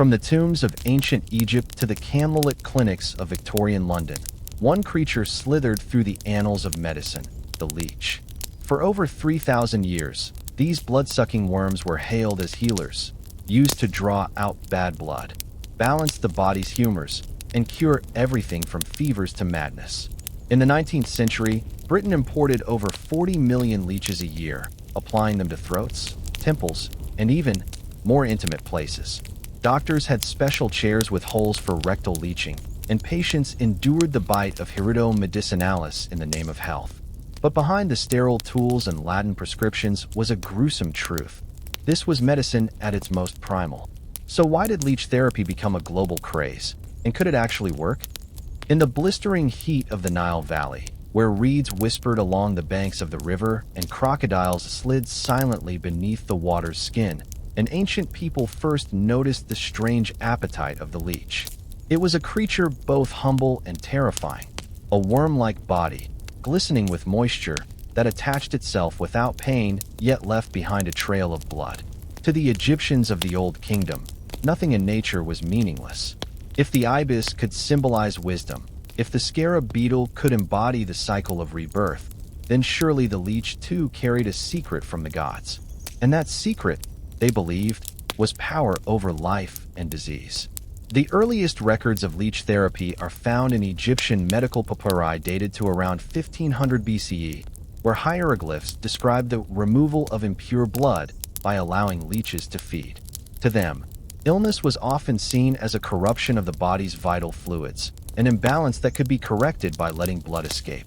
From the tombs of ancient Egypt to the candlelit clinics of Victorian London, one creature slithered through the annals of medicine, the leech. For over 3,000 years, these blood-sucking worms were hailed as healers, used to draw out bad blood, balance the body's humors, and cure everything from fevers to madness. In the 19th century, Britain imported over 40 million leeches a year, applying them to throats, temples, and even more intimate places. Doctors had special chairs with holes for rectal leeching, and patients endured the bite of Hirudo medicinalis in the name of health. But behind the sterile tools and Latin prescriptions was a gruesome truth. This was medicine at its most primal. So why did leech therapy become a global craze? And could it actually work? In the blistering heat of the Nile Valley, where reeds whispered along the banks of the river and crocodiles slid silently beneath the water's skin, an ancient people first noticed the strange appetite of the leech. It was a creature both humble and terrifying, a worm-like body, glistening with moisture, that attached itself without pain, yet left behind a trail of blood. To the Egyptians of the Old Kingdom, nothing in nature was meaningless. If the ibis could symbolize wisdom, if the scarab beetle could embody the cycle of rebirth, then surely the leech too carried a secret from the gods. And that secret, they believed, was power over life and disease. The earliest records of leech therapy are found in Egyptian medical papyri dated to around 1500 BCE, where hieroglyphs describe the removal of impure blood by allowing leeches to feed. To them, illness was often seen as a corruption of the body's vital fluids, an imbalance that could be corrected by letting blood escape.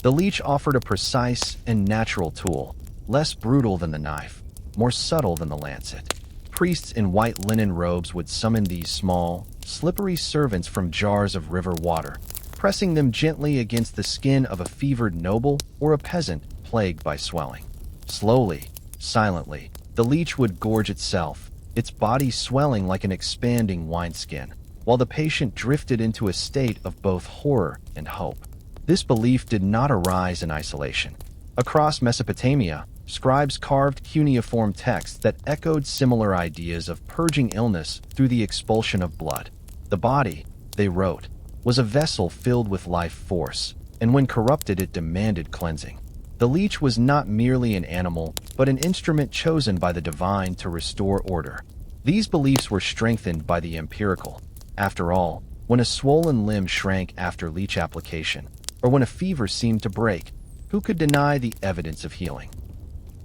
The leech offered a precise and natural tool, less brutal than the knife, more subtle than the lancet. Priests in white linen robes would summon these small, slippery servants from jars of river water, pressing them gently against the skin of a fevered noble or a peasant plagued by swelling. Slowly, silently, the leech would gorge itself, its body swelling like an expanding wineskin, while the patient drifted into a state of both horror and hope. This belief did not arise in isolation. Across Mesopotamia, scribes carved cuneiform texts that echoed similar ideas of purging illness through the expulsion of blood. The body, they wrote, was a vessel filled with life force, and when corrupted it demanded cleansing. The leech was not merely an animal, but an instrument chosen by the divine to restore order. These beliefs were strengthened by the empirical. After all, when a swollen limb shrank after leech application, or when a fever seemed to break, who could deny the evidence of healing?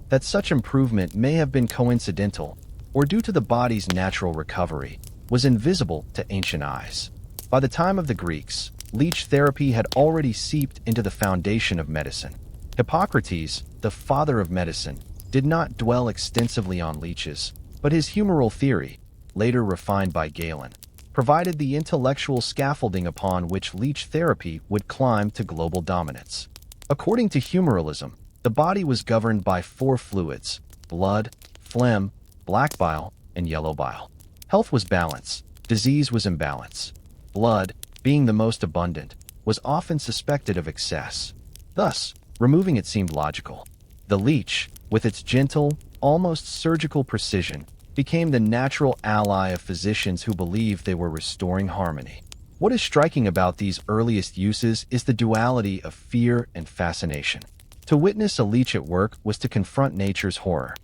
That such improvement may have been coincidental, or due to the body's natural recovery, was invisible to ancient eyes. By the time of the Greeks, leech therapy had already seeped into the foundation of medicine. Hippocrates, the father of medicine, did not dwell extensively on leeches, but his humoral theory, later refined by Galen, provided the intellectual scaffolding upon which leech therapy would climb to global dominance. According to humoralism, the body was governed by four fluids: blood, phlegm, black bile, and yellow bile. Health was balance, disease was imbalance. Blood, being the most abundant, was often suspected of excess. Thus, removing it seemed logical. The leech, with its gentle, almost surgical precision, became the natural ally of physicians who believed they were restoring harmony. What is striking about these earliest uses is the duality of fear and fascination. To witness a leech at work was to confront nature's horror.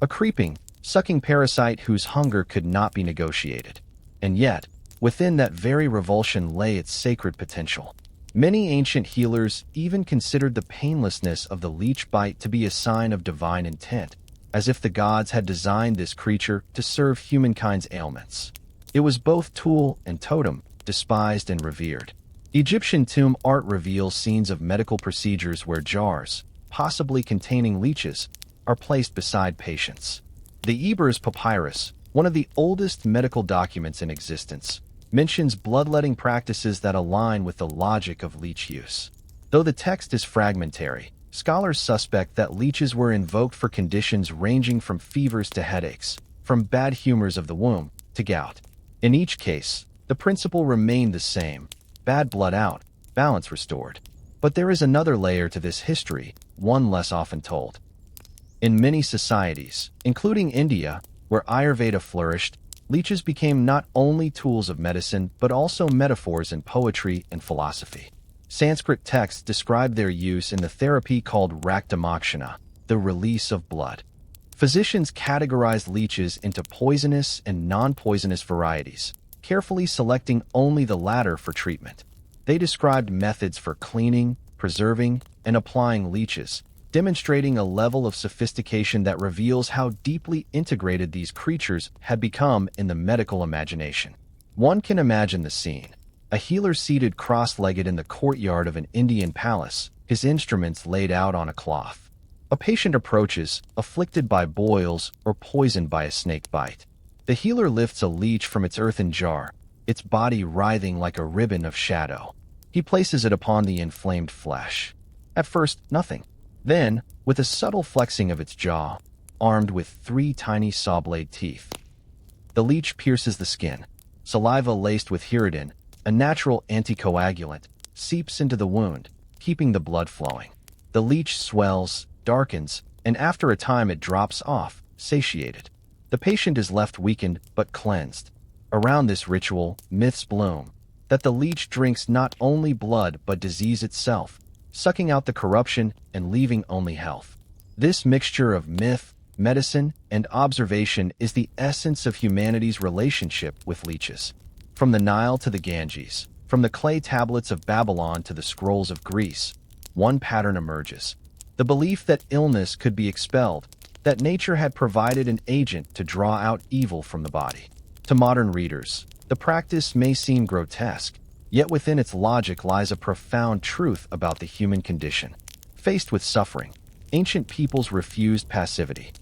A creeping, sucking parasite whose hunger could not be negotiated. And yet, within that very revulsion lay its sacred potential. Many ancient healers even considered the painlessness of the leech bite to be a sign of divine intent, as if the gods had designed this creature to serve humankind's ailments. It was both tool and totem, despised and revered. Egyptian tomb art reveals scenes of medical procedures where jars, possibly containing leeches, are placed beside patients. The Ebers Papyrus, one of the oldest medical documents in existence, mentions bloodletting practices that align with the logic of leech use. Though the text is fragmentary, scholars suspect that leeches were invoked for conditions ranging from fevers to headaches, from bad humors of the womb to gout. In each case, the principle remained the same: bad blood out, balance restored. But there is another layer to this history, one less often told. In many societies, including India, where Ayurveda flourished, leeches became not only tools of medicine but also metaphors in poetry and philosophy. Sanskrit texts describe their use in the therapy called raktamokshana, the release of blood. Physicians categorized leeches into poisonous and non-poisonous varieties, carefully selecting only the latter for treatment. They described methods for cleaning, preserving, and applying leeches, demonstrating a level of sophistication that reveals how deeply integrated these creatures had become in the medical imagination. One can imagine the scene. A healer seated cross-legged in the courtyard of an Indian palace, his instruments laid out on a cloth. A patient approaches, afflicted by boils or poisoned by a snake bite. The healer lifts a leech from its earthen jar, its body writhing like a ribbon of shadow. He places it upon the inflamed flesh. At first, nothing. Then, with a subtle flexing of its jaw, armed with 3 tiny saw-blade teeth, the leech pierces the skin. Saliva laced with hirutin, a natural anticoagulant, seeps into the wound, keeping the blood flowing. The leech swells, darkens, and after a time it drops off, satiated. The patient is left weakened but cleansed. Around this ritual, myths bloom, that the leech drinks not only blood but disease itself, sucking out the corruption and leaving only health. This mixture of myth, medicine, and observation is the essence of humanity's relationship with leeches. From the Nile to the Ganges, from the clay tablets of Babylon to the scrolls of Greece, one pattern emerges. The belief that illness could be expelled, that nature had provided an agent to draw out evil from the body. To modern readers, the practice may seem grotesque, yet within its logic lies a profound truth about the human condition. Faced with suffering, ancient peoples refused passivity.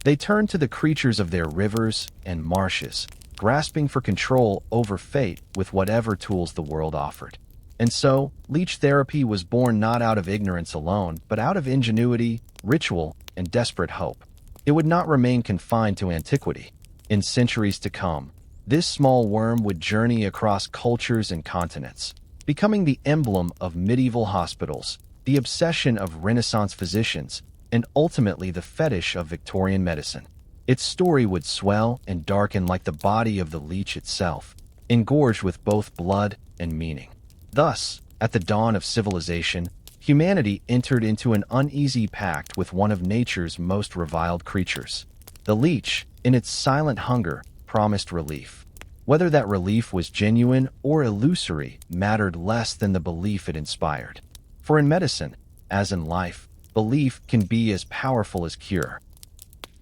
They turned to the creatures of their rivers and marshes, grasping for control over fate with whatever tools the world offered. And so, leech therapy was born not out of ignorance alone, but out of ingenuity, ritual, and desperate hope. It would not remain confined to antiquity. In centuries to come, this small worm would journey across cultures and continents, becoming the emblem of medieval hospitals, the obsession of Renaissance physicians, and ultimately the fetish of Victorian medicine. Its story would swell and darken like the body of the leech itself, engorged with both blood and meaning. Thus, at the dawn of civilization, humanity entered into an uneasy pact with one of nature's most reviled creatures. The leech, in its silent hunger, promised relief. Whether that relief was genuine or illusory mattered less than the belief it inspired. For in medicine, as in life, belief can be as powerful as cure.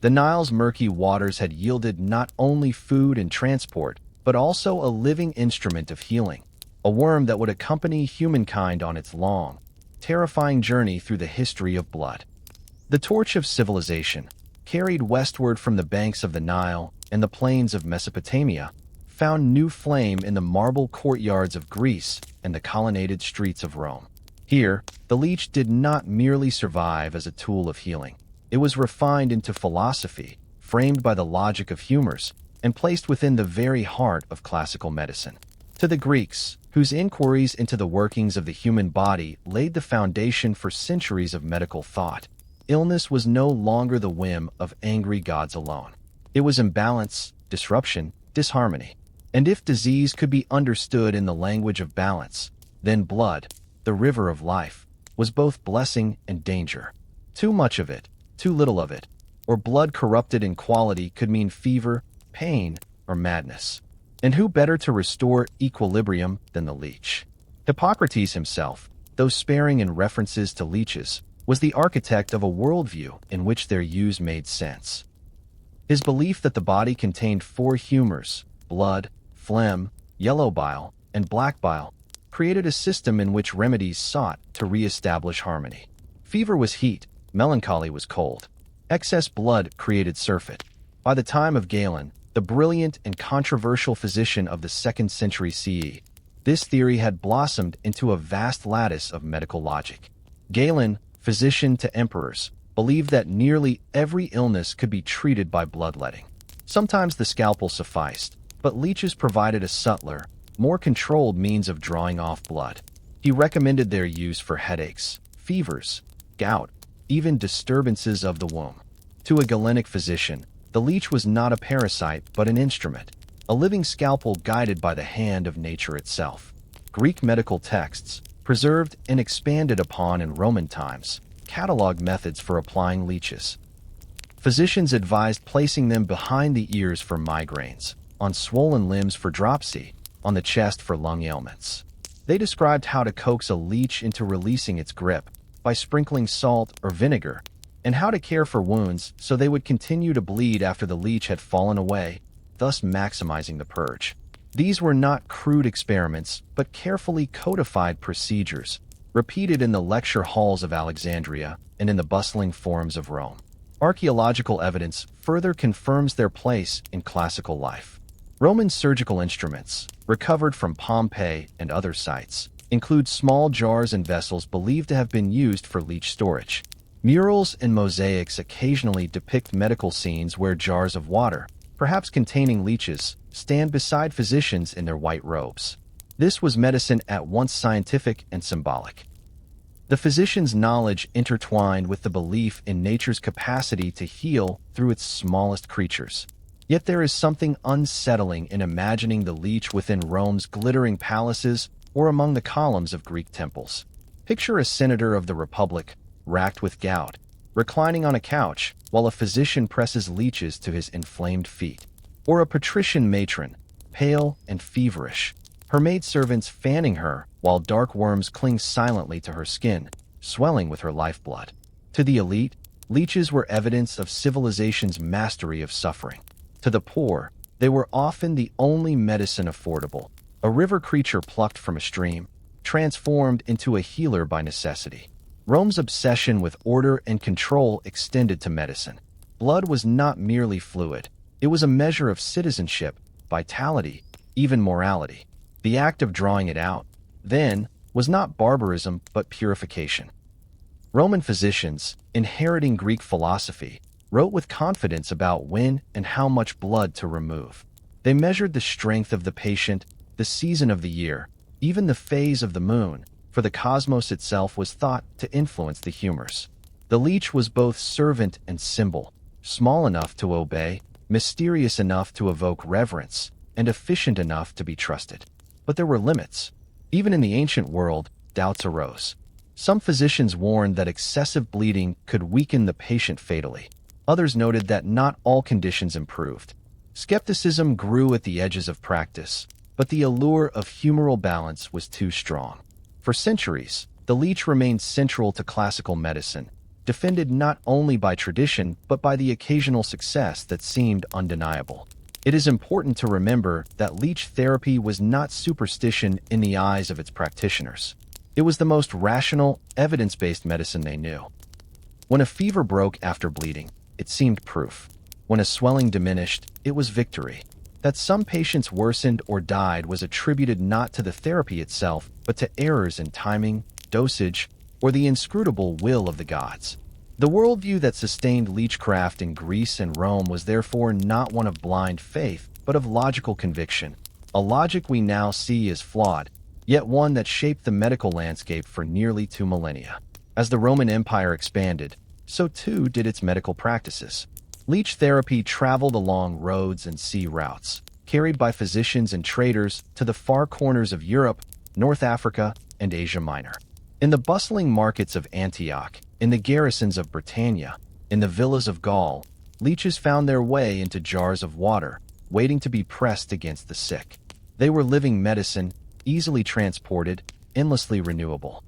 The Nile's murky waters had yielded not only food and transport, but also a living instrument of healing, a worm that would accompany humankind on its long, terrifying journey through the history of blood. The torch of civilization, carried westward from the banks of the Nile and the plains of Mesopotamia, found new flame in the marble courtyards of Greece and the colonnaded streets of Rome. Here, the leech did not merely survive as a tool of healing. It was refined into philosophy, framed by the logic of humors, and placed within the very heart of classical medicine. To the Greeks, whose inquiries into the workings of the human body laid the foundation for centuries of medical thought, illness was no longer the whim of angry gods alone. It was imbalance, disruption, disharmony. And if disease could be understood in the language of balance, then blood, the river of life, was both blessing and danger. Too much of it, too little of it, or blood corrupted in quality could mean fever, pain, or madness. And who better to restore equilibrium than the leech? Hippocrates himself, though sparing in references to leeches, was the architect of a worldview in which their use made sense. His belief that the body contained 4 humors, blood, phlegm, yellow bile, and black bile, created a system in which remedies sought to re-establish harmony. Fever was heat, melancholy was cold. Excess blood created surfeit. By the time of Galen, the brilliant and controversial physician of the 2nd century CE, this theory had blossomed into a vast lattice of medical logic. Galen, physician to emperors, believed that nearly every illness could be treated by bloodletting. Sometimes the scalpel sufficed, but leeches provided a subtler, more controlled means of drawing off blood. He recommended their use for headaches, fevers, gout, even disturbances of the womb. To a Galenic physician, The leech was not a parasite, but an instrument, a living scalpel guided by the hand of nature itself. Greek medical texts, preserved and expanded upon in Roman times, catalog methods for applying leeches. Physicians advised placing them behind the ears for migraines, on swollen limbs for dropsy, on the chest for lung ailments. They described how to coax a leech into releasing its grip by sprinkling salt or vinegar, and how to care for wounds so they would continue to bleed after the leech had fallen away, thus maximizing the purge. These were not crude experiments, but carefully codified procedures, repeated in the lecture halls of Alexandria and in the bustling forums of Rome. Archaeological evidence further confirms their place in classical life. Roman surgical instruments, recovered from Pompeii and other sites, include small jars and vessels believed to have been used for leech storage. Murals and mosaics occasionally depict medical scenes where jars of water, perhaps containing leeches, stand beside physicians in their white robes. This was medicine at once scientific and symbolic. The physician's knowledge intertwined with the belief in nature's capacity to heal through its smallest creatures. Yet there is something unsettling in imagining the leech within Rome's glittering palaces or among the columns of Greek temples. Picture a senator of the Republic, racked with gout, reclining on a couch while a physician presses leeches to his inflamed feet. Or a patrician matron, pale and feverish, her maidservants fanning her while dark worms cling silently to her skin, swelling with her lifeblood. To the elite, leeches were evidence of civilization's mastery of suffering. To the poor, they were often the only medicine affordable, a river creature plucked from a stream, transformed into a healer by necessity. Rome's obsession with order and control extended to medicine. Blood was not merely fluid. It was a measure of citizenship, vitality, even morality. The act of drawing it out, then, was not barbarism but purification. Roman physicians, inheriting Greek philosophy, wrote with confidence about when and how much blood to remove. They measured the strength of the patient, the season of the year, even the phase of the moon, for the cosmos itself was thought to influence the humors. The leech was both servant and symbol, small enough to obey, mysterious enough to evoke reverence, and efficient enough to be trusted. But there were limits. Even in the ancient world, doubts arose. Some physicians warned that excessive bleeding could weaken the patient fatally. Others noted that not all conditions improved. Skepticism grew at the edges of practice, but the allure of humoral balance was too strong. For centuries, the leech remained central to classical medicine, defended not only by tradition but by the occasional success that seemed undeniable. It is important to remember that leech therapy was not superstition in the eyes of its practitioners. It was the most rational, evidence-based medicine they knew. When a fever broke after bleeding, it seemed proof. When a swelling diminished, it was victory. That some patients worsened or died was attributed not to the therapy itself, but to errors in timing, dosage, or the inscrutable will of the gods. The worldview that sustained leechcraft in Greece and Rome was therefore not one of blind faith, but of logical conviction, a logic we now see as flawed, yet one that shaped the medical landscape for nearly 2 millennia. As the Roman Empire expanded, so too did its medical practices. Leech therapy traveled along roads and sea routes, carried by physicians and traders to the far corners of Europe, North Africa, and Asia Minor. In the bustling markets of Antioch, in the garrisons of Britannia, in the villas of Gaul, leeches found their way into jars of water, waiting to be pressed against the sick. They were living medicine, easily transported, endlessly renewable.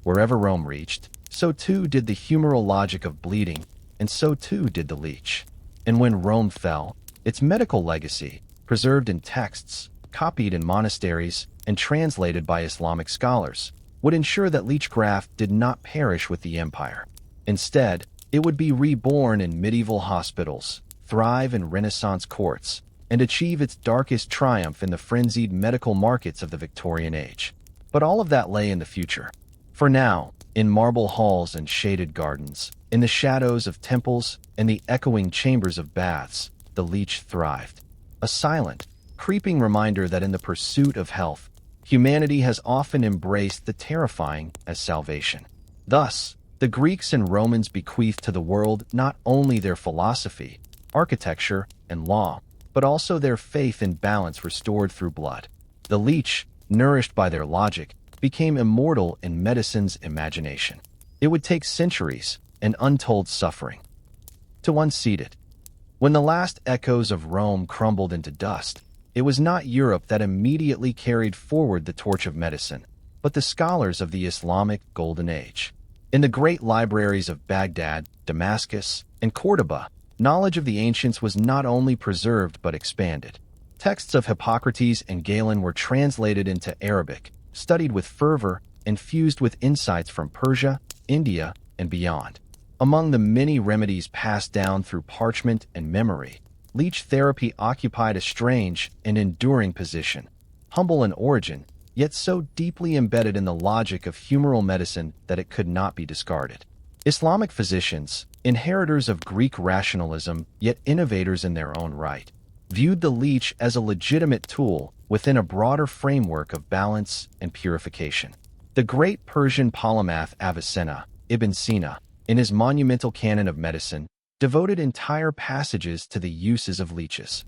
Wherever Rome reached, so too did the humoral logic of bleeding, and so too did the leech. And when Rome fell, its medical legacy, preserved in texts, copied in monasteries, and translated by Islamic scholars, would ensure that leechcraft did not perish with the empire. Instead, it would be reborn in medieval hospitals, thrive in Renaissance courts, and achieve its darkest triumph in the frenzied medical markets of the Victorian age. But all of that lay in the future. For now, in marble halls and shaded gardens, in the shadows of temples and the echoing chambers of baths, the leech thrived. A silent, creeping reminder that in the pursuit of health, humanity has often embraced the terrifying as salvation. Thus, the Greeks and Romans bequeathed to the world not only their philosophy, architecture, and law, but also their faith in balance restored through blood. The leech, nourished by their logic, became immortal in medicine's imagination. It would take centuries and untold suffering to unseat it. When the last echoes of Rome crumbled into dust, it was not Europe that immediately carried forward the torch of medicine, but the scholars of the Islamic Golden Age. In the great libraries of Baghdad, Damascus, and Cordoba, knowledge of the ancients was not only preserved but expanded. Texts of Hippocrates and Galen were translated into Arabic, studied with fervor, and fused with insights from Persia, India, and beyond. Among the many remedies passed down through parchment and memory, leech therapy occupied a strange and enduring position. Humble in origin, yet so deeply embedded in the logic of humoral medicine that it could not be discarded. Islamic physicians, inheritors of Greek rationalism yet innovators in their own right, viewed the leech as a legitimate tool within a broader framework of balance and purification. The great Persian polymath Avicenna, Ibn Sina, in his monumental canon of medicine, devoted entire passages to the uses of leeches.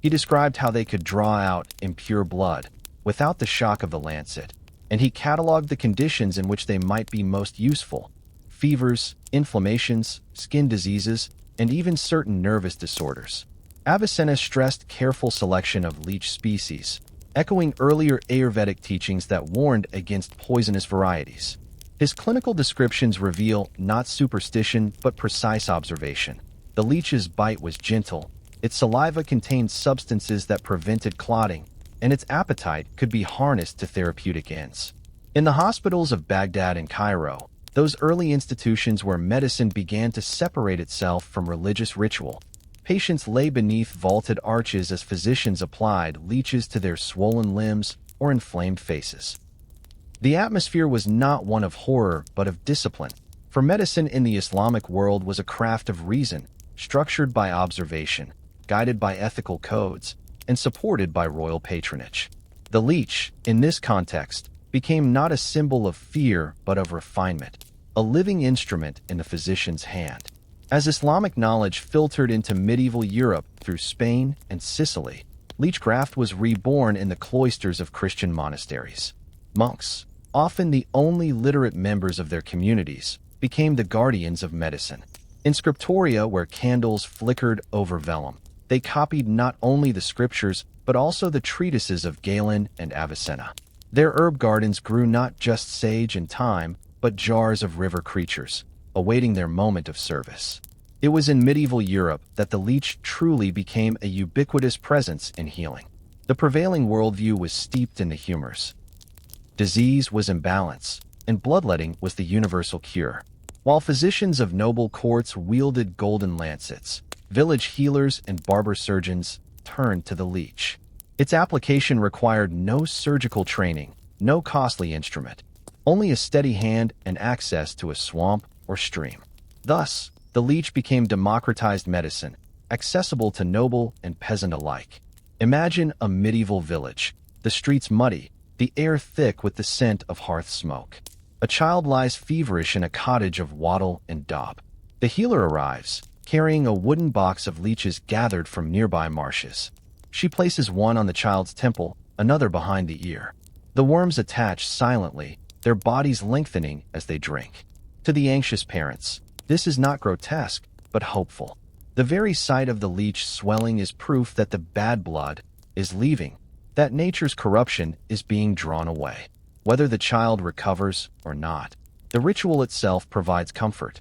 He described how they could draw out impure blood without the shock of the lancet, and he cataloged the conditions in which they might be most useful: fevers, inflammations, skin diseases, and even certain nervous disorders. Avicenna stressed careful selection of leech species, echoing earlier Ayurvedic teachings that warned against poisonous varieties. His clinical descriptions reveal not superstition but precise observation. The leech's bite was gentle, its saliva contained substances that prevented clotting, and its appetite could be harnessed to therapeutic ends. In the hospitals of Baghdad and Cairo, those early institutions where medicine began to separate itself from religious ritual, patients lay beneath vaulted arches as physicians applied leeches to their swollen limbs or inflamed faces. The atmosphere was not one of horror but of discipline, for medicine in the Islamic world was a craft of reason, structured by observation, guided by ethical codes, and supported by royal patronage. The leech, in this context, became not a symbol of fear but of refinement, a living instrument in the physician's hand. As Islamic knowledge filtered into medieval Europe through Spain and Sicily, leechcraft was reborn in the cloisters of Christian monasteries. Monks, often the only literate members of their communities, became the guardians of medicine. In scriptoria where candles flickered over vellum, they copied not only the scriptures but also the treatises of Galen and Avicenna. Their herb gardens grew not just sage and thyme, but jars of river creatures, awaiting their moment of service. It was in medieval Europe that the leech truly became a ubiquitous presence in healing. The prevailing worldview was steeped in the humors. Disease was imbalance, and bloodletting was the universal cure. While physicians of noble courts wielded golden lancets, village healers and barber surgeons turned to the leech. Its application required no surgical training, no costly instrument, only a steady hand and access to a swamp or stream. Thus, the leech became democratized medicine, accessible to noble and peasant alike. Imagine a medieval village, the streets muddy, the air thick with the scent of hearth smoke. A child lies feverish in a cottage of wattle and daub. The healer arrives, carrying a wooden box of leeches gathered from nearby marshes. She places one on the child's temple, another behind the ear. The worms attach silently, their bodies lengthening as they drink. To the anxious parents, this is not grotesque, but hopeful. The very sight of the leech swelling is proof that the bad blood is leaving, that nature's corruption is being drawn away. Whether the child recovers or not, the ritual itself provides comfort,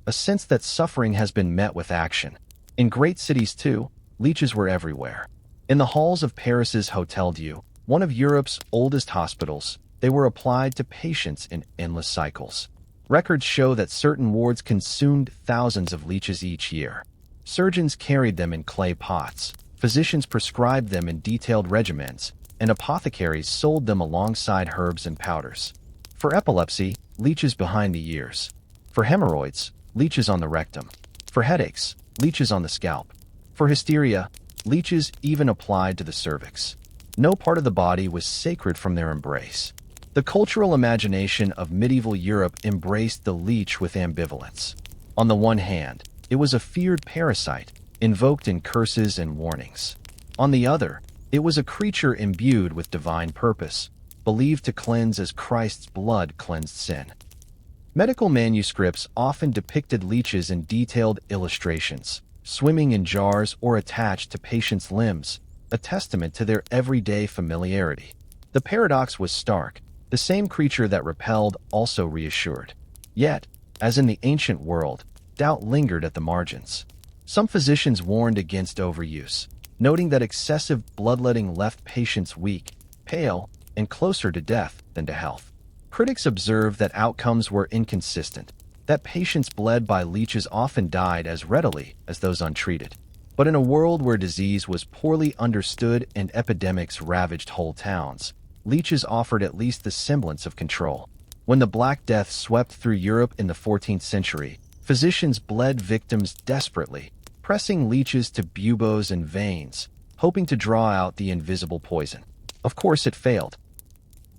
a sense that suffering has been met with action. In great cities, too, leeches were everywhere. In the halls of Paris's Hôtel Dieu, one of Europe's oldest hospitals, they were applied to patients in endless cycles. Records show that certain wards consumed thousands of leeches each year. Surgeons carried them in clay pots, physicians prescribed them in detailed regimens, and apothecaries sold them alongside herbs and powders. For epilepsy, leeches behind the ears. For hemorrhoids, leeches on the rectum. For headaches, leeches on the scalp. For hysteria, leeches even applied to the cervix. No part of the body was sacred from their embrace. The cultural imagination of medieval Europe embraced the leech with ambivalence. On the one hand, it was a feared parasite, invoked in curses and warnings. On the other, it was a creature imbued with divine purpose, believed to cleanse as Christ's blood cleansed sin. Medical manuscripts often depicted leeches in detailed illustrations, swimming in jars or attached to patients' limbs, a testament to their everyday familiarity. The paradox was stark. The same creature that repelled also reassured. Yet, as in the ancient world, doubt lingered at the margins. Some physicians warned against overuse, noting that excessive bloodletting left patients weak, pale, and closer to death than to health. Critics observed that outcomes were inconsistent, that patients bled by leeches often died as readily as those untreated. But in a world where disease was poorly understood and epidemics ravaged whole towns, leeches offered at least the semblance of control. When the Black Death swept through Europe in the 14th century, physicians bled victims desperately, pressing leeches to buboes and veins, hoping to draw out the invisible poison. Of course, it failed.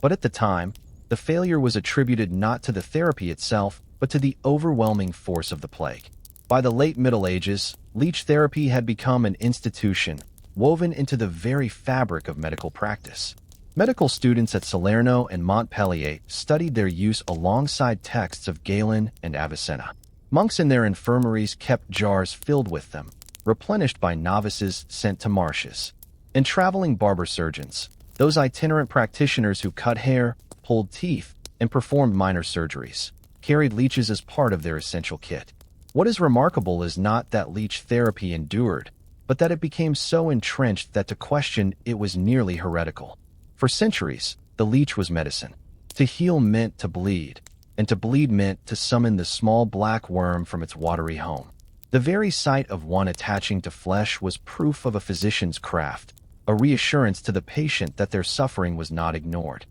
But at the time, the failure was attributed not to the therapy itself, but to the overwhelming force of the plague. By the late Middle Ages, leech therapy had become an institution, woven into the very fabric of medical practice. Medical students at Salerno and Montpellier studied their use alongside texts of Galen and Avicenna. Monks in their infirmaries kept jars filled with them, replenished by novices sent to marshes. And traveling barber surgeons, those itinerant practitioners who cut hair, pulled teeth, and performed minor surgeries, carried leeches as part of their essential kit. What is remarkable is not that leech therapy endured, but that it became so entrenched that to question it was nearly heretical. For centuries, the leech was medicine. To heal meant to bleed, and to bleed meant to summon the small black worm from its watery home. The very sight of one attaching to flesh was proof of a physician's craft, a reassurance to the patient that their suffering was not ignored.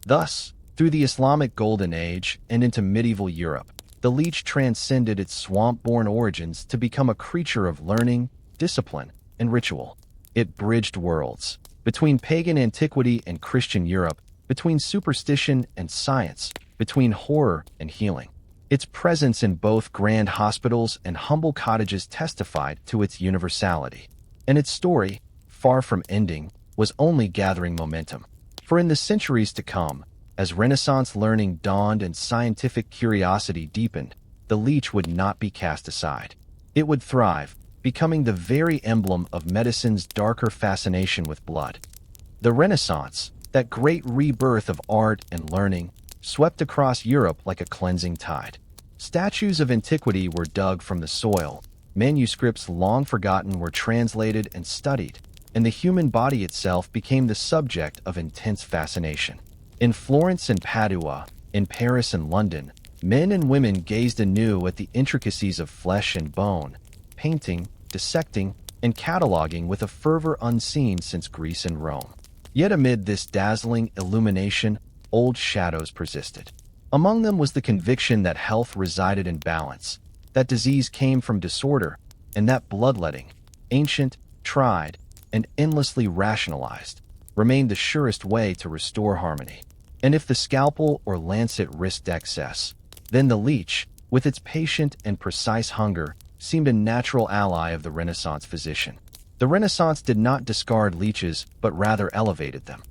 Thus, through the Islamic Golden Age and into medieval Europe, the leech transcended its swamp-born origins to become a creature of learning, discipline, and ritual. It bridged worlds, between pagan antiquity and Christian Europe, between superstition and science, between horror and healing. Its presence in both grand hospitals and humble cottages testified to its universality. And its story, far from ending, was only gathering momentum. For in the centuries to come, as Renaissance learning dawned and scientific curiosity deepened, the leech would not be cast aside. It would thrive, becoming the very emblem of medicine's darker fascination with blood. The Renaissance, that great rebirth of art and learning, swept across Europe like a cleansing tide. Statues of antiquity were dug from the soil, manuscripts long forgotten were translated and studied, and the human body itself became the subject of intense fascination. In Florence and Padua, in Paris and London, men and women gazed anew at the intricacies of flesh and bone, painting, dissecting, and cataloging with a fervor unseen since Greece and Rome. Yet amid this dazzling illumination, old shadows persisted. Among them was the conviction that health resided in balance, that disease came from disorder, and that bloodletting, ancient, tried, and endlessly rationalized, remained the surest way to restore harmony. And if the scalpel or lancet risked excess, then the leech, with its patient and precise hunger, seemed a natural ally of the Renaissance physician. The Renaissance did not discard leeches, but rather elevated them.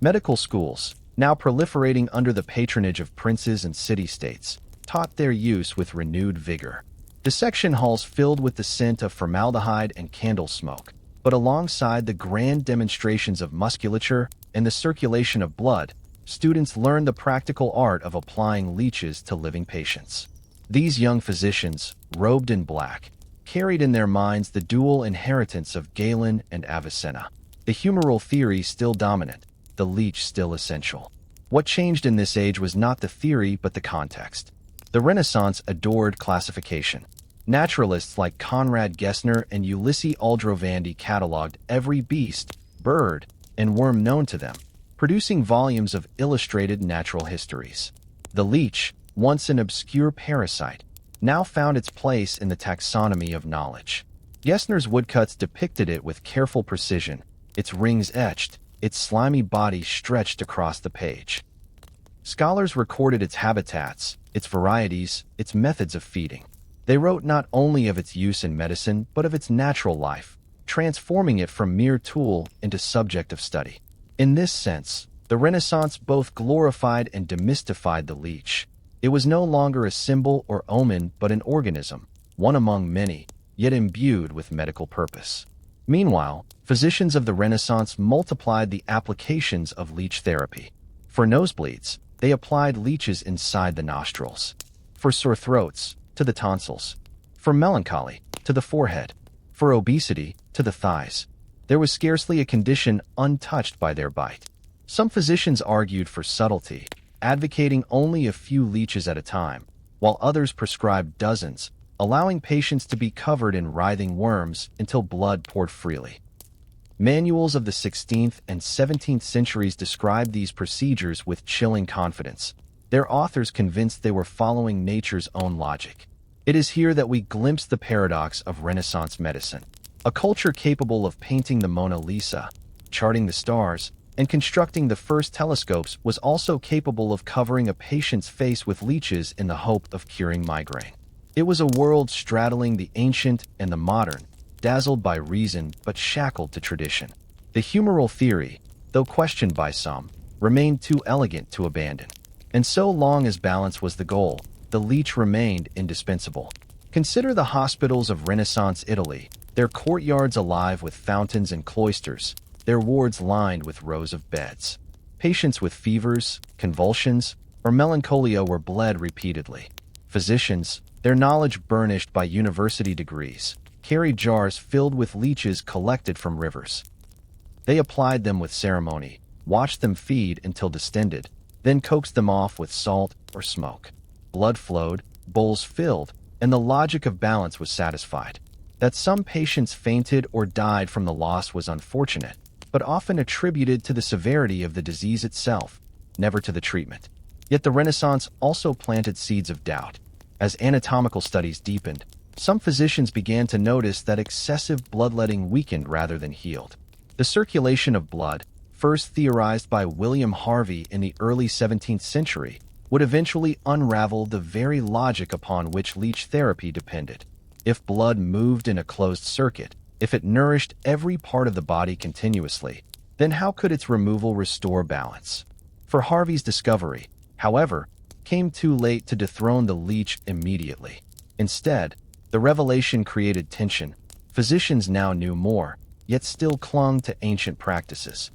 Medical schools, now proliferating under the patronage of princes and city-states, taught their use with renewed vigor. Dissection halls filled with the scent of formaldehyde and candle smoke, but alongside the grand demonstrations of musculature and the circulation of blood, students learned the practical art of applying leeches to living patients. These young physicians, robed in black, carried in their minds the dual inheritance of Galen and Avicenna. The humoral theory still dominant, the leech still essential. What changed in this age was not the theory but the context. The Renaissance adored classification. Naturalists like Conrad Gessner and Ulysses Aldrovandi cataloged every beast, bird, and worm known to them, producing volumes of illustrated natural histories. The leech, once an obscure parasite, now found its place in the taxonomy of knowledge. Gessner's woodcuts depicted it with careful precision, its rings etched, its slimy body stretched across the page. Scholars recorded its habitats, its varieties, its methods of feeding. They wrote not only of its use in medicine, but of its natural life, transforming it from mere tool into subject of study. In this sense, the Renaissance both glorified and demystified the leech. It was no longer a symbol or omen, but an organism, one among many, yet imbued with medical purpose. Meanwhile, physicians of the Renaissance multiplied the applications of leech therapy. For nosebleeds, they applied leeches inside the nostrils. For sore throats, to the tonsils. For melancholy, to the forehead. For obesity, to the thighs. There was scarcely a condition untouched by their bite. Some physicians argued for subtlety, advocating only a few leeches at a time, while others prescribed dozens, allowing patients to be covered in writhing worms until blood poured freely. Manuals of the 16th and 17th centuries described these procedures with chilling confidence, their authors convinced they were following nature's own logic. It is here that we glimpse the paradox of Renaissance medicine. A culture capable of painting the Mona Lisa, charting the stars, and constructing the first telescopes was also capable of covering a patient's face with leeches in the hope of curing migraine. It was a world straddling the ancient and the modern, dazzled by reason but shackled to tradition. The humoral theory, though questioned by some, remained too elegant to abandon. And so long as balance was the goal, the leech remained indispensable. Consider the hospitals of Renaissance Italy, their courtyards alive with fountains and cloisters, their wards lined with rows of beds. Patients with fevers, convulsions, or melancholia were bled repeatedly. Physicians, their knowledge burnished by university degrees, carried jars filled with leeches collected from rivers. They applied them with ceremony, watched them feed until distended, then coaxed them off with salt or smoke. Blood flowed, bowls filled, and the logic of balance was satisfied. That some patients fainted or died from the loss was unfortunate, but often attributed to the severity of the disease itself, never to the treatment. Yet the Renaissance also planted seeds of doubt. As anatomical studies deepened, some physicians began to notice that excessive bloodletting weakened rather than healed. The circulation of blood, first theorized by William Harvey in the early 17th century, would eventually unravel the very logic upon which leech therapy depended. If blood moved in a closed circuit, if it nourished every part of the body continuously, then how could its removal restore balance? For Harvey's discovery, however, came too late to dethrone the leech immediately. Instead, the revelation created tension. Physicians now knew more, yet still clung to ancient practices.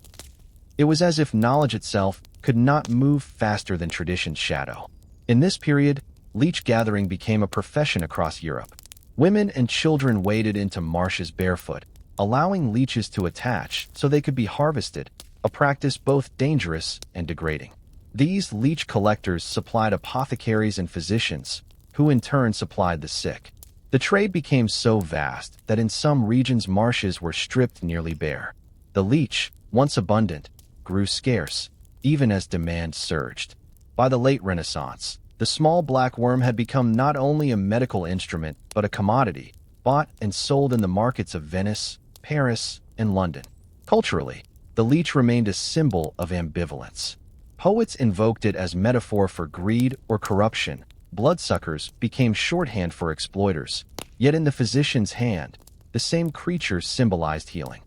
It was as if knowledge itself could not move faster than tradition's shadow. In this period, leech gathering became a profession across Europe. Women and children waded into marshes barefoot, allowing leeches to attach so they could be harvested, a practice both dangerous and degrading. These leech collectors supplied apothecaries and physicians, who in turn supplied the sick. The trade became so vast that in some regions marshes were stripped nearly bare. The leech, once abundant, grew scarce, even as demand surged. By the late Renaissance, the small black worm had become not only a medical instrument, but a commodity, bought and sold in the markets of Venice, Paris, and London. Culturally, the leech remained a symbol of ambivalence. Poets invoked it as metaphor for greed or corruption. Bloodsuckers became shorthand for exploiters. Yet in the physician's hand, the same creature symbolized healing.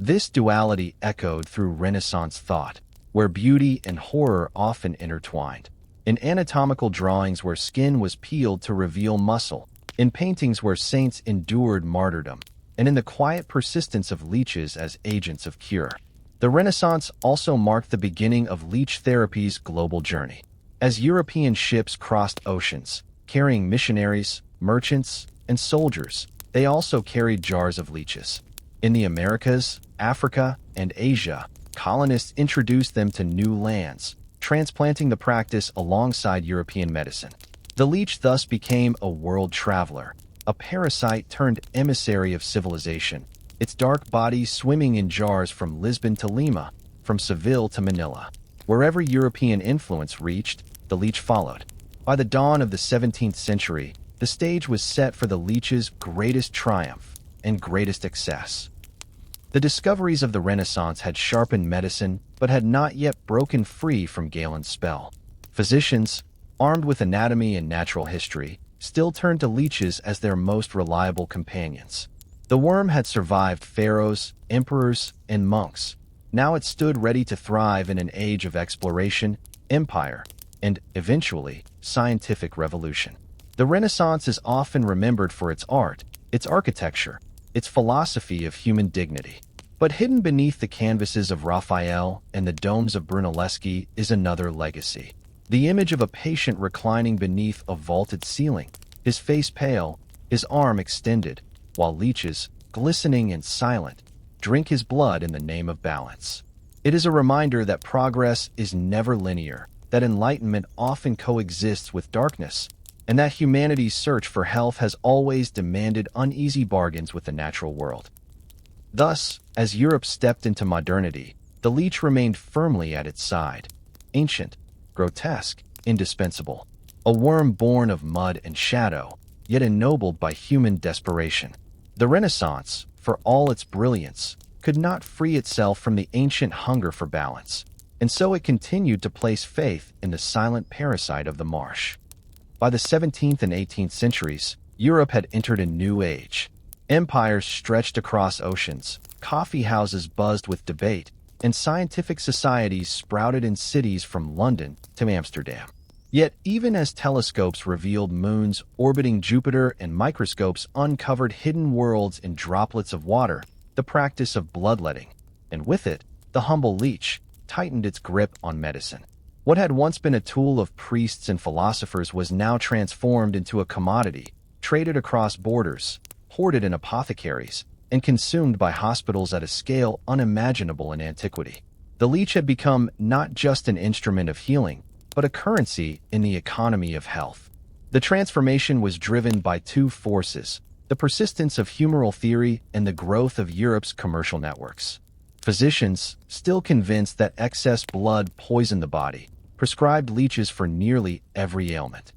This duality echoed through Renaissance thought, where beauty and horror often intertwined. In anatomical drawings where skin was peeled to reveal muscle, in paintings where saints endured martyrdom, and in the quiet persistence of leeches as agents of cure. The Renaissance also marked the beginning of leech therapy's global journey. As European ships crossed oceans, carrying missionaries, merchants, and soldiers, they also carried jars of leeches. In the Americas, Africa, and Asia, colonists introduced them to new lands, transplanting the practice alongside European medicine. The leech thus became a world traveler, a parasite turned emissary of civilization, its dark body swimming in jars from Lisbon to Lima, from Seville to Manila. Wherever European influence reached, the leech followed. By the dawn of the 17th century, the stage was set for the leech's greatest triumph and greatest excess. The discoveries of the Renaissance had sharpened medicine, but had not yet broken free from Galen's spell. Physicians, armed with anatomy and natural history, still turned to leeches as their most reliable companions. The worm had survived pharaohs, emperors, and monks. Now it stood ready to thrive in an age of exploration, empire, and, eventually, scientific revolution. The Renaissance is often remembered for its art, its architecture, its philosophy of human dignity. But hidden beneath the canvases of Raphael and the domes of Brunelleschi is another legacy. The image of a patient reclining beneath a vaulted ceiling, his face pale, his arm extended, while leeches, glistening and silent, drink his blood in the name of balance. It is a reminder that progress is never linear, that enlightenment often coexists with darkness, and that humanity's search for health has always demanded uneasy bargains with the natural world. Thus, as Europe stepped into modernity, the leech remained firmly at its side. Ancient, grotesque, indispensable. A worm born of mud and shadow, yet ennobled by human desperation. The Renaissance, for all its brilliance, could not free itself from the ancient hunger for balance, and so it continued to place faith in the silent parasite of the marsh. By the 17th and 18th centuries, Europe had entered a new age. Empires stretched across oceans, coffee houses buzzed with debate, and scientific societies sprouted in cities from London to Amsterdam. Yet, even as telescopes revealed moons orbiting Jupiter and microscopes uncovered hidden worlds in droplets of water, the practice of bloodletting, and with it, the humble leech, tightened its grip on medicine. What had once been a tool of priests and philosophers was now transformed into a commodity, traded across borders, hoarded in apothecaries, and consumed by hospitals at a scale unimaginable in antiquity. The leech had become not just an instrument of healing, but a currency in the economy of health. The transformation was driven by two forces: the persistence of humoral theory and the growth of Europe's commercial networks. Physicians, still convinced that excess blood poisoned the body, prescribed leeches for nearly every ailment.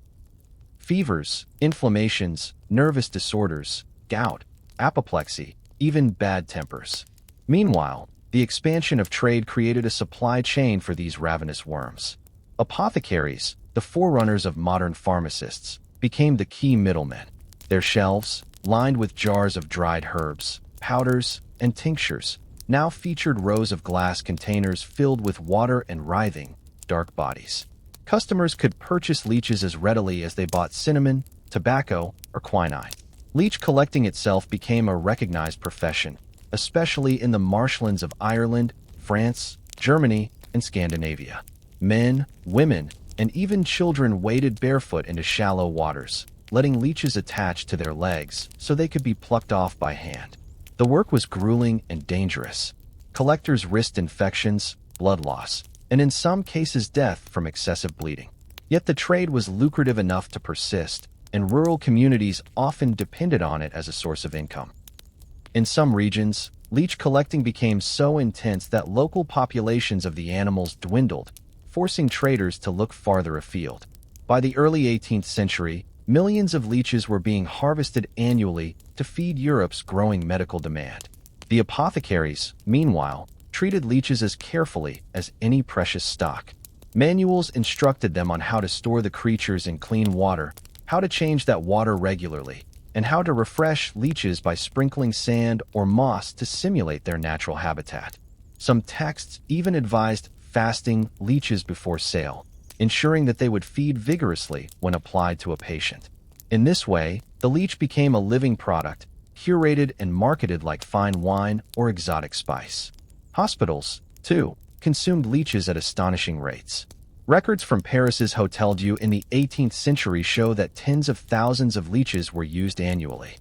Fevers, inflammations, nervous disorders, gout, apoplexy, even bad tempers. Meanwhile, the expansion of trade created a supply chain for these ravenous worms. Apothecaries, the forerunners of modern pharmacists, became the key middlemen. Their shelves, lined with jars of dried herbs, powders, and tinctures, now featured rows of glass containers filled with water and writhing, dark bodies. Customers could purchase leeches as readily as they bought cinnamon, tobacco, or quinine. Leech collecting itself became a recognized profession, especially in the marshlands of Ireland, France, Germany, and Scandinavia. Men, women, and even children waded barefoot into shallow waters, letting leeches attach to their legs so they could be plucked off by hand. The work was grueling and dangerous. Collectors risked infections, blood loss, and in some cases death from excessive bleeding. Yet the trade was lucrative enough to persist, and rural communities often depended on it as a source of income. In some regions, leech collecting became so intense that local populations of the animals dwindled, forcing traders to look farther afield. By the early 18th century, millions of leeches were being harvested annually to feed Europe's growing medical demand. The apothecaries, meanwhile, treated leeches as carefully as any precious stock. Manuals instructed them on how to store the creatures in clean water, how to change that water regularly, and how to refresh leeches by sprinkling sand or moss to simulate their natural habitat. Some texts even advised fasting leeches before sale, ensuring that they would feed vigorously when applied to a patient. In this way, the leech became a living product, curated and marketed like fine wine or exotic spice. Hospitals, too, consumed leeches at astonishing rates. Records from Paris's Hotel Dieu in the 18th century show that tens of thousands of leeches were used annually.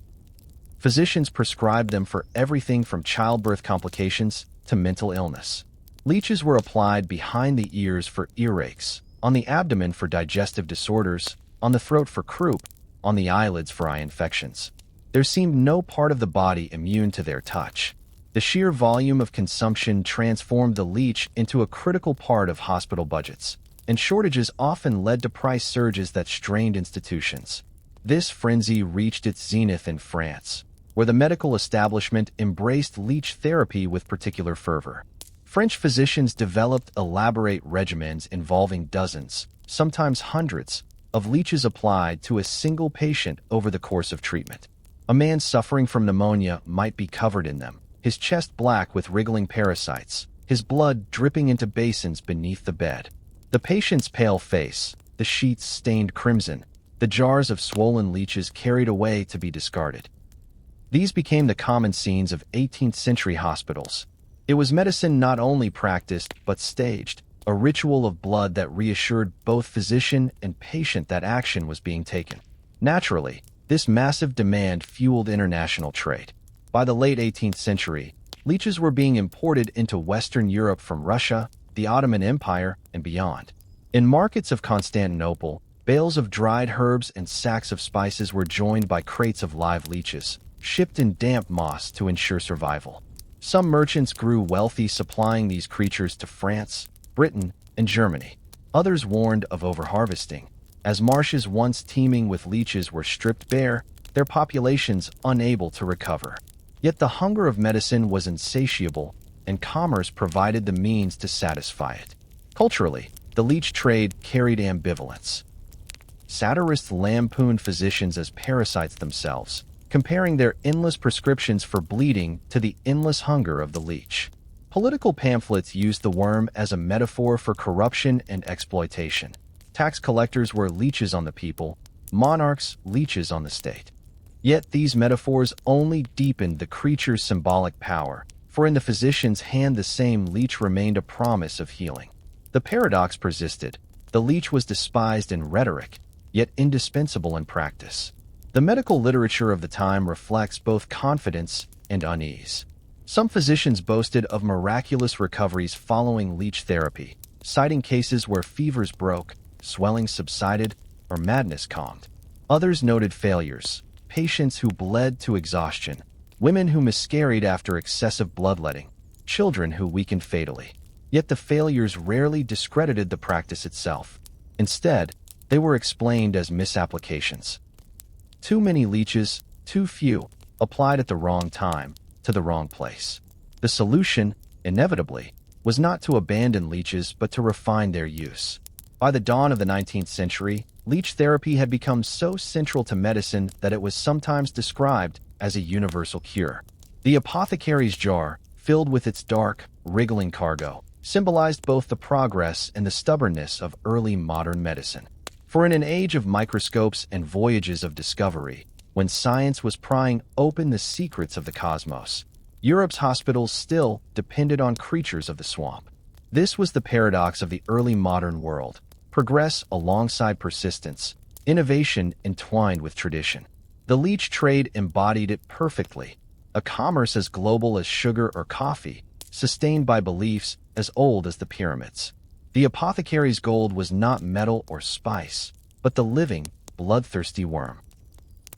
Physicians prescribed them for everything from childbirth complications to mental illness. Leeches were applied behind the ears for earaches, on the abdomen for digestive disorders, on the throat for croup, on the eyelids for eye infections. There seemed no part of the body immune to their touch. The sheer volume of consumption transformed the leech into a critical part of hospital budgets, and shortages often led to price surges that strained institutions. This frenzy reached its zenith in France, where the medical establishment embraced leech therapy with particular fervor. French physicians developed elaborate regimens involving dozens, sometimes hundreds, of leeches applied to a single patient over the course of treatment. A man suffering from pneumonia might be covered in them, his chest black with wriggling parasites, his blood dripping into basins beneath the bed. The patient's pale face, the sheets stained crimson, the jars of swollen leeches carried away to be discarded. These became the common scenes of 18th-century hospitals. It was medicine not only practiced but staged, a ritual of blood that reassured both physician and patient that action was being taken. Naturally, this massive demand fueled international trade. By the late 18th century, leeches were being imported into Western Europe from Russia, the Ottoman Empire, and beyond. In markets of Constantinople, bales of dried herbs and sacks of spices were joined by crates of live leeches, shipped in damp moss to ensure survival. Some merchants grew wealthy supplying these creatures to France, Britain, and Germany. Others warned of overharvesting. As marshes once teeming with leeches were stripped bare, their populations unable to recover. Yet the hunger of medicine was insatiable, and commerce provided the means to satisfy it. Culturally, the leech trade carried ambivalence. Satirists lampooned physicians as parasites themselves, comparing their endless prescriptions for bleeding to the endless hunger of the leech. Political pamphlets used the worm as a metaphor for corruption and exploitation. Tax collectors were leeches on the people, monarchs leeches on the state. Yet these metaphors only deepened the creature's symbolic power, for in the physician's hand the same leech remained a promise of healing. The paradox persisted. The leech was despised in rhetoric, yet indispensable in practice. The medical literature of the time reflects both confidence and unease. Some physicians boasted of miraculous recoveries following leech therapy, citing cases where fevers broke, swelling subsided, or madness calmed. Others noted failures, patients who bled to exhaustion, women who miscarried after excessive bloodletting, children who weakened fatally. Yet the failures rarely discredited the practice itself. Instead, they were explained as misapplications. Too many leeches, too few, applied at the wrong time, to the wrong place. The solution, inevitably, was not to abandon leeches but to refine their use. By the dawn of the 19th century, leech therapy had become so central to medicine that it was sometimes described as a universal cure. The apothecary's jar, filled with its dark, wriggling cargo, symbolized both the progress and the stubbornness of early modern medicine. For in an age of microscopes and voyages of discovery, when science was prying open the secrets of the cosmos, Europe's hospitals still depended on creatures of the swamp. This was the paradox of the early modern world: progress alongside persistence, innovation entwined with tradition. The leech trade embodied it perfectly, a commerce as global as sugar or coffee, sustained by beliefs as old as the pyramids. The apothecary's gold was not metal or spice, but the living, bloodthirsty worm.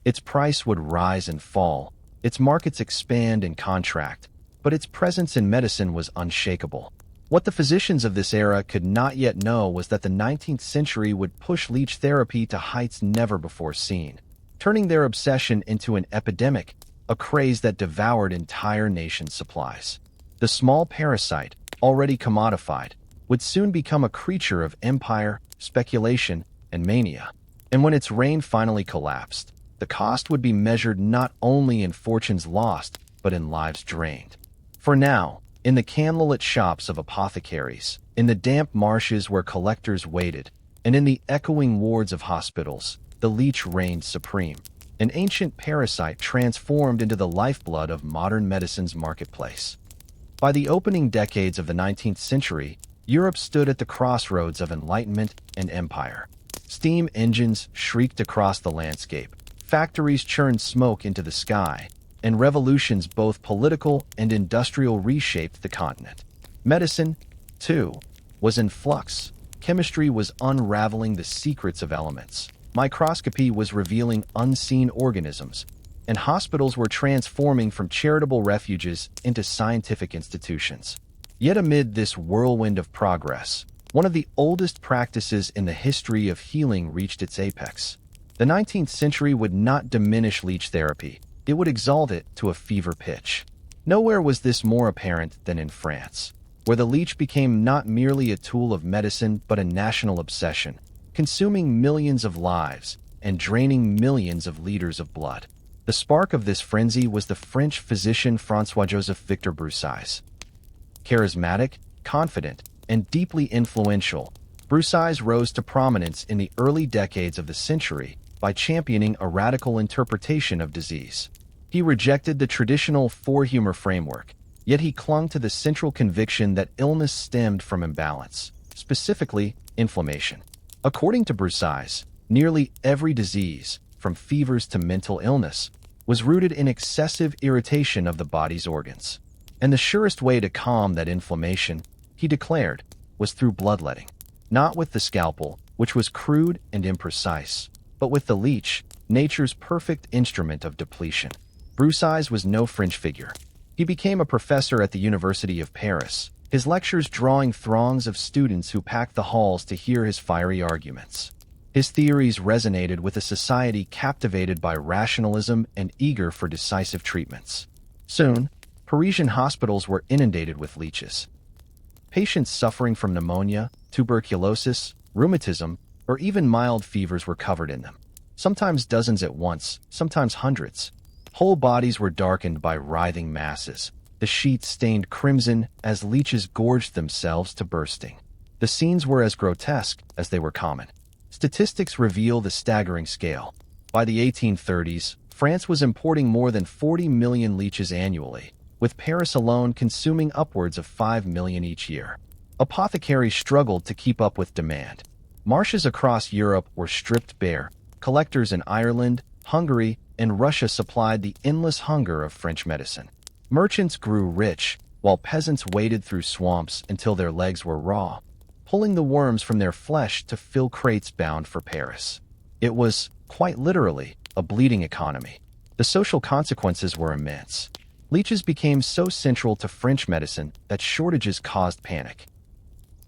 Its price would rise and fall, its markets expand and contract, but its presence in medicine was unshakable. What the physicians of this era could not yet know was that the 19th century would push leech therapy to heights never before seen, turning their obsession into an epidemic, a craze that devoured entire nation supplies. The small parasite, already commodified, would soon become a creature of empire, speculation, and mania. And when its reign finally collapsed, the cost would be measured not only in fortunes lost, but in lives drained. For now, in the candlelit shops of apothecaries, in the damp marshes where collectors waited, and in the echoing wards of hospitals, the leech reigned supreme, an ancient parasite transformed into the lifeblood of modern medicine's marketplace. By the opening decades of the 19th century, Europe stood at the crossroads of enlightenment and empire. Steam engines shrieked across the landscape, factories churned smoke into the sky, and revolutions both political and industrial reshaped the continent. Medicine, too, was in flux. Chemistry was unraveling the secrets of elements. Microscopy was revealing unseen organisms, and hospitals were transforming from charitable refuges into scientific institutions. Yet amid this whirlwind of progress, one of the oldest practices in the history of healing reached its apex. The 19th century would not diminish leech therapy, it would exalt it to a fever pitch. Nowhere was this more apparent than in France, where the leech became not merely a tool of medicine but a national obsession, consuming millions of lives and draining millions of liters of blood. The spark of this frenzy was the French physician François-Joseph Victor Broussais. Charismatic, confident, and deeply influential, Broussais rose to prominence in the early decades of the century by championing a radical interpretation of disease. He rejected the traditional four-humor framework, yet he clung to the central conviction that illness stemmed from imbalance, specifically inflammation. According to Broussais, nearly every disease, from fevers to mental illness, was rooted in excessive irritation of the body's organs. And the surest way to calm that inflammation, he declared, was through bloodletting. Not with the scalpel, which was crude and imprecise, but with the leech, nature's perfect instrument of depletion. Broussais was no fringe figure. He became a professor at the University of Paris, his lectures drawing throngs of students who packed the halls to hear his fiery arguments. His theories resonated with a society captivated by rationalism and eager for decisive treatments. Soon, Parisian hospitals were inundated with leeches. Patients suffering from pneumonia, tuberculosis, rheumatism, or even mild fevers were covered in them. Sometimes dozens at once, sometimes hundreds. Whole bodies were darkened by writhing masses, the sheets stained crimson as leeches gorged themselves to bursting. The scenes were as grotesque as they were common. Statistics reveal the staggering scale. By the 1830s, France was importing more than 40 million leeches annually, with Paris alone consuming upwards of 5 million each year. Apothecaries struggled to keep up with demand. Marshes across Europe were stripped bare. Collectors in Ireland, Hungary, and Russia supplied the endless hunger of French medicine. Merchants grew rich, while peasants waded through swamps until their legs were raw, pulling the worms from their flesh to fill crates bound for Paris. It was, quite literally, a bleeding economy. The social consequences were immense. Leeches became so central to French medicine that shortages caused panic.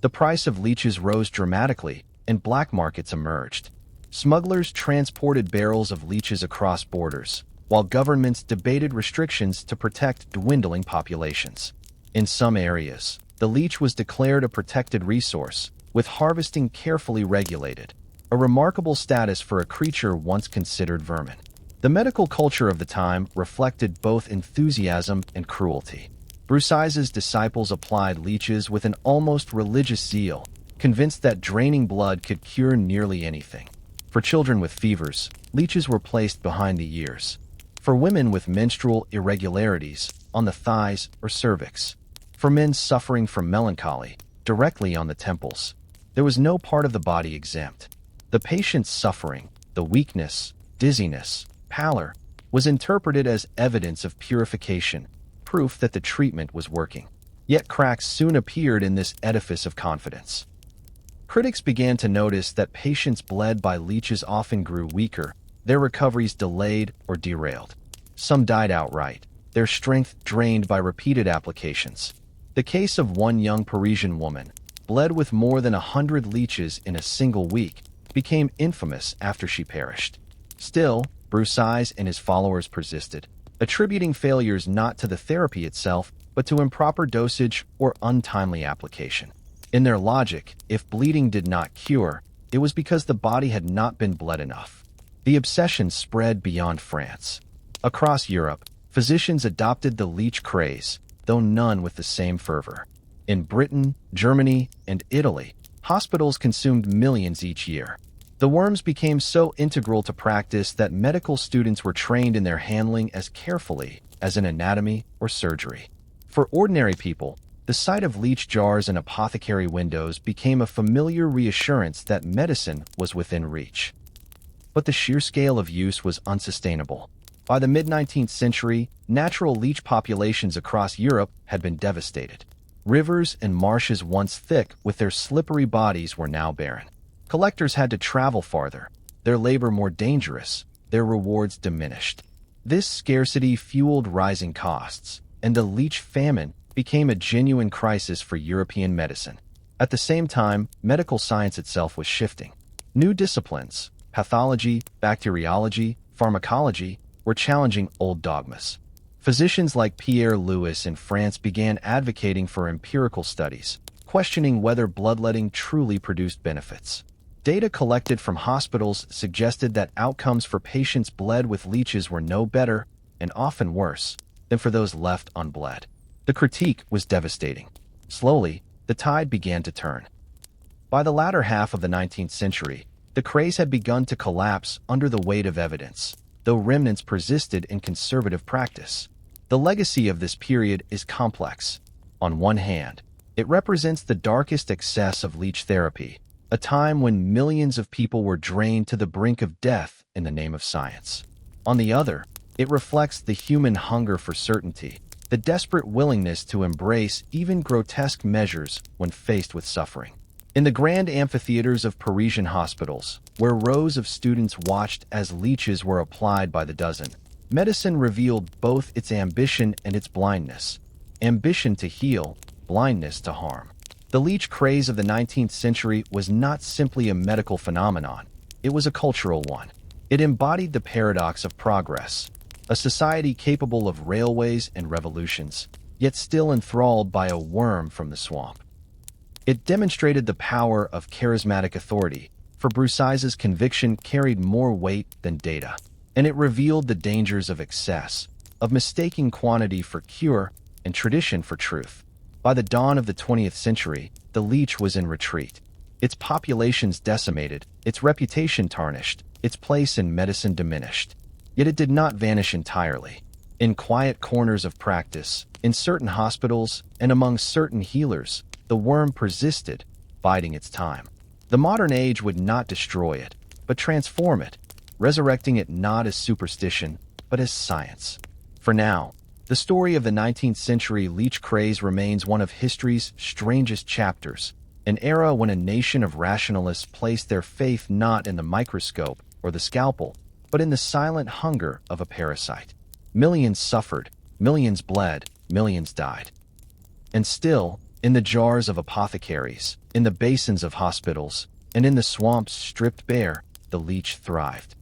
The price of leeches rose dramatically, and black markets emerged. Smugglers transported barrels of leeches across borders, while governments debated restrictions to protect dwindling populations. In some areas, the leech was declared a protected resource, with harvesting carefully regulated, a remarkable status for a creature once considered vermin. The medical culture of the time reflected both enthusiasm and cruelty. Broussais's disciples applied leeches with an almost religious zeal, convinced that draining blood could cure nearly anything. For children with fevers, leeches were placed behind the ears. For women with menstrual irregularities, on the thighs or cervix. For men suffering from melancholy, directly on the temples. There was no part of the body exempt. The patient's suffering, the weakness, dizziness, pallor, was interpreted as evidence of purification, proof that the treatment was working. Yet cracks soon appeared in this edifice of confidence. Critics began to notice that patients bled by leeches often grew weaker, their recoveries delayed or derailed. Some died outright, their strength drained by repeated applications. The case of one young Parisian woman, bled with more than 100 leeches in a single week, became infamous after she perished. Still, Broussais and his followers persisted, attributing failures not to the therapy itself, but to improper dosage or untimely application. In their logic, if bleeding did not cure, it was because the body had not been bled enough. The obsession spread beyond France. Across Europe, physicians adopted the leech craze, though none with the same fervor. In Britain, Germany, and Italy, hospitals consumed millions each year. The worms became so integral to practice that medical students were trained in their handling as carefully as in anatomy or surgery. For ordinary people, the sight of leech jars and apothecary windows became a familiar reassurance that medicine was within reach. But the sheer scale of use was unsustainable. By the mid-19th century, natural leech populations across Europe had been devastated. Rivers and marshes once thick with their slippery bodies were now barren. Collectors had to travel farther, their labor more dangerous, their rewards diminished. This scarcity fueled rising costs, and the leech famine became a genuine crisis for European medicine. At the same time, medical science itself was shifting. New disciplines, pathology, bacteriology, pharmacology, were challenging old dogmas. Physicians like Pierre Louis in France began advocating for empirical studies, questioning whether bloodletting truly produced benefits. Data collected from hospitals suggested that outcomes for patients bled with leeches were no better, and often worse, than for those left unbled. The critique was devastating. Slowly, the tide began to turn. By the latter half of the 19th century, the craze had begun to collapse under the weight of evidence, though remnants persisted in conservative practice. The legacy of this period is complex. On one hand, it represents the darkest excess of leech therapy, a time when millions of people were drained to the brink of death in the name of science. On the other, it reflects the human hunger for certainty, the desperate willingness to embrace even grotesque measures when faced with suffering. In the grand amphitheaters of Parisian hospitals, where rows of students watched as leeches were applied by the dozen, medicine revealed both its ambition and its blindness. Ambition to heal, blindness to harm. The leech craze of the 19th century was not simply a medical phenomenon, it was a cultural one. It embodied the paradox of progress, a society capable of railways and revolutions, yet still enthralled by a worm from the swamp. It demonstrated the power of charismatic authority, for Broussais' conviction carried more weight than data, and it revealed the dangers of excess, of mistaking quantity for cure and tradition for truth. By the dawn of the 20th century, the leech was in retreat. Its populations decimated, its reputation tarnished, its place in medicine diminished. Yet it did not vanish entirely. In quiet corners of practice, in certain hospitals, and among certain healers, the worm persisted, biding its time. The modern age would not destroy it, but transform it, resurrecting it not as superstition, but as science. For now, the story of the 19th century leech craze remains one of history's strangest chapters, an era when a nation of rationalists placed their faith not in the microscope or the scalpel, but in the silent hunger of a parasite. Millions suffered, millions bled, millions died. And still, in the jars of apothecaries, in the basins of hospitals, and in the swamps stripped bare, the leech thrived.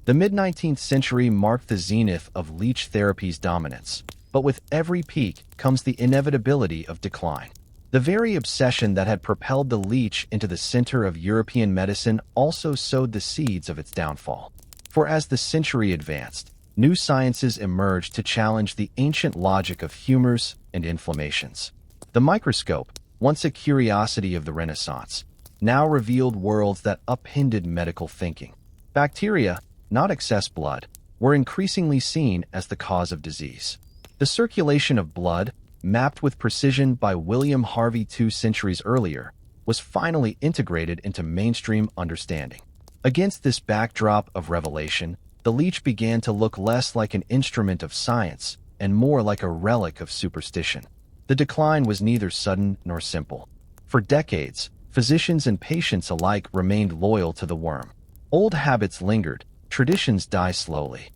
The mid-19th century marked the zenith of leech therapy's dominance, but with every peak comes the inevitability of decline. The very obsession that had propelled the leech into the center of European medicine also sowed the seeds of its downfall. For as the century advanced, new sciences emerged to challenge the ancient logic of humors and inflammations. The microscope, once a curiosity of the Renaissance, now revealed worlds that upended medical thinking. Bacteria, not excess blood, were increasingly seen as the cause of disease. The circulation of blood, mapped with precision by William Harvey 2 centuries earlier, was finally integrated into mainstream understanding. Against this backdrop of revelation, the leech began to look less like an instrument of science and more like a relic of superstition. The decline was neither sudden nor simple. For decades, physicians and patients alike remained loyal to the worm. Old habits lingered, traditions die slowly.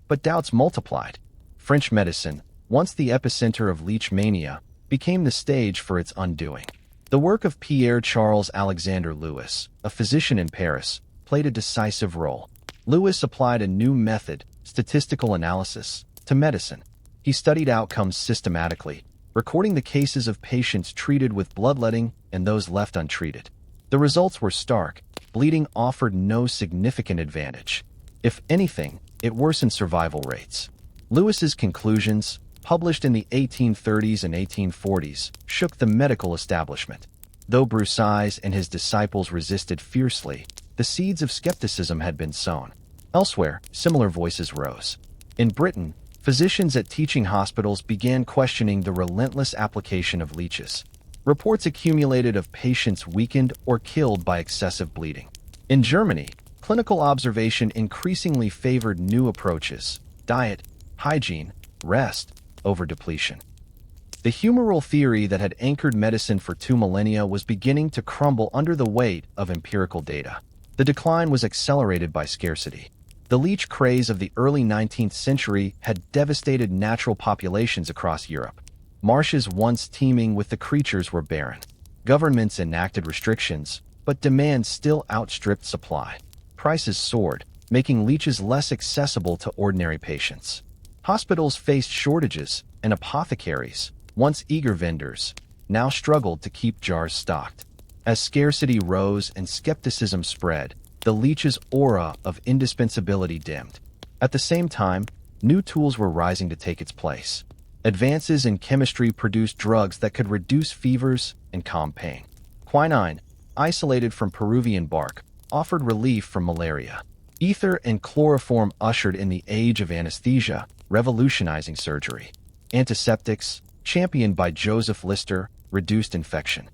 But doubts multiplied. French medicine, once the epicenter of leech mania, became the stage for its undoing. The work of Pierre-Charles Alexander Louis, a physician in Paris, played a decisive role. Louis applied a new method, statistical analysis, to medicine. He studied outcomes systematically, recording the cases of patients treated with bloodletting and those left untreated. The results were stark. Bleeding offered no significant advantage. If anything, it worsened survival rates. Louis's conclusions, published in the 1830s and 1840s, shook the medical establishment. Though Broussais and his disciples resisted fiercely, the seeds of skepticism had been sown. Elsewhere, similar voices rose. In Britain, physicians at teaching hospitals began questioning the relentless application of leeches. Reports accumulated of patients weakened or killed by excessive bleeding. In Germany, clinical observation increasingly favored new approaches: diet, hygiene, rest, over depletion. The humoral theory that had anchored medicine for 2 millennia was beginning to crumble under the weight of empirical data. The decline was accelerated by scarcity. The leech craze of the early 19th century had devastated natural populations across Europe. Marshes once teeming with the creatures were barren. Governments enacted restrictions, but demand still outstripped supply. Prices soared, making leeches less accessible to ordinary patients. Hospitals faced shortages, and apothecaries, once eager vendors, now struggled to keep jars stocked. As scarcity rose and skepticism spread, the leech's aura of indispensability dimmed. At the same time, new tools were rising to take its place. Advances in chemistry produced drugs that could reduce fevers and calm pain. Quinine, isolated from Peruvian bark, offered relief from malaria. Ether and chloroform ushered in the age of anesthesia, revolutionizing surgery. Antiseptics, championed by Joseph Lister, reduced infection.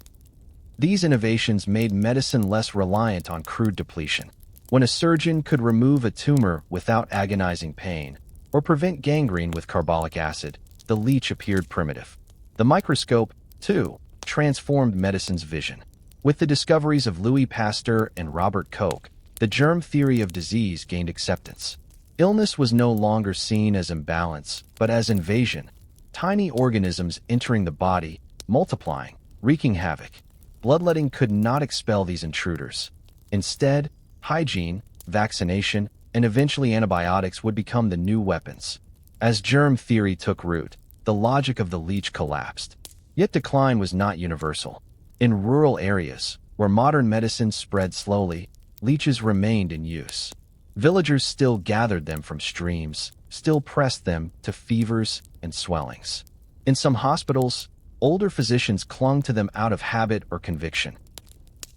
These innovations made medicine less reliant on crude depletion. When a surgeon could remove a tumor without agonizing pain, or prevent gangrene with carbolic acid, the leech appeared primitive. The microscope, too, transformed medicine's vision. With the discoveries of Louis Pasteur and Robert Koch, the germ theory of disease gained acceptance. Illness was no longer seen as imbalance, but as invasion. Tiny organisms entering the body, multiplying, wreaking havoc. Bloodletting could not expel these intruders. Instead, hygiene, vaccination, and eventually antibiotics would become the new weapons. As germ theory took root, the logic of the leech collapsed. Yet decline was not universal. In rural areas, where modern medicine spread slowly, leeches remained in use. Villagers still gathered them from streams, still pressed them to fevers and swellings. In some hospitals, older physicians clung to them out of habit or conviction.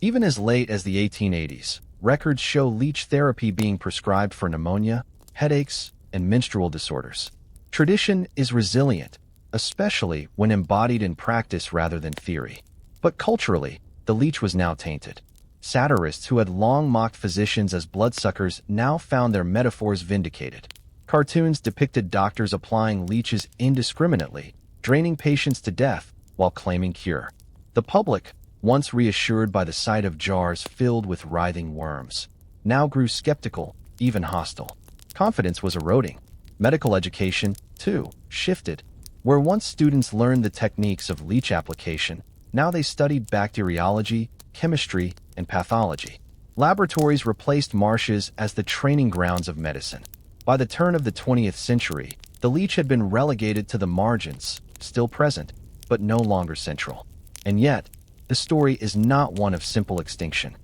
Even as late as the 1880s, records show leech therapy being prescribed for pneumonia, headaches, and menstrual disorders. Tradition is resilient, especially when embodied in practice rather than theory. But culturally, the leech was now tainted. Satirists who had long mocked physicians as bloodsuckers now found their metaphors vindicated. Cartoons depicted doctors applying leeches indiscriminately, draining patients to death while claiming cure. The public, once reassured by the sight of jars filled with writhing worms, now grew skeptical, even hostile. Confidence was eroding. Medical education, too, shifted. Where once students learned the techniques of leech application, now they studied bacteriology, chemistry, and pathology. Laboratories replaced marshes as the training grounds of medicine. By the turn of the 20th century, the leech had been relegated to the margins, still present, but no longer central. And yet, the story is not one of simple extinction.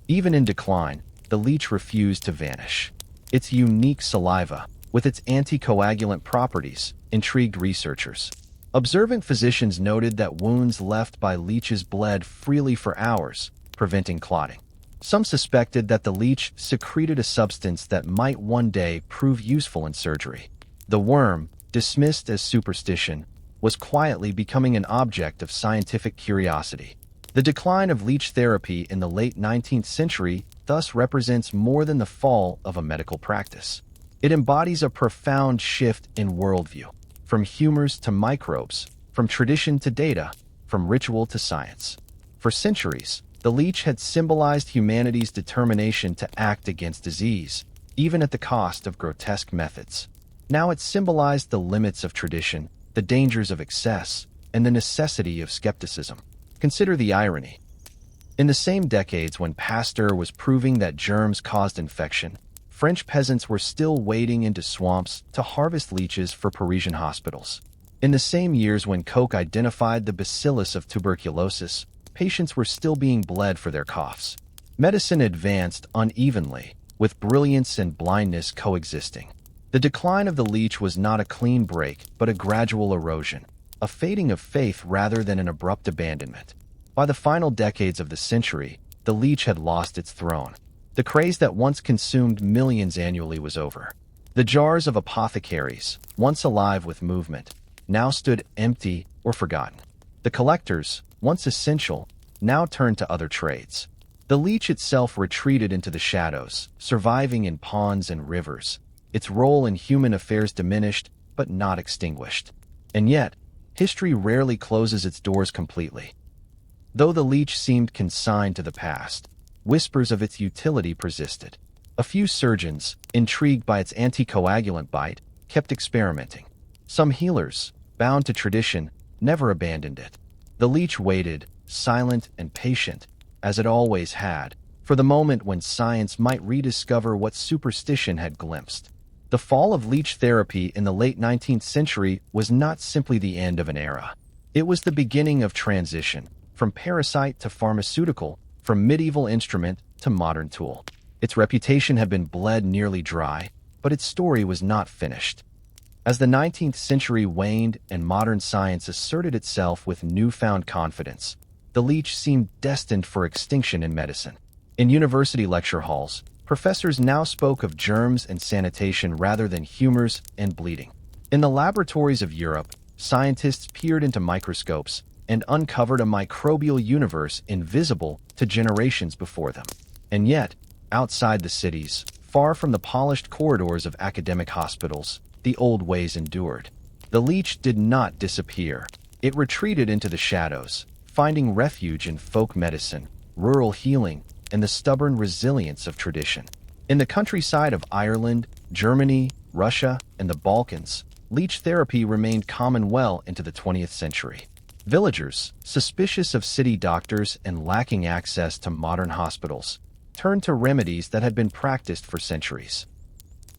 Even in decline, the leech refused to vanish. Its unique saliva, with its anticoagulant properties, intrigued researchers. Observant physicians noted that wounds left by leeches bled freely for hours, preventing clotting. Some suspected that the leech secreted a substance that might one day prove useful in surgery. The worm, dismissed as superstition, was quietly becoming an object of scientific curiosity. The decline of leech therapy in the late 19th century thus represents more than the fall of a medical practice. It embodies a profound shift in worldview. From humors to microbes, from tradition to data, from ritual to science. For centuries, the leech had symbolized humanity's determination to act against disease, even at the cost of grotesque methods. Now it symbolized the limits of tradition, the dangers of excess, and the necessity of skepticism. Consider the irony. In the same decades when Pasteur was proving that germs caused infection, French peasants were still wading into swamps to harvest leeches for Parisian hospitals. In the same years when Koch identified the bacillus of tuberculosis, patients were still being bled for their coughs. Medicine advanced unevenly, with brilliance and blindness coexisting. The decline of the leech was not a clean break, but a gradual erosion, a fading of faith rather than an abrupt abandonment. By the final decades of the century, the leech had lost its throne. The craze that once consumed millions annually was over. The jars of apothecaries, once alive with movement, now stood empty or forgotten. The collectors, once essential, now turned to other trades. The leech itself retreated into the shadows, surviving in ponds and rivers. Its role in human affairs diminished, but not extinguished. And yet, history rarely closes its doors completely. Though the leech seemed consigned to the past, whispers of its utility persisted. A few surgeons, intrigued by its anticoagulant bite, kept experimenting. Some healers, bound to tradition, never abandoned it. The leech waited, silent and patient, as it always had, for the moment when science might rediscover what superstition had glimpsed. The fall of leech therapy in the late 19th century was not simply the end of an era. It was the beginning of transition, from parasite to pharmaceutical, from medieval instrument to modern tool. Its reputation had been bled nearly dry, but its story was not finished. As the 19th century waned and modern science asserted itself with newfound confidence, the leech seemed destined for extinction in medicine. In university lecture halls, professors now spoke of germs and sanitation rather than humors and bleeding. In the laboratories of Europe, scientists peered into microscopes and uncovered a microbial universe invisible to generations before them. And yet, outside the cities, far from the polished corridors of academic hospitals, the old ways endured. The leech did not disappear. It retreated into the shadows, finding refuge in folk medicine, rural healing, and the stubborn resilience of tradition. In the countryside of Ireland, Germany, Russia, and the Balkans, leech therapy remained common well into the 20th century. Villagers, suspicious of city doctors and lacking access to modern hospitals, turned to remedies that had been practiced for centuries.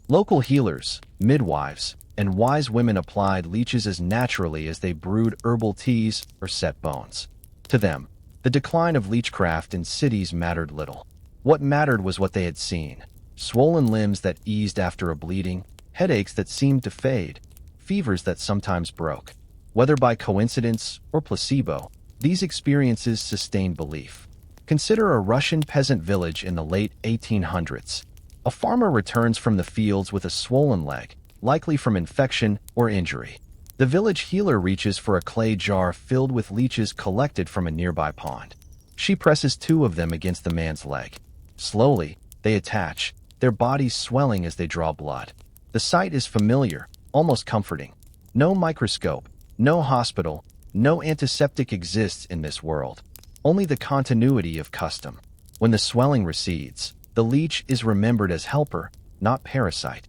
Local healers, midwives, and wise women applied leeches as naturally as they brewed herbal teas or set bones. To them, the decline of leechcraft in cities mattered little. What mattered was what they had seen: swollen limbs that eased after a bleeding, headaches that seemed to fade, fevers that sometimes broke. Whether by coincidence or placebo, these experiences sustained belief. Consider a Russian peasant village in the late 1800s. A farmer returns from the fields with a swollen leg, likely from infection or injury. The village healer reaches for a clay jar filled with leeches collected from a nearby pond. She presses 2 of them against the man's leg. Slowly, they attach, their bodies swelling as they draw blood. The sight is familiar, almost comforting. No microscope, no hospital, no antiseptic exists in this world. Only the continuity of custom. When the swelling recedes, the leech is remembered as helper, not parasite.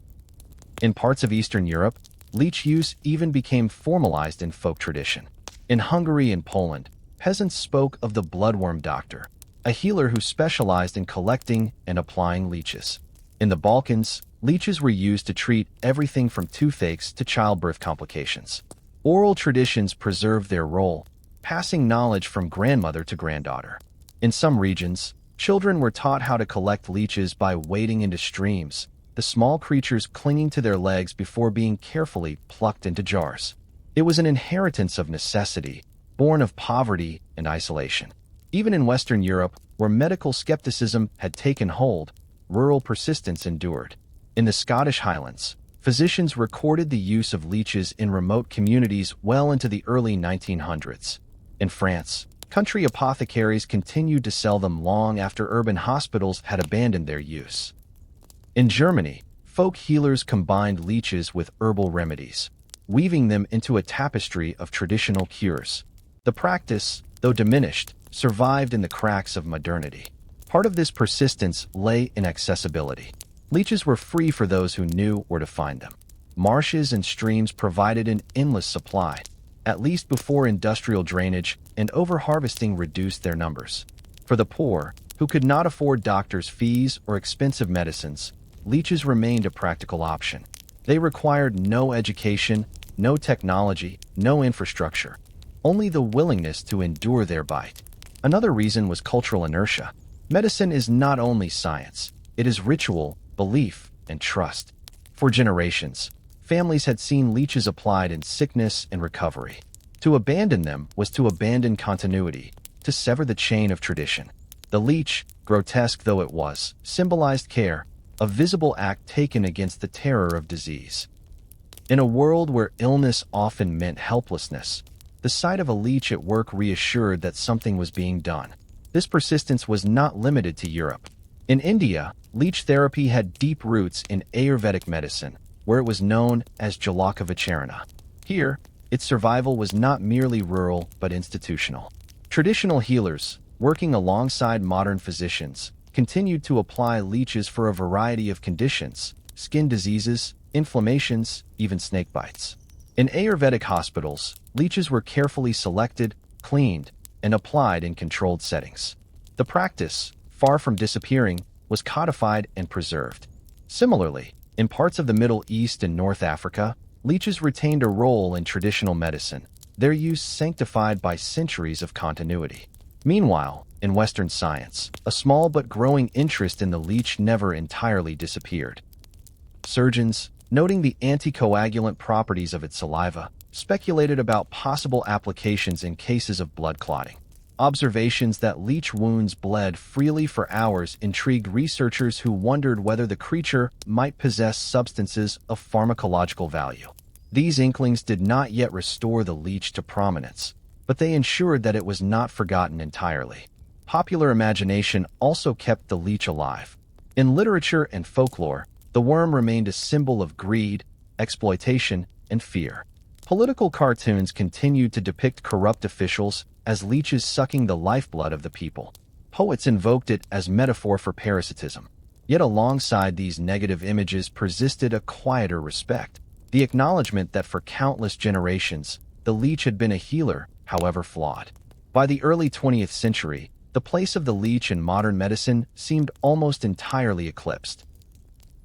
In parts of Eastern Europe, leech use even became formalized in folk tradition. In Hungary and Poland, peasants spoke of the bloodworm doctor, a healer who specialized in collecting and applying leeches. In the Balkans, leeches were used to treat everything from toothaches to childbirth complications. Oral traditions preserved their role, passing knowledge from grandmother to granddaughter. In some regions, children were taught how to collect leeches by wading into streams, the small creatures clinging to their legs before being carefully plucked into jars. It was an inheritance of necessity, born of poverty and isolation. Even in Western Europe, where medical skepticism had taken hold, rural persistence endured. In the Scottish Highlands, physicians recorded the use of leeches in remote communities well into the early 1900s. In France, country apothecaries continued to sell them long after urban hospitals had abandoned their use. In Germany, folk healers combined leeches with herbal remedies, weaving them into a tapestry of traditional cures. The practice, though diminished, survived in the cracks of modernity. Part of this persistence lay in accessibility. Leeches were free for those who knew where to find them. Marshes and streams provided an endless supply, at least before industrial drainage and overharvesting reduced their numbers. For the poor, who could not afford doctors' fees or expensive medicines, leeches remained a practical option. They required no education, no technology, no infrastructure, only the willingness to endure their bite. Another reason was cultural inertia. Medicine is not only science, it is ritual, belief, and trust. For generations, families had seen leeches applied in sickness and recovery. To abandon them was to abandon continuity, to sever the chain of tradition. The leech, grotesque though it was, symbolized care, a visible act taken against the terror of disease. In a world where illness often meant helplessness, the sight of a leech at work reassured that something was being done. This persistence was not limited to Europe. In India, leech therapy had deep roots in Ayurvedic medicine, where it was known as Jalakavacharana. Here, its survival was not merely rural but institutional. Traditional healers, working alongside modern physicians, continued to apply leeches for a variety of conditions: skin diseases, inflammations, even snake bites. In Ayurvedic hospitals, leeches were carefully selected, cleaned, and applied in controlled settings. The practice, far from disappearing, was codified and preserved. Similarly, in parts of the Middle East and North Africa, leeches retained a role in traditional medicine, their use sanctified by centuries of continuity. Meanwhile, in Western science, a small but growing interest in the leech never entirely disappeared. Surgeons, noting the anticoagulant properties of its saliva, speculated about possible applications in cases of blood clotting. Observations that leech wounds bled freely for hours intrigued researchers who wondered whether the creature might possess substances of pharmacological value. These inklings did not yet restore the leech to prominence, but they ensured that it was not forgotten entirely. Popular imagination also kept the leech alive. In literature and folklore, the worm remained a symbol of greed, exploitation, and fear. Political cartoons continued to depict corrupt officials as leeches sucking the lifeblood of the people. Poets invoked it as metaphor for parasitism. Yet alongside these negative images persisted a quieter respect, the acknowledgement that for countless generations, the leech had been a healer, however flawed. By the early 20th century, the place of the leech in modern medicine seemed almost entirely eclipsed.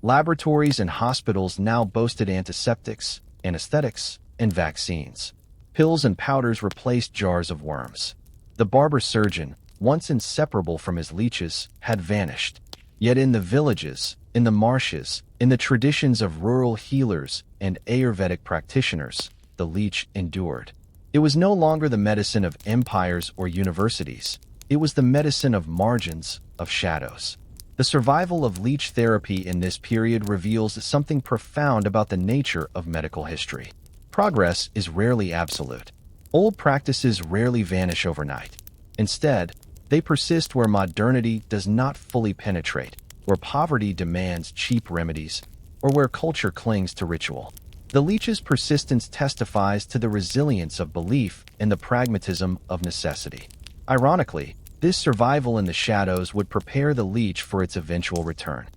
Laboratories and hospitals now boasted antiseptics, anesthetics, and vaccines. Pills and powders replaced jars of worms. The barber surgeon, once inseparable from his leeches, had vanished. Yet in the villages, in the marshes, in the traditions of rural healers and Ayurvedic practitioners, the leech endured. It was no longer the medicine of empires or universities. It was the medicine of margins, of shadows. The survival of leech therapy in this period reveals something profound about the nature of medical history. Progress is rarely absolute. Old practices rarely vanish overnight. Instead, they persist where modernity does not fully penetrate, where poverty demands cheap remedies, or where culture clings to ritual. The leech's persistence testifies to the resilience of belief and the pragmatism of necessity. Ironically, this survival in the shadows would prepare the leech for its eventual return.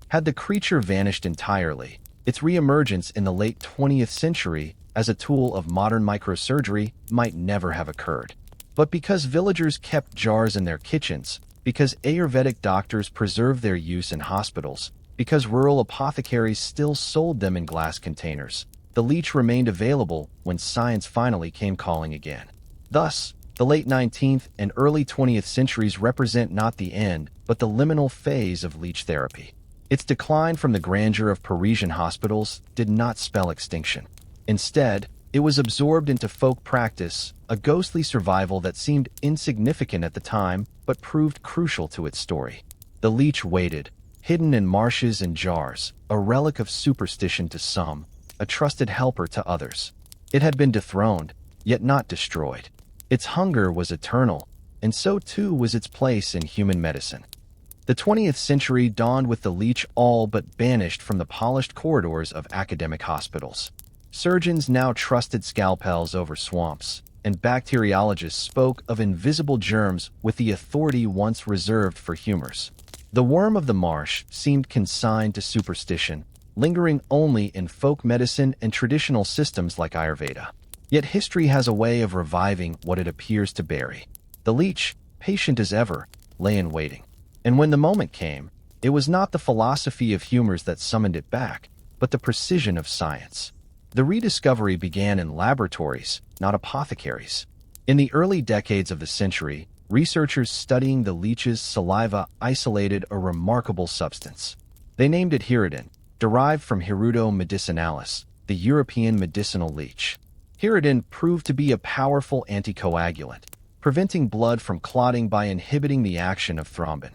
Had the creature vanished entirely, its reemergence in the late 20th century as a tool of modern microsurgery might never have occurred. But because villagers kept jars in their kitchens, because Ayurvedic doctors preserved their use in hospitals, because rural apothecaries still sold them in glass containers, the leech remained available when science finally came calling again. Thus, the late 19th and early 20th centuries represent not the end, but the liminal phase of leech therapy. Its decline from the grandeur of Parisian hospitals did not spell extinction. Instead, it was absorbed into folk practice, a ghostly survival that seemed insignificant at the time, but proved crucial to its story. The leech waited, hidden in marshes and jars, a relic of superstition to some, a trusted helper to others. It had been dethroned, yet not destroyed. Its hunger was eternal, and so too was its place in human medicine. The 20th century dawned with the leech all but banished from the polished corridors of academic hospitals. Surgeons now trusted scalpels over swamps, and bacteriologists spoke of invisible germs with the authority once reserved for humors. The worm of the marsh seemed consigned to superstition, lingering only in folk medicine and traditional systems like Ayurveda. Yet history has a way of reviving what it appears to bury. The leech, patient as ever, lay in waiting. And when the moment came, it was not the philosophy of humors that summoned it back, but the precision of science. The rediscovery began in laboratories, not apothecaries. In the early decades of the century, researchers studying the leech's saliva isolated a remarkable substance. They named it hirutin, derived from Hirudo medicinalis, the European medicinal leech. Hirutin proved to be a powerful anticoagulant, preventing blood from clotting by inhibiting the action of thrombin.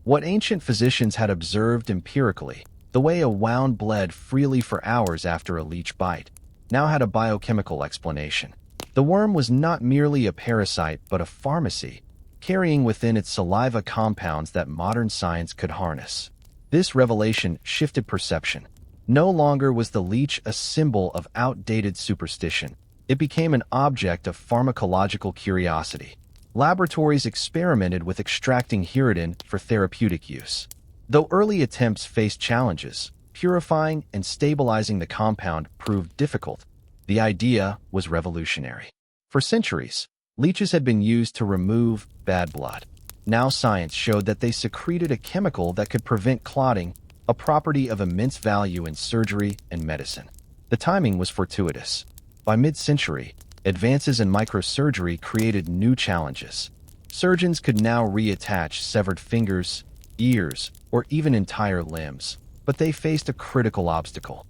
What ancient physicians had observed empirically, the way a wound bled freely for hours after a leech bite, now had a biochemical explanation. The worm was not merely a parasite but a pharmacy, carrying within its saliva compounds that modern science could harness. This revelation shifted perception. No longer was the leech a symbol of outdated superstition. It became an object of pharmacological curiosity. Laboratories experimented with extracting hirutin for therapeutic use. Though early attempts faced challenges, purifying and stabilizing the compound proved difficult. The idea was revolutionary. For centuries, leeches had been used to remove bad blood. Now science showed that they secreted a chemical that could prevent clotting, a property of immense value in surgery and medicine. The timing was fortuitous. By mid-century, advances in microsurgery created new challenges. Surgeons could now reattach severed fingers, ears, or even entire limbs, but they faced a critical obstacle: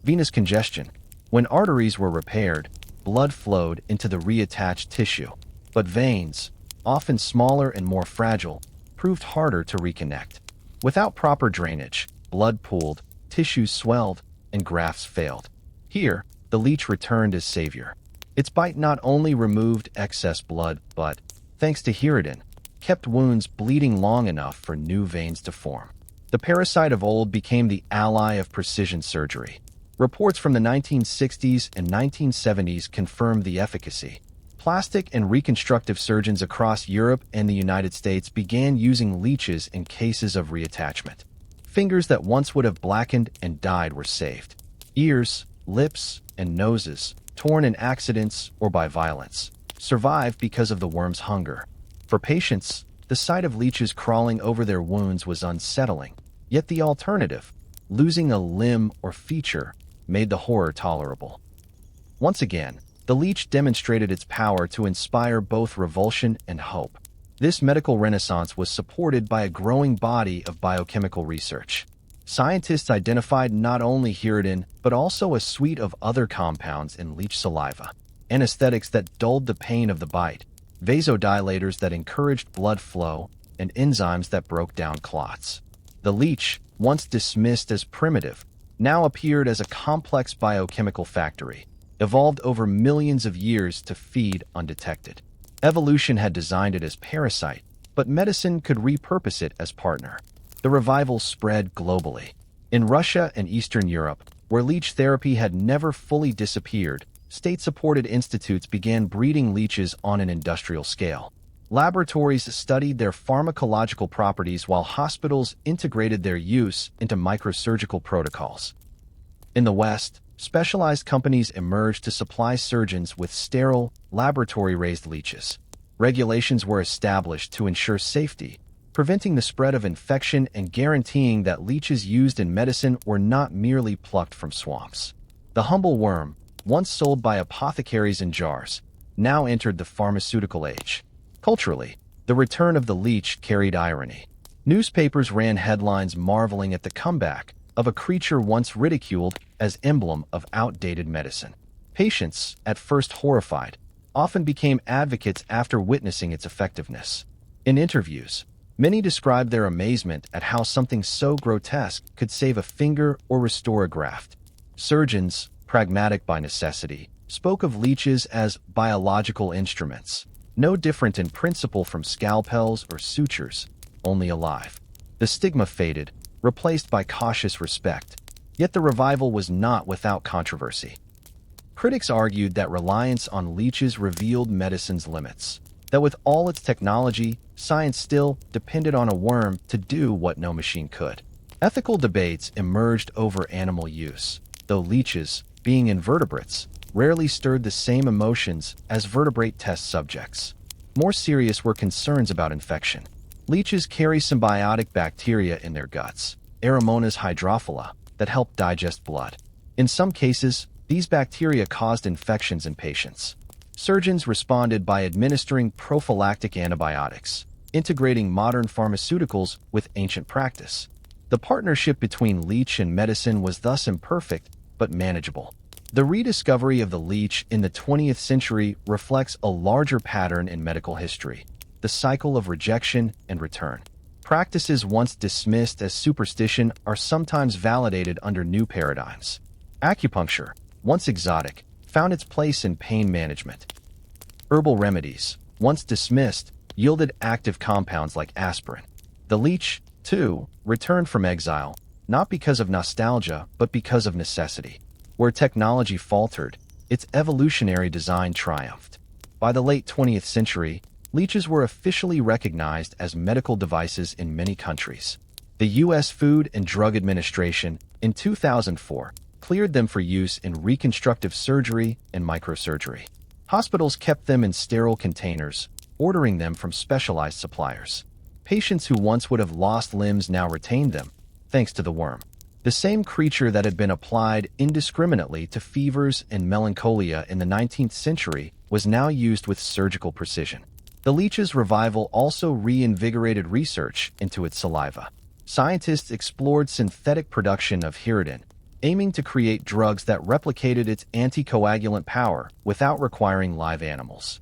venous congestion. When arteries were repaired, blood flowed into the reattached tissue, but veins, often smaller and more fragile, proved harder to reconnect. Without proper drainage, blood pooled, tissues swelled, and grafts failed. Here, the leech returned as savior. Its bite not only removed excess blood, but, thanks to Hirudin, kept wounds bleeding long enough for new veins to form. The parasite of old became the ally of precision surgery. Reports from the 1960s and 1970s confirmed the efficacy. Plastic and reconstructive surgeons across Europe and the United States began using leeches in cases of reattachment. Fingers that once would have blackened and died were saved. Ears, lips, and noses, torn in accidents or by violence, survived because of the worm's hunger. For patients, the sight of leeches crawling over their wounds was unsettling, yet the alternative, losing a limb or feature, made the horror tolerable. Once again, the leech demonstrated its power to inspire both revulsion and hope. This medical renaissance was supported by a growing body of biochemical research. Scientists identified not only Hirudin, but also a suite of other compounds in leech saliva: anesthetics that dulled the pain of the bite, vasodilators that encouraged blood flow, and enzymes that broke down clots. The leech, once dismissed as primitive, now appeared as a complex biochemical factory, evolved over millions of years to feed undetected. Evolution had designed it as parasite, but medicine could repurpose it as partner. The revival spread globally. In Russia and Eastern Europe, where leech therapy had never fully disappeared, state-supported institutes began breeding leeches on an industrial scale. Laboratories studied their pharmacological properties while hospitals integrated their use into microsurgical protocols. In the West, specialized companies emerged to supply surgeons with sterile, laboratory-raised leeches. Regulations were established to ensure safety, preventing the spread of infection and guaranteeing that leeches used in medicine were not merely plucked from swamps. The humble worm, once sold by apothecaries in jars, now entered the pharmaceutical age. Culturally, the return of the leech carried irony. Newspapers ran headlines marveling at the comeback of a creature once ridiculed as emblem of outdated medicine. Patients, at first horrified, often became advocates after witnessing its effectiveness. In interviews, many described their amazement at how something so grotesque could save a finger or restore a graft. Surgeons, pragmatic by necessity, spoke of leeches as biological instruments, no different in principle from scalpels or sutures, only alive. The stigma faded, replaced by cautious respect. Yet the revival was not without controversy. Critics argued that reliance on leeches revealed medicine's limits, that with all its technology, science still depended on a worm to do what no machine could. Ethical debates emerged over animal use, though leeches, being invertebrates, rarely stirred the same emotions as vertebrate test subjects. More serious were concerns about infection. Leeches carry symbiotic bacteria in their guts, Aeromonas hydrophila, that help digest blood. In some cases, these bacteria caused infections in patients. Surgeons responded by administering prophylactic antibiotics, integrating modern pharmaceuticals with ancient practice. The partnership between leech and medicine was thus imperfect, but manageable. The rediscovery of the leech in the 20th century reflects a larger pattern in medical history: the cycle of rejection and return. Practices once dismissed as superstition are sometimes validated under new paradigms. Acupuncture, once exotic, found its place in pain management. Herbal remedies, once dismissed, yielded active compounds like aspirin. The leech, too, returned from exile, not because of nostalgia, but because of necessity. Where technology faltered, its evolutionary design triumphed. By the late 20th century, leeches were officially recognized as medical devices in many countries. The U.S. Food and Drug Administration, in 2004, cleared them for use in reconstructive surgery and microsurgery. Hospitals kept them in sterile containers, ordering them from specialized suppliers. Patients who once would have lost limbs now retained them, thanks to the worm. The same creature that had been applied indiscriminately to fevers and melancholia in the 19th century was now used with surgical precision. The leech's revival also reinvigorated research into its saliva. Scientists explored synthetic production of hirudin, aiming to create drugs that replicated its anticoagulant power without requiring live animals.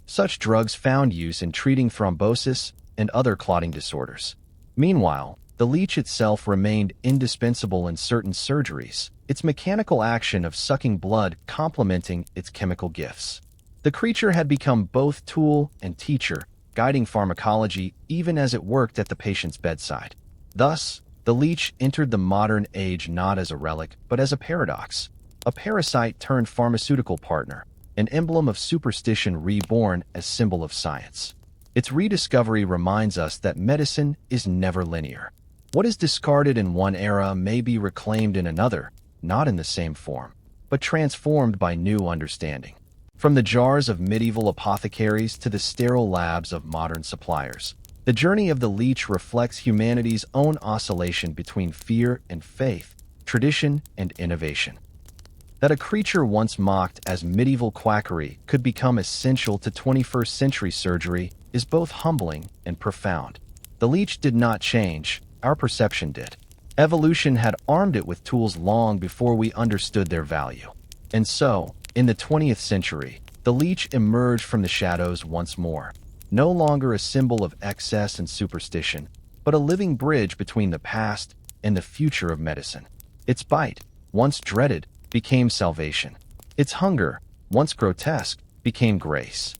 Such drugs found use in treating thrombosis and other clotting disorders. Meanwhile, the leech itself remained indispensable in certain surgeries, its mechanical action of sucking blood complementing its chemical gifts. The creature had become both tool and teacher, guiding pharmacology even as it worked at the patient's bedside. Thus, the leech entered the modern age not as a relic, but as a paradox, a parasite turned pharmaceutical partner, an emblem of superstition reborn as symbol of science. Its rediscovery reminds us that medicine is never linear. What is discarded in one era may be reclaimed in another, not in the same form, but transformed by new understanding. From the jars of medieval apothecaries to the sterile labs of modern suppliers, the journey of the leech reflects humanity's own oscillation between fear and faith, tradition and innovation. That a creature once mocked as medieval quackery could become essential to 21st century surgery is both humbling and profound. The leech did not change, our perception did. Evolution had armed it with tools long before we understood their value. And so, in the 20th century, the leech emerged from the shadows once more, no longer a symbol of excess and superstition, but a living bridge between the past and the future of medicine. Its bite, once dreaded, became salvation. Its hunger, once grotesque, became grace.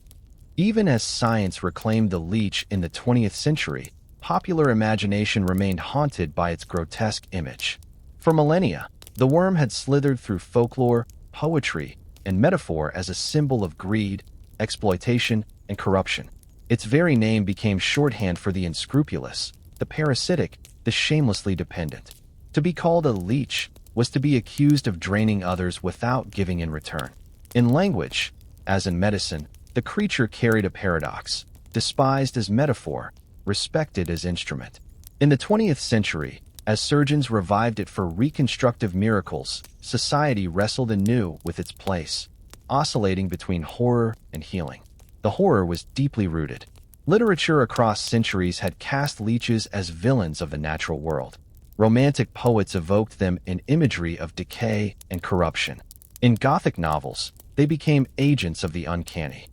Even as science reclaimed the leech in the 20th century, popular imagination remained haunted by its grotesque image. For millennia, the worm had slithered through folklore, poetry, and metaphor as a symbol of greed, exploitation, and corruption. Its very name became shorthand for the unscrupulous, the parasitic, the shamelessly dependent. To be called a leech was to be accused of draining others without giving in return. In language, as in medicine, the creature carried a paradox, despised as metaphor, respected as instrument. In the 20th century, as surgeons revived it for reconstructive miracles, society wrestled anew with its place, oscillating between horror and healing. The horror was deeply rooted. Literature across centuries had cast leeches as villains of the natural world. Romantic poets evoked them in imagery of decay and corruption. In Gothic novels, they became agents of the uncanny.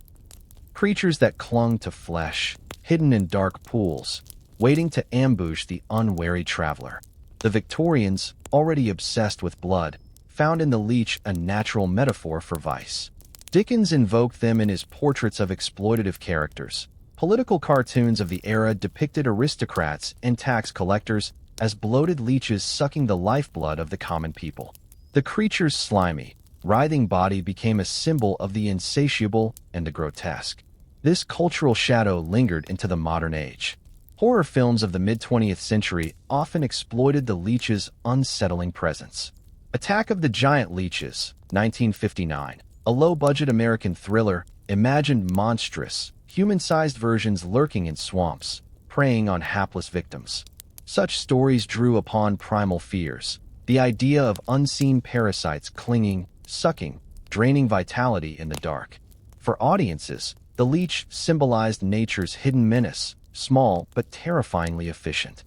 Creatures that clung to flesh, hidden in dark pools, waiting to ambush the unwary traveler. The Victorians, already obsessed with blood, found in the leech a natural metaphor for vice. Dickens invoked them in his portraits of exploitative characters. Political cartoons of the era depicted aristocrats and tax collectors as bloated leeches sucking the lifeblood of the common people. The creature's slimy, writhing body became a symbol of the insatiable and the grotesque. This cultural shadow lingered into the modern age. Horror films of the mid-20th century often exploited the leech's unsettling presence. Attack of the Giant Leeches, 1959, a low-budget American thriller, imagined monstrous, human-sized versions lurking in swamps, preying on hapless victims. Such stories drew upon primal fears, the idea of unseen parasites clinging, sucking, draining vitality in the dark. For audiences, the leech symbolized nature's hidden menace, small but terrifyingly efficient.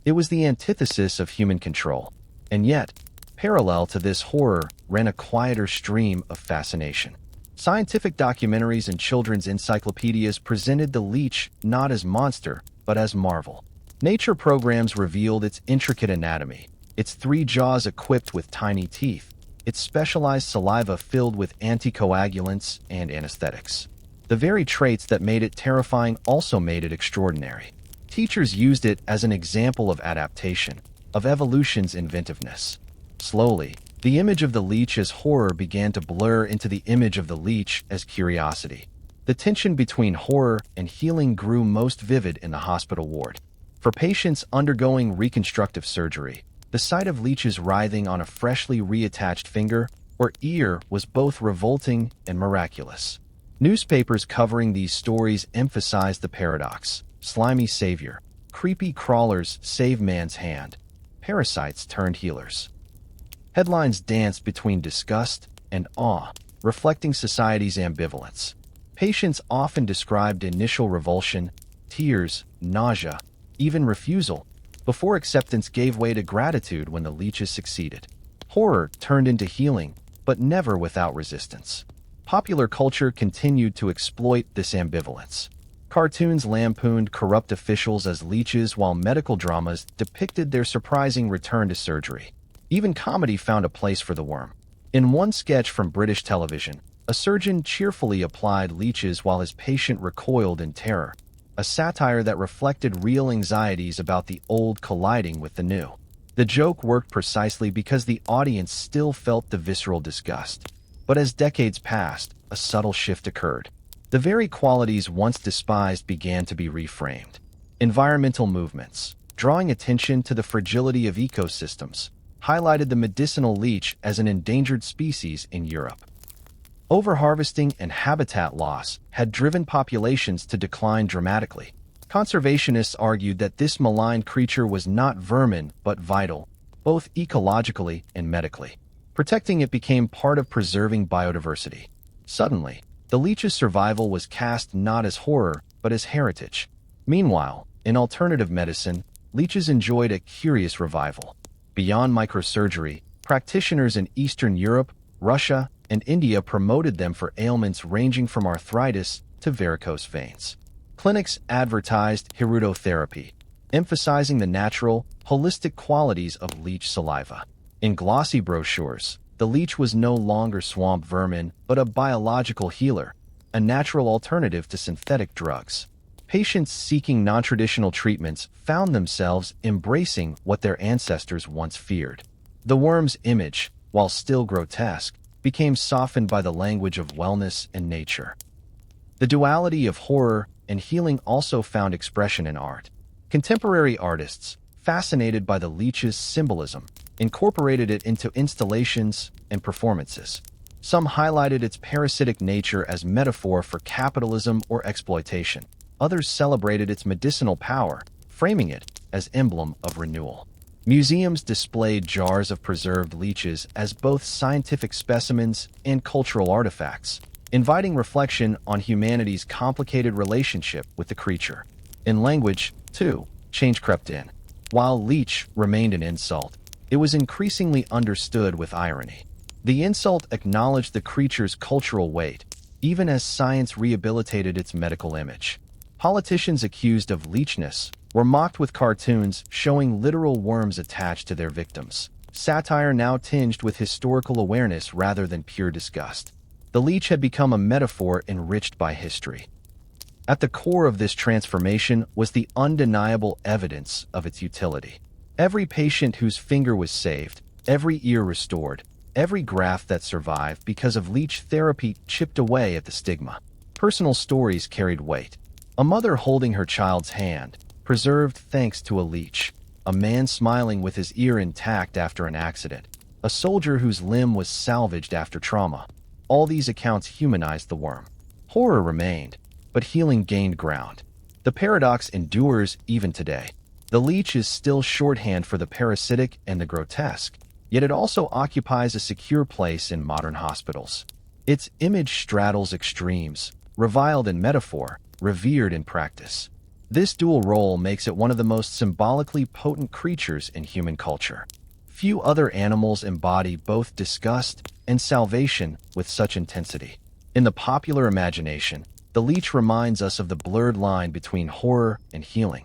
It was the antithesis of human control, and yet, parallel to this horror ran a quieter stream of fascination. Scientific documentaries and children's encyclopedias presented the leech not as monster, but as marvel. Nature programs revealed its intricate anatomy, its 3 jaws equipped with tiny teeth, its specialized saliva filled with anticoagulants and anesthetics. The very traits that made it terrifying also made it extraordinary. Teachers used it as an example of adaptation, of evolution's inventiveness. Slowly, the image of the leech as horror began to blur into the image of the leech as curiosity. The tension between horror and healing grew most vivid in the hospital ward. For patients undergoing reconstructive surgery, the sight of leeches writhing on a freshly reattached finger or ear was both revolting and miraculous. Newspapers covering these stories emphasized the paradox. Slimy savior, creepy crawlers save man's hand, parasites turned healers. Headlines danced between disgust and awe, reflecting society's ambivalence. Patients often described initial revulsion, tears, nausea, even refusal, before acceptance gave way to gratitude when the leeches succeeded. Horror turned into healing, but never without resistance. Popular culture continued to exploit this ambivalence. Cartoons lampooned corrupt officials as leeches, while medical dramas depicted their surprising return to surgery. Even comedy found a place for the worm. In one sketch from British television, a surgeon cheerfully applied leeches while his patient recoiled in terror, a satire that reflected real anxieties about the old colliding with the new. The joke worked precisely because the audience still felt the visceral disgust. But as decades passed, a subtle shift occurred. The very qualities once despised began to be reframed. Environmental movements, drawing attention to the fragility of ecosystems, highlighted the medicinal leech as an endangered species in Europe. Overharvesting and habitat loss had driven populations to decline dramatically. Conservationists argued that this maligned creature was not vermin but vital, both ecologically and medically. Protecting it became part of preserving biodiversity. Suddenly, the leech's survival was cast not as horror, but as heritage. Meanwhile, in alternative medicine, leeches enjoyed a curious revival. Beyond microsurgery, practitioners in Eastern Europe, Russia, and India promoted them for ailments ranging from arthritis to varicose veins. Clinics advertised hirudotherapy, emphasizing the natural, holistic qualities of leech saliva. In glossy brochures, the leech was no longer swamp vermin, but a biological healer, a natural alternative to synthetic drugs. Patients seeking non-traditional treatments found themselves embracing what their ancestors once feared. The worm's image, while still grotesque, became softened by the language of wellness and nature. The duality of horror and healing also found expression in art. Contemporary artists, fascinated by the leech's symbolism, incorporated it into installations and performances. Some highlighted its parasitic nature as metaphor for capitalism or exploitation. Others celebrated its medicinal power, framing it as emblem of renewal. Museums displayed jars of preserved leeches as both scientific specimens and cultural artifacts, inviting reflection on humanity's complicated relationship with the creature. In language, too, change crept in. While leech remained an insult, it was increasingly understood with irony. The insult acknowledged the creature's cultural weight, even as science rehabilitated its medical image. Politicians accused of leechness were mocked with cartoons showing literal worms attached to their victims. Satire now tinged with historical awareness rather than pure disgust. The leech had become a metaphor enriched by history. At the core of this transformation was the undeniable evidence of its utility. Every patient whose finger was saved, every ear restored, every graft that survived because of leech therapy chipped away at the stigma. Personal stories carried weight. A mother holding her child's hand, preserved thanks to a leech. A man smiling with his ear intact after an accident. A soldier whose limb was salvaged after trauma. All these accounts humanized the worm. Horror remained, but healing gained ground. The paradox endures even today. The leech is still shorthand for the parasitic and the grotesque, yet it also occupies a secure place in modern hospitals. Its image straddles extremes, reviled in metaphor, revered in practice. This dual role makes it one of the most symbolically potent creatures in human culture. Few other animals embody both disgust and salvation with such intensity. In the popular imagination, the leech reminds us of the blurred line between horror and healing.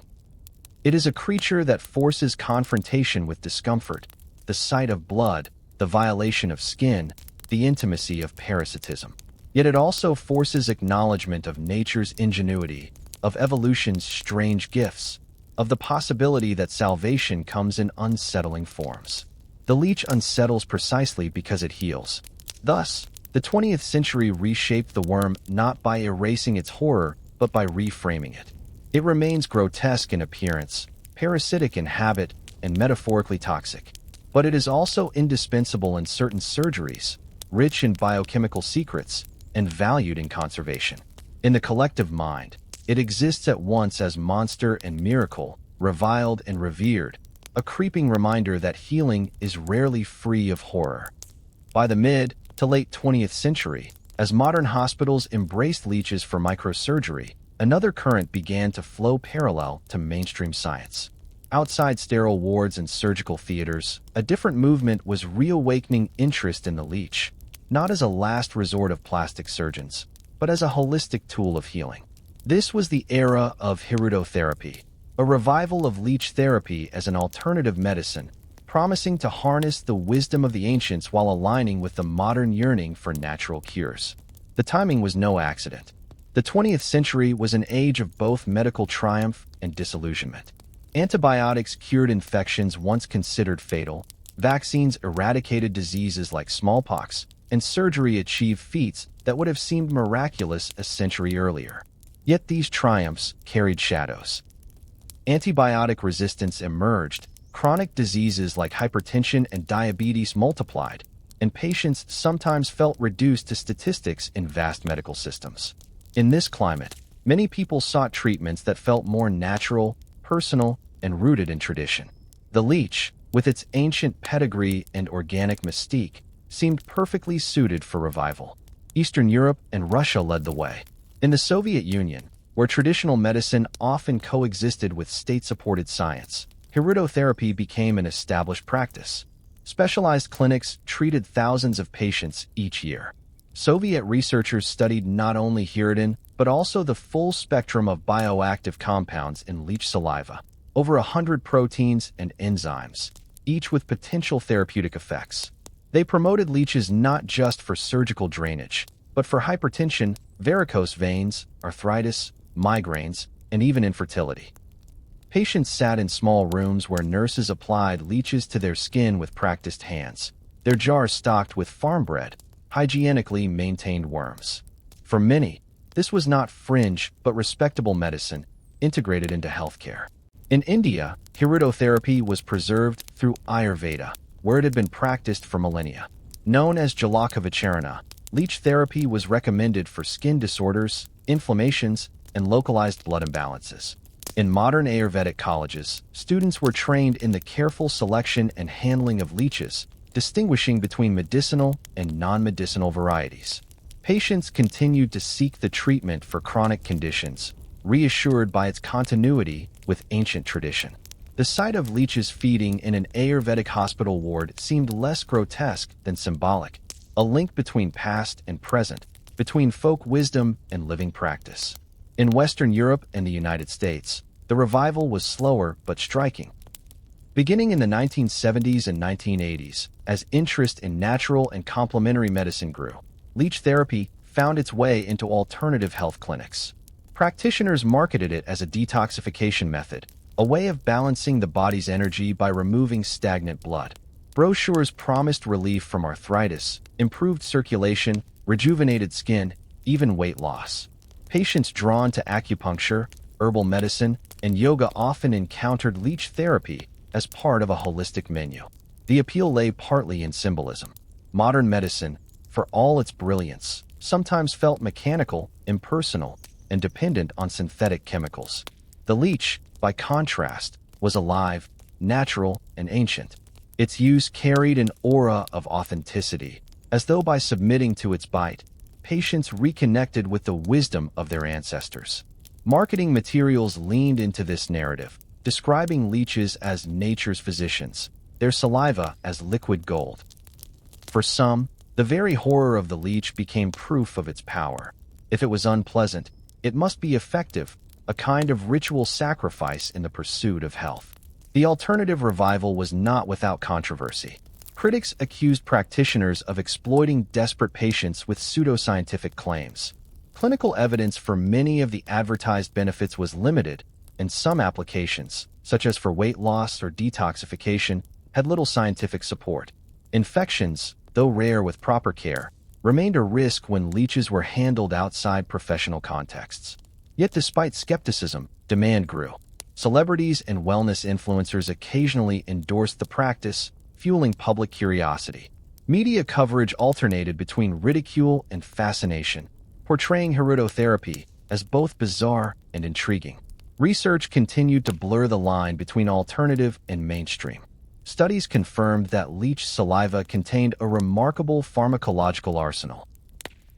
It is a creature that forces confrontation with discomfort, the sight of blood, the violation of skin, the intimacy of parasitism. Yet it also forces acknowledgement of nature's ingenuity, of evolution's strange gifts, of the possibility that salvation comes in unsettling forms. The leech unsettles precisely because it heals. Thus, the 20th century reshaped the worm not by erasing its horror, but by reframing it. It remains grotesque in appearance, parasitic in habit, and metaphorically toxic. But it is also indispensable in certain surgeries, rich in biochemical secrets, and valued in conservation. In the collective mind, it exists at once as monster and miracle, reviled and revered, a creeping reminder that healing is rarely free of horror. By the mid to late 20th century, As modern hospitals embraced leeches for microsurgery, another current began to flow parallel to mainstream science. Outside sterile wards and surgical theaters, a different movement was reawakening interest in the leech, not as a last resort of plastic surgeons, but as a holistic tool of healing. This was the era of hirudotherapy, a revival of leech therapy as an alternative medicine, promising to harness the wisdom of the ancients while aligning with the modern yearning for natural cures. The timing was no accident. The 20th century was an age of both medical triumph and disillusionment. Antibiotics cured infections once considered fatal, vaccines eradicated diseases like smallpox, and surgery achieved feats that would have seemed miraculous a century earlier. Yet these triumphs carried shadows. Antibiotic resistance emerged, chronic diseases like hypertension and diabetes multiplied, and patients sometimes felt reduced to statistics in vast medical systems. In this climate, many people sought treatments that felt more natural, personal, and rooted in tradition. The leech, with its ancient pedigree and organic mystique, seemed perfectly suited for revival. Eastern Europe and Russia led the way. In the Soviet Union, where traditional medicine often coexisted with state-supported science, hirudotherapy became an established practice. Specialized clinics treated thousands of patients each year. Soviet researchers studied not only hirudin, but also the full spectrum of bioactive compounds in leech saliva, over 100 proteins and enzymes, each with potential therapeutic effects. They promoted leeches not just for surgical drainage, but for hypertension, varicose veins, arthritis, migraines, and even infertility. Patients sat in small rooms where nurses applied leeches to their skin with practiced hands, their jars stocked with farm-bred, hygienically maintained worms. For many, this was not fringe but respectable medicine integrated into healthcare. In India, hirudotherapy was preserved through Ayurveda, where it had been practiced for millennia. Known as Jalakavacharana, leech therapy was recommended for skin disorders, inflammations, and localized blood imbalances. In modern Ayurvedic colleges, students were trained in the careful selection and handling of leeches, distinguishing between medicinal and non-medicinal varieties. Patients continued to seek the treatment for chronic conditions, reassured by its continuity with ancient tradition. The sight of leeches feeding in an Ayurvedic hospital ward seemed less grotesque than symbolic, a link between past and present, between folk wisdom and living practice. In Western Europe and the United States, the revival was slower but striking. Beginning in the 1970s and 1980s, as interest in natural and complementary medicine grew, leech therapy found its way into alternative health clinics. Practitioners marketed it as a detoxification method, a way of balancing the body's energy by removing stagnant blood. Brochures promised relief from arthritis, improved circulation, rejuvenated skin, even weight loss. Patients drawn to acupuncture, herbal medicine, and yoga often encountered leech therapy as part of a holistic menu. The appeal lay partly in symbolism. Modern medicine, for all its brilliance, sometimes felt mechanical, impersonal, and dependent on synthetic chemicals. The leech, by contrast, was alive, natural, and ancient. Its use carried an aura of authenticity, as though by submitting to its bite, patients reconnected with the wisdom of their ancestors. Marketing materials leaned into this narrative, describing leeches as nature's physicians, their saliva as liquid gold. For some, the very horror of the leech became proof of its power. If it was unpleasant, it must be effective, a kind of ritual sacrifice in the pursuit of health. The alternative revival was not without controversy. Critics accused practitioners of exploiting desperate patients with pseudoscientific claims. Clinical evidence for many of the advertised benefits was limited, and some applications, such as for weight loss or detoxification, had little scientific support. Infections, though rare with proper care, remained a risk when leeches were handled outside professional contexts. Yet despite skepticism, demand grew. Celebrities and wellness influencers occasionally endorsed the practice, fueling public curiosity. Media coverage alternated between ridicule and fascination, portraying hirudotherapy as both bizarre and intriguing. Research continued to blur the line between alternative and mainstream. Studies confirmed that leech saliva contained a remarkable pharmacological arsenal.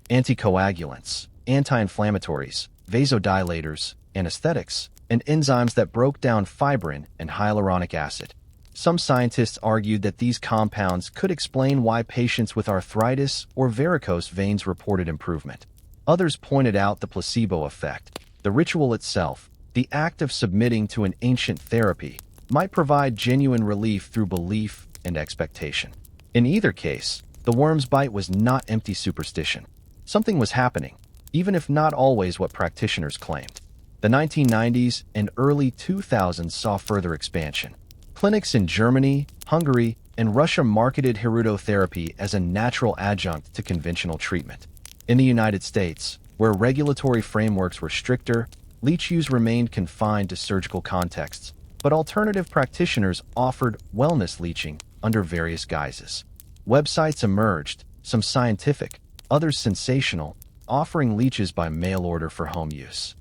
anticoagulants, anti-inflammatories, vasodilators, anesthetics, and enzymes that broke down fibrin and hyaluronic acid. Some scientists argued that these compounds could explain why patients with arthritis or varicose veins reported improvement. Others pointed out the placebo effect. The ritual itself, the act of submitting to an ancient therapy, might provide genuine relief through belief and expectation. In either case, the worm's bite was not empty superstition. Something was happening, even if not always what practitioners claimed. The 1990s and early 2000s saw further expansion. Clinics in Germany, Hungary, and Russia marketed hirudotherapy as a natural adjunct to conventional treatment. In the United States, where regulatory frameworks were stricter, leech use remained confined to surgical contexts, but alternative practitioners offered wellness leeching under various guises. Websites emerged, some scientific, others sensational, offering leeches by mail order for home use.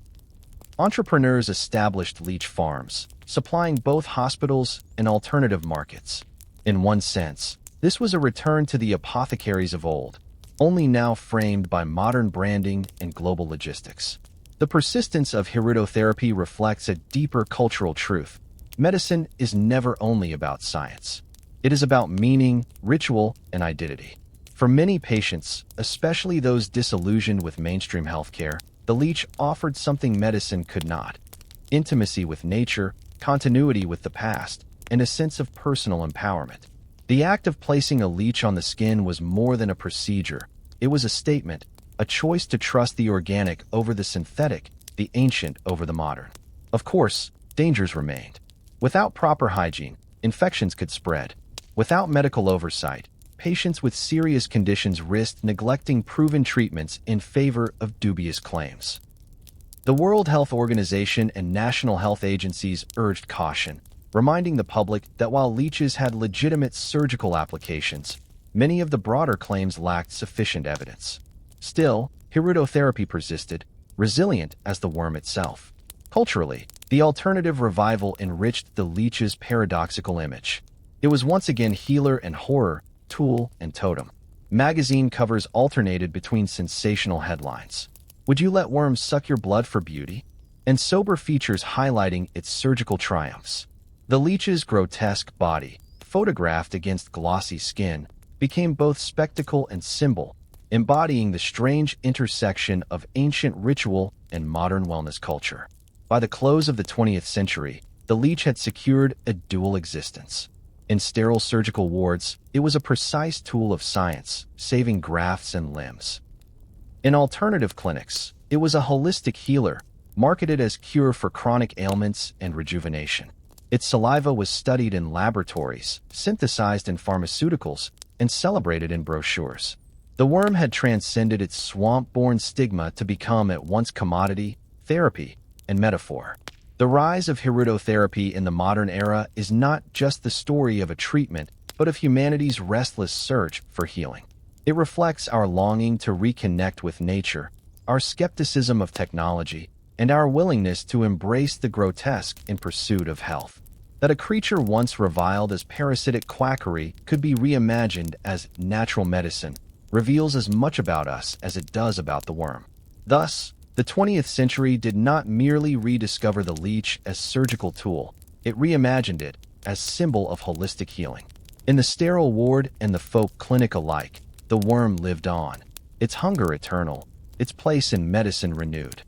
Entrepreneurs established leech farms, supplying both hospitals and alternative markets. In one sense, this was a return to the apothecaries of old, only now framed by modern branding and global logistics. The persistence of hirudotherapy reflects a deeper cultural truth. Medicine is never only about science. It is about meaning, ritual, and identity. For many patients, especially those disillusioned with mainstream healthcare, the leech offered something medicine could not: intimacy with nature, continuity with the past, and a sense of personal empowerment. The act of placing a leech on the skin was more than a procedure. It was a statement, a choice to trust the organic over the synthetic, the ancient over the modern. Of course, dangers remained. Without proper hygiene, infections could spread. Without medical oversight, patients with serious conditions risked neglecting proven treatments in favor of dubious claims. The World Health Organization and national health agencies urged caution, reminding the public that while leeches had legitimate surgical applications, many of the broader claims lacked sufficient evidence. Still, hirudotherapy persisted, resilient as the worm itself. Culturally, the alternative revival enriched the leech's paradoxical image. It was once again healer and horror, tool and totem. Magazine covers alternated between sensational headlines: "Would you let worms suck your blood for beauty?" and sober features highlighting its surgical triumphs. The leech's grotesque body, photographed against glossy skin, became both spectacle and symbol, embodying the strange intersection of ancient ritual and modern wellness culture. By the close of the 20th century, the leech had secured a dual existence. In sterile surgical wards, it was a precise tool of science, saving grafts and limbs. In alternative clinics, it was a holistic healer, marketed as cure for chronic ailments and rejuvenation. Its saliva was studied in laboratories, synthesized in pharmaceuticals, and celebrated in brochures. The worm had transcended its swamp-born stigma to become at once commodity, therapy, and metaphor. The rise of hirudotherapy in the modern era is not just the story of a treatment, but of humanity's restless search for healing. It reflects our longing to reconnect with nature, our skepticism of technology, and our willingness to embrace the grotesque in pursuit of health. That a creature once reviled as parasitic quackery could be reimagined as natural medicine reveals as much about us as it does about the worm. Thus, the 20th century did not merely rediscover the leech as surgical tool, it reimagined it as symbol of holistic healing. In the sterile ward and the folk clinic alike, the worm lived on, its hunger eternal, its place in medicine renewed.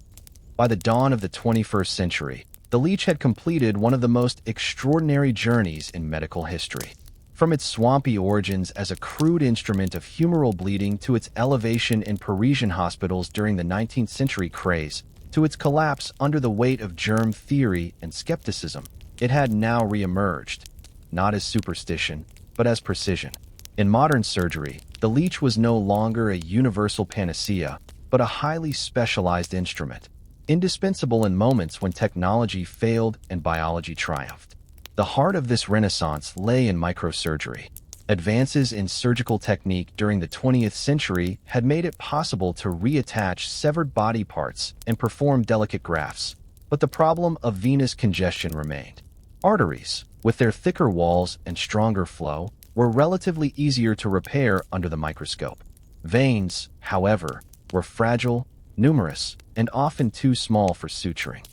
By the dawn of the 21st century, the leech had completed one of the most extraordinary journeys in medical history. From its swampy origins as a crude instrument of humoral bleeding to its elevation in Parisian hospitals during the 19th century craze, to its collapse under the weight of germ theory and skepticism, it had now re-emerged, not as superstition, but as precision. In modern surgery, the leech was no longer a universal panacea, but a highly specialized instrument, indispensable in moments when technology failed and biology triumphed. The heart of this renaissance lay in microsurgery. Advances in surgical technique during the 20th century had made it possible to reattach severed body parts and perform delicate grafts, but the problem of venous congestion remained. Arteries, with their thicker walls and stronger flow, were relatively easier to repair under the microscope. Veins, however, were fragile, numerous, and often too small for suturing.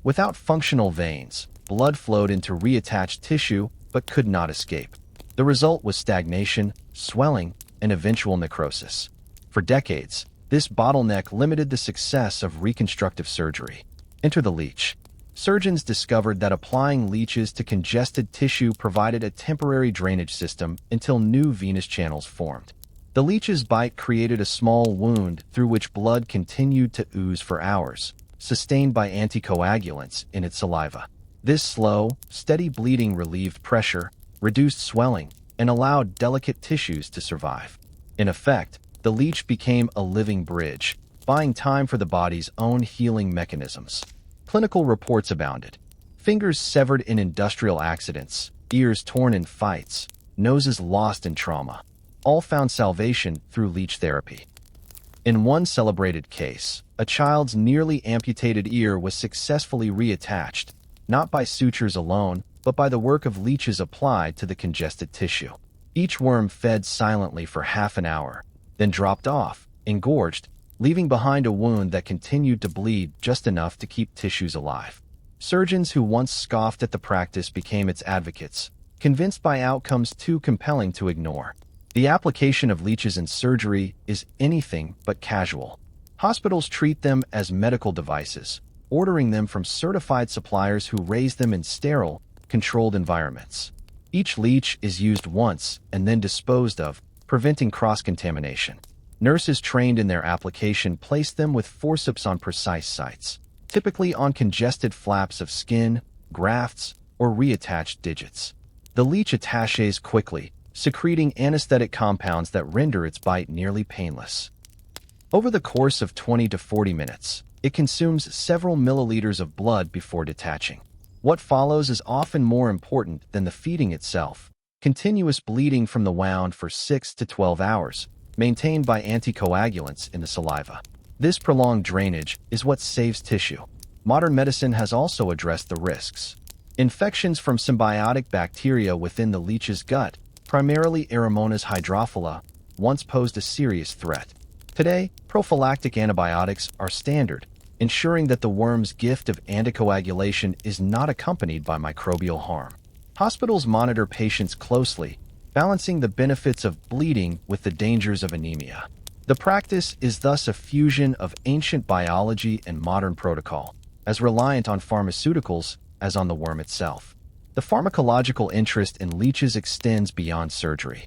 Without functional veins, blood flowed into reattached tissue but could not escape. The result was stagnation, swelling, and eventual necrosis. For decades, this bottleneck limited the success of reconstructive surgery. Enter the leech. Surgeons discovered that applying leeches to congested tissue provided a temporary drainage system until new venous channels formed. The leech's bite created a small wound through which blood continued to ooze for hours, sustained by anticoagulants in its saliva. This slow, steady bleeding relieved pressure, reduced swelling, and allowed delicate tissues to survive. In effect, the leech became a living bridge, buying time for the body's own healing mechanisms. Clinical reports abounded. Fingers severed in industrial accidents, ears torn in fights, noses lost in trauma. All found salvation through leech therapy. In one celebrated case, a child's nearly amputated ear was successfully reattached, not by sutures alone, but by the work of leeches applied to the congested tissue. Each worm fed silently for half an hour, then dropped off, engorged, leaving behind a wound that continued to bleed just enough to keep tissues alive. Surgeons who once scoffed at the practice became its advocates, convinced by outcomes too compelling to ignore. The application of leeches in surgery is anything but casual. Hospitals treat them as medical devices, ordering them from certified suppliers who raise them in sterile, controlled environments. Each leech is used once and then disposed of, preventing cross-contamination. Nurses trained in their application place them with forceps on precise sites, typically on congested flaps of skin, grafts, or reattached digits. The leech attaches quickly, secreting anesthetic compounds that render its bite nearly painless. Over the course of 20 to 40 minutes, it consumes several milliliters of blood before detaching. What follows is often more important than the feeding itself. Continuous bleeding from the wound for 6 to 12 hours, maintained by anticoagulants in the saliva. This prolonged drainage is what saves tissue. Modern medicine has also addressed the risks. Infections from symbiotic bacteria within the leech's gut, primarily Aeromonas hydrophila, once posed a serious threat. Today, prophylactic antibiotics are standard, ensuring that the worm's gift of anticoagulation is not accompanied by microbial harm. Hospitals monitor patients closely, balancing the benefits of bleeding with the dangers of anemia. The practice is thus a fusion of ancient biology and modern protocol, as reliant on pharmaceuticals as on the worm itself. The pharmacological interest in leeches extends beyond surgery.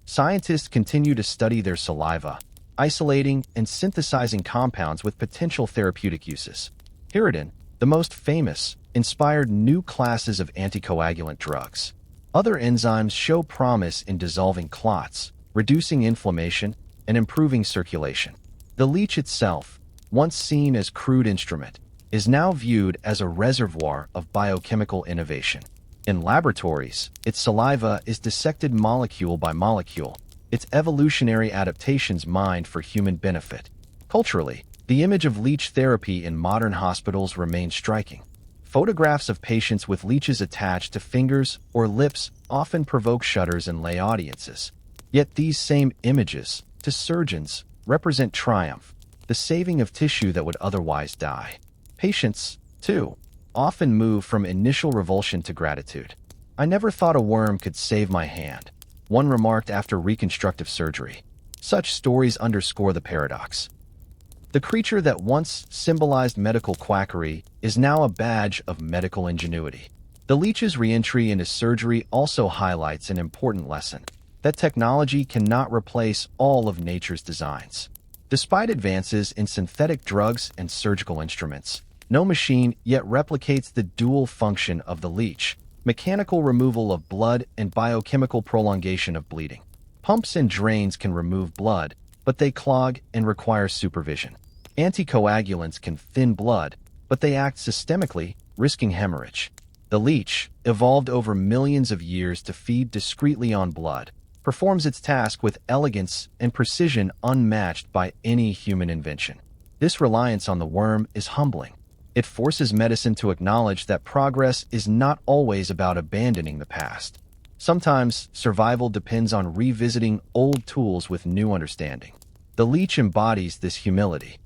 Scientists continue to study their saliva, isolating and synthesizing compounds with potential therapeutic uses. Pyridine, the most famous, inspired new classes of anticoagulant drugs. Other enzymes show promise in dissolving clots, reducing inflammation, and improving circulation. The leech itself, once seen as a crude instrument, is now viewed as a reservoir of biochemical innovation. In laboratories, its saliva is dissected molecule by molecule, its evolutionary adaptations mined for human benefit. Culturally, the image of leech therapy in modern hospitals remains striking. Photographs of patients with leeches attached to fingers or lips often provoke shudders in lay audiences. Yet these same images, to surgeons, represent triumph, the saving of tissue that would otherwise die. Patients, too, often move from initial revulsion to gratitude. "I never thought a worm could save my hand," one remarked after reconstructive surgery. Such stories underscore the paradox. The creature that once symbolized medical quackery is now a badge of medical ingenuity. The leech's re-entry into surgery also highlights an important lesson, that technology cannot replace all of nature's designs. Despite advances in synthetic drugs and surgical instruments, no machine yet replicates the dual function of the leech: mechanical removal of blood and biochemical prolongation of bleeding. Pumps and drains can remove blood, but they clog and require supervision. Anticoagulants can thin blood, but they act systemically, risking hemorrhage. The leech, evolved over millions of years to feed discreetly on blood, performs its task with elegance and precision unmatched by any human invention. This reliance on the worm is humbling. It forces medicine to acknowledge that progress is not always about abandoning the past. Sometimes, survival depends on revisiting old tools with new understanding. The leech embodies this humility.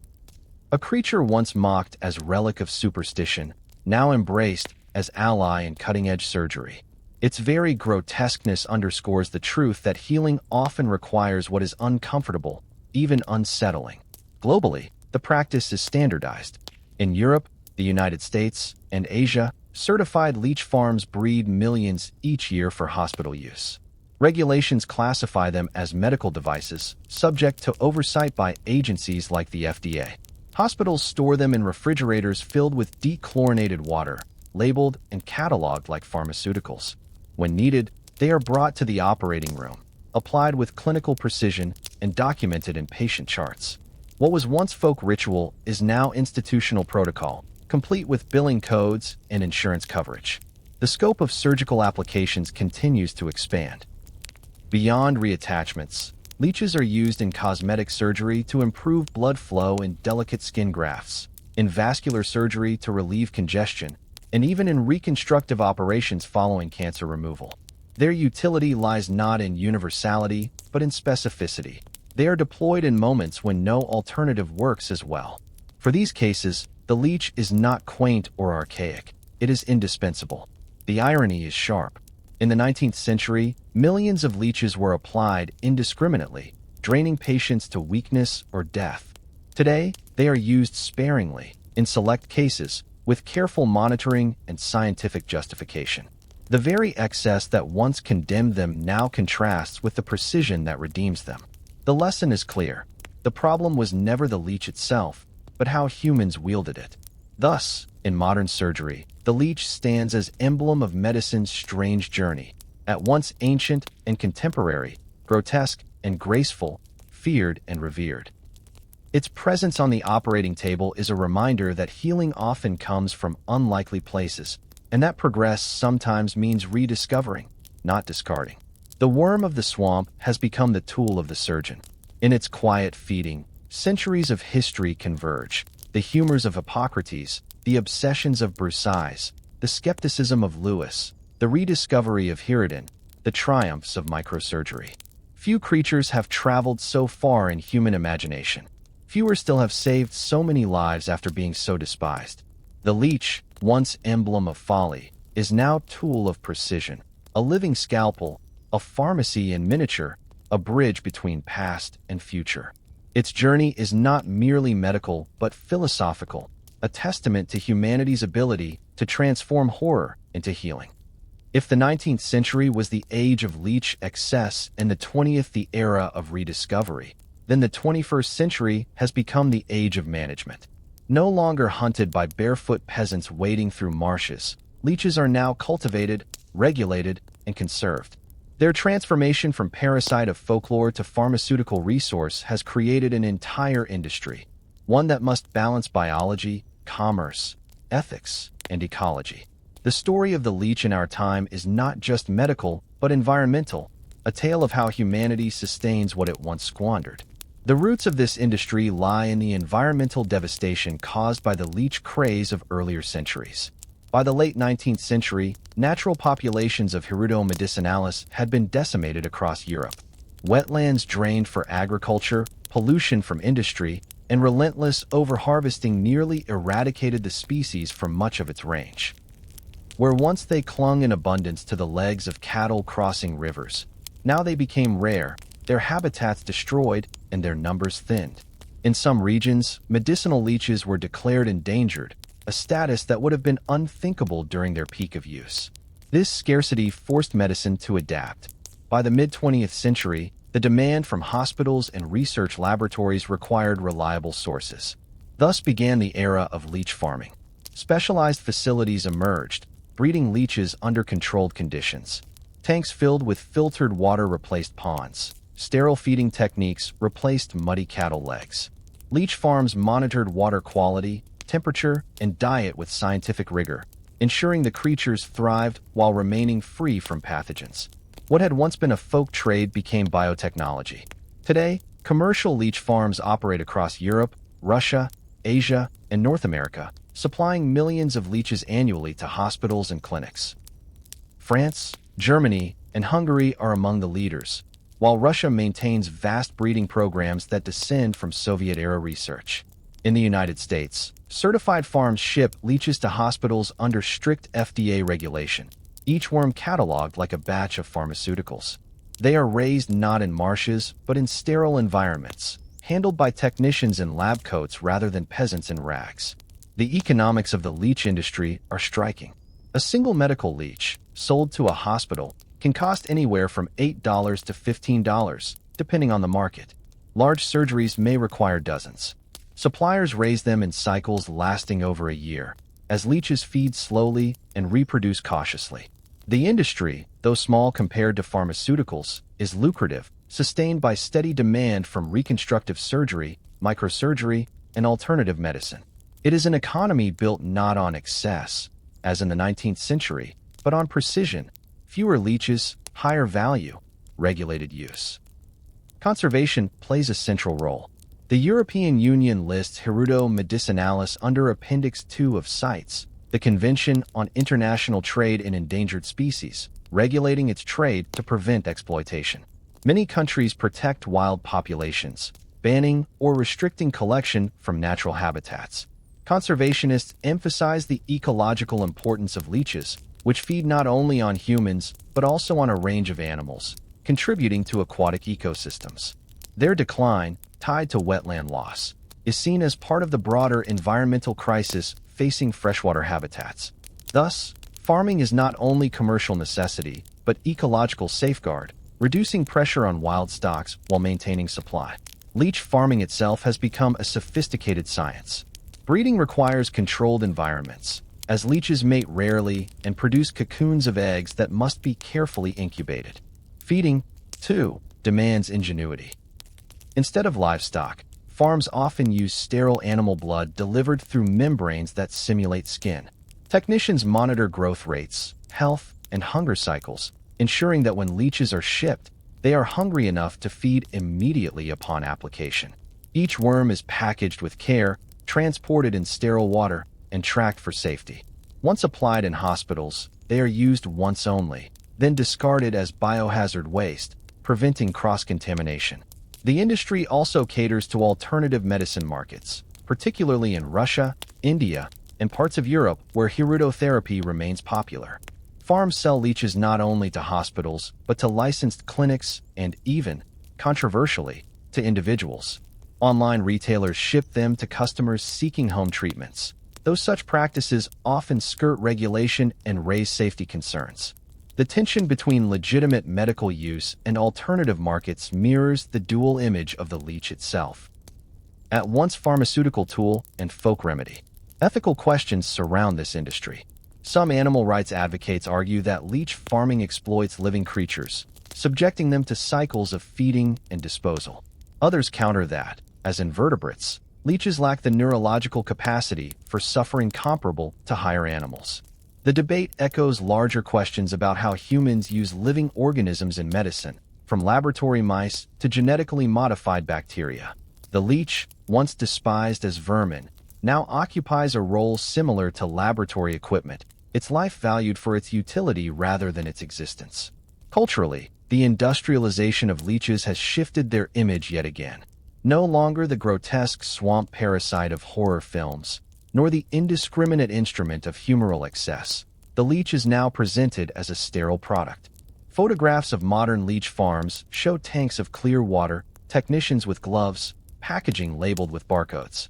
A creature once mocked as relic of superstition, now embraced as ally in cutting-edge surgery. Its very grotesqueness underscores the truth that healing often requires what is uncomfortable, even unsettling. Globally, the practice is standardized. In Europe, the United States, and Asia, certified leech farms breed millions each year for hospital use. Regulations classify them as medical devices, subject to oversight by agencies like the FDA. Hospitals store them in refrigerators filled with dechlorinated water, labeled and cataloged like pharmaceuticals. When needed, they are brought to the operating room, applied with clinical precision, and documented in patient charts. What was once folk ritual is now institutional protocol, complete with billing codes and insurance coverage. The scope of surgical applications continues to expand. Beyond reattachments, leeches are used in cosmetic surgery to improve blood flow in delicate skin grafts, in vascular surgery to relieve congestion, and even in reconstructive operations following cancer removal. Their utility lies not in universality, but in specificity. They are deployed in moments when no alternative works as well. For these cases, the leech is not quaint or archaic. It is indispensable. The irony is sharp. In the 19th century, millions of leeches were applied indiscriminately, draining patients to weakness or death. Today, they are used sparingly, in select cases, with careful monitoring and scientific justification. The very excess that once condemned them now contrasts with the precision that redeems them. The lesson is clear. The problem was never the leech itself, but how humans wielded it. Thus, in modern surgery, the leech stands as emblem of medicine's strange journey, at once ancient and contemporary, grotesque and graceful, feared and revered. Its presence on the operating table is a reminder that healing often comes from unlikely places, and that progress sometimes means rediscovering, not discarding. The worm of the swamp has become the tool of the surgeon. In its quiet feeding, centuries of history converge. The humors of Hippocrates, the obsessions of Broussais, the skepticism of Lewis, the rediscovery of Hirudin, the triumphs of microsurgery. Few creatures have traveled so far in human imagination. Fewer still have saved so many lives after being so despised. The leech, once emblem of folly, is now tool of precision, a living scalpel, a pharmacy in miniature, a bridge between past and future. Its journey is not merely medical but philosophical, a testament to humanity's ability to transform horror into healing. If the 19th century was the age of leech excess and the 20th the era of rediscovery, then the 21st century has become the age of management. No longer hunted by barefoot peasants wading through marshes, leeches are now cultivated, regulated, and conserved. Their transformation from parasite of folklore to pharmaceutical resource has created an entire industry, one that must balance biology, commerce, ethics, and ecology. The story of the leech in our time is not just medical, but environmental, a tale of how humanity sustains what it once squandered. The roots of this industry lie in the environmental devastation caused by the leech craze of earlier centuries. By the late 19th century, natural populations of Hirudo medicinalis had been decimated across Europe. Wetlands drained for agriculture, pollution from industry, and relentless overharvesting nearly eradicated the species from much of its range. Where once they clung in abundance to the legs of cattle crossing rivers, now they became rare, their habitats destroyed, and their numbers thinned. In some regions, medicinal leeches were declared endangered, a status that would have been unthinkable during their peak of use. This scarcity forced medicine to adapt. By the mid-20th century, the demand from hospitals and research laboratories required reliable sources. Thus began the era of leech farming. Specialized facilities emerged, breeding leeches under controlled conditions. Tanks filled with filtered water replaced ponds. Sterile feeding techniques replaced muddy cattle legs. Leech farms monitored water quality, temperature, and diet with scientific rigor, ensuring the creatures thrived while remaining free from pathogens. What had once been a folk trade became biotechnology. Today, commercial leech farms operate across Europe, Russia, Asia, and North America, supplying millions of leeches annually to hospitals and clinics. France, Germany, and Hungary are among the leaders, while Russia maintains vast breeding programs that descend from Soviet-era research. In the United States, certified farms ship leeches to hospitals under strict FDA regulation, each worm cataloged like a batch of pharmaceuticals. They are raised not in marshes, but in sterile environments, handled by technicians in lab coats rather than peasants in rags. The economics of the leech industry are striking. A single medical leech, sold to a hospital, can cost anywhere from $8 to $15, depending on the market. Large surgeries may require dozens. Suppliers raise them in cycles lasting over a year, as leeches feed slowly and reproduce cautiously. The industry, though small compared to pharmaceuticals, is lucrative, sustained by steady demand from reconstructive surgery, microsurgery, and alternative medicine. It is an economy built not on excess, as in the 19th century, but on precision, fewer leeches, higher value, regulated use. Conservation plays a central role. The European Union lists Hirudo medicinalis under Appendix 2 of CITES, the Convention on International Trade in Endangered Species, regulating its trade to prevent exploitation. Many countries protect wild populations, banning or restricting collection from natural habitats. Conservationists emphasize the ecological importance of leeches, which feed not only on humans but also on a range of animals, contributing to aquatic ecosystems. Their decline, tied to wetland loss, is seen as part of the broader environmental crisis facing freshwater habitats. Thus, farming is not only commercial necessity, but ecological safeguard, reducing pressure on wild stocks while maintaining supply. Leech farming itself has become a sophisticated science. Breeding requires controlled environments, as leeches mate rarely and produce cocoons of eggs that must be carefully incubated. Feeding, too, demands ingenuity. Instead of livestock, farms often use sterile animal blood delivered through membranes that simulate skin. Technicians monitor growth rates, health, and hunger cycles, ensuring that when leeches are shipped, they are hungry enough to feed immediately upon application. Each worm is packaged with care, transported in sterile water, and tracked for safety. Once applied in hospitals, they are used once only, then discarded as biohazard waste, preventing cross-contamination. The industry also caters to alternative medicine markets, particularly in Russia, India, and parts of Europe where hirudotherapy remains popular. Farms sell leeches not only to hospitals, but to licensed clinics and even, controversially, to individuals. Online retailers ship them to customers seeking home treatments, though such practices often skirt regulation and raise safety concerns. The tension between legitimate medical use and alternative markets mirrors the dual image of the leech itself. At once pharmaceutical tool and folk remedy, ethical questions surround this industry. Some animal rights advocates argue that leech farming exploits living creatures, subjecting them to cycles of feeding and disposal. Others counter that, as invertebrates, leeches lack the neurological capacity for suffering comparable to higher animals. The debate echoes larger questions about how humans use living organisms in medicine, from laboratory mice to genetically modified bacteria. The leech, once despised as vermin, now occupies a role similar to laboratory equipment, its life valued for its utility rather than its existence. Culturally, the industrialization of leeches has shifted their image yet again. No longer the grotesque swamp parasite of horror films, nor the indiscriminate instrument of humoral excess. The leech is now presented as a sterile product. Photographs of modern leech farms show tanks of clear water, technicians with gloves, packaging labeled with barcodes.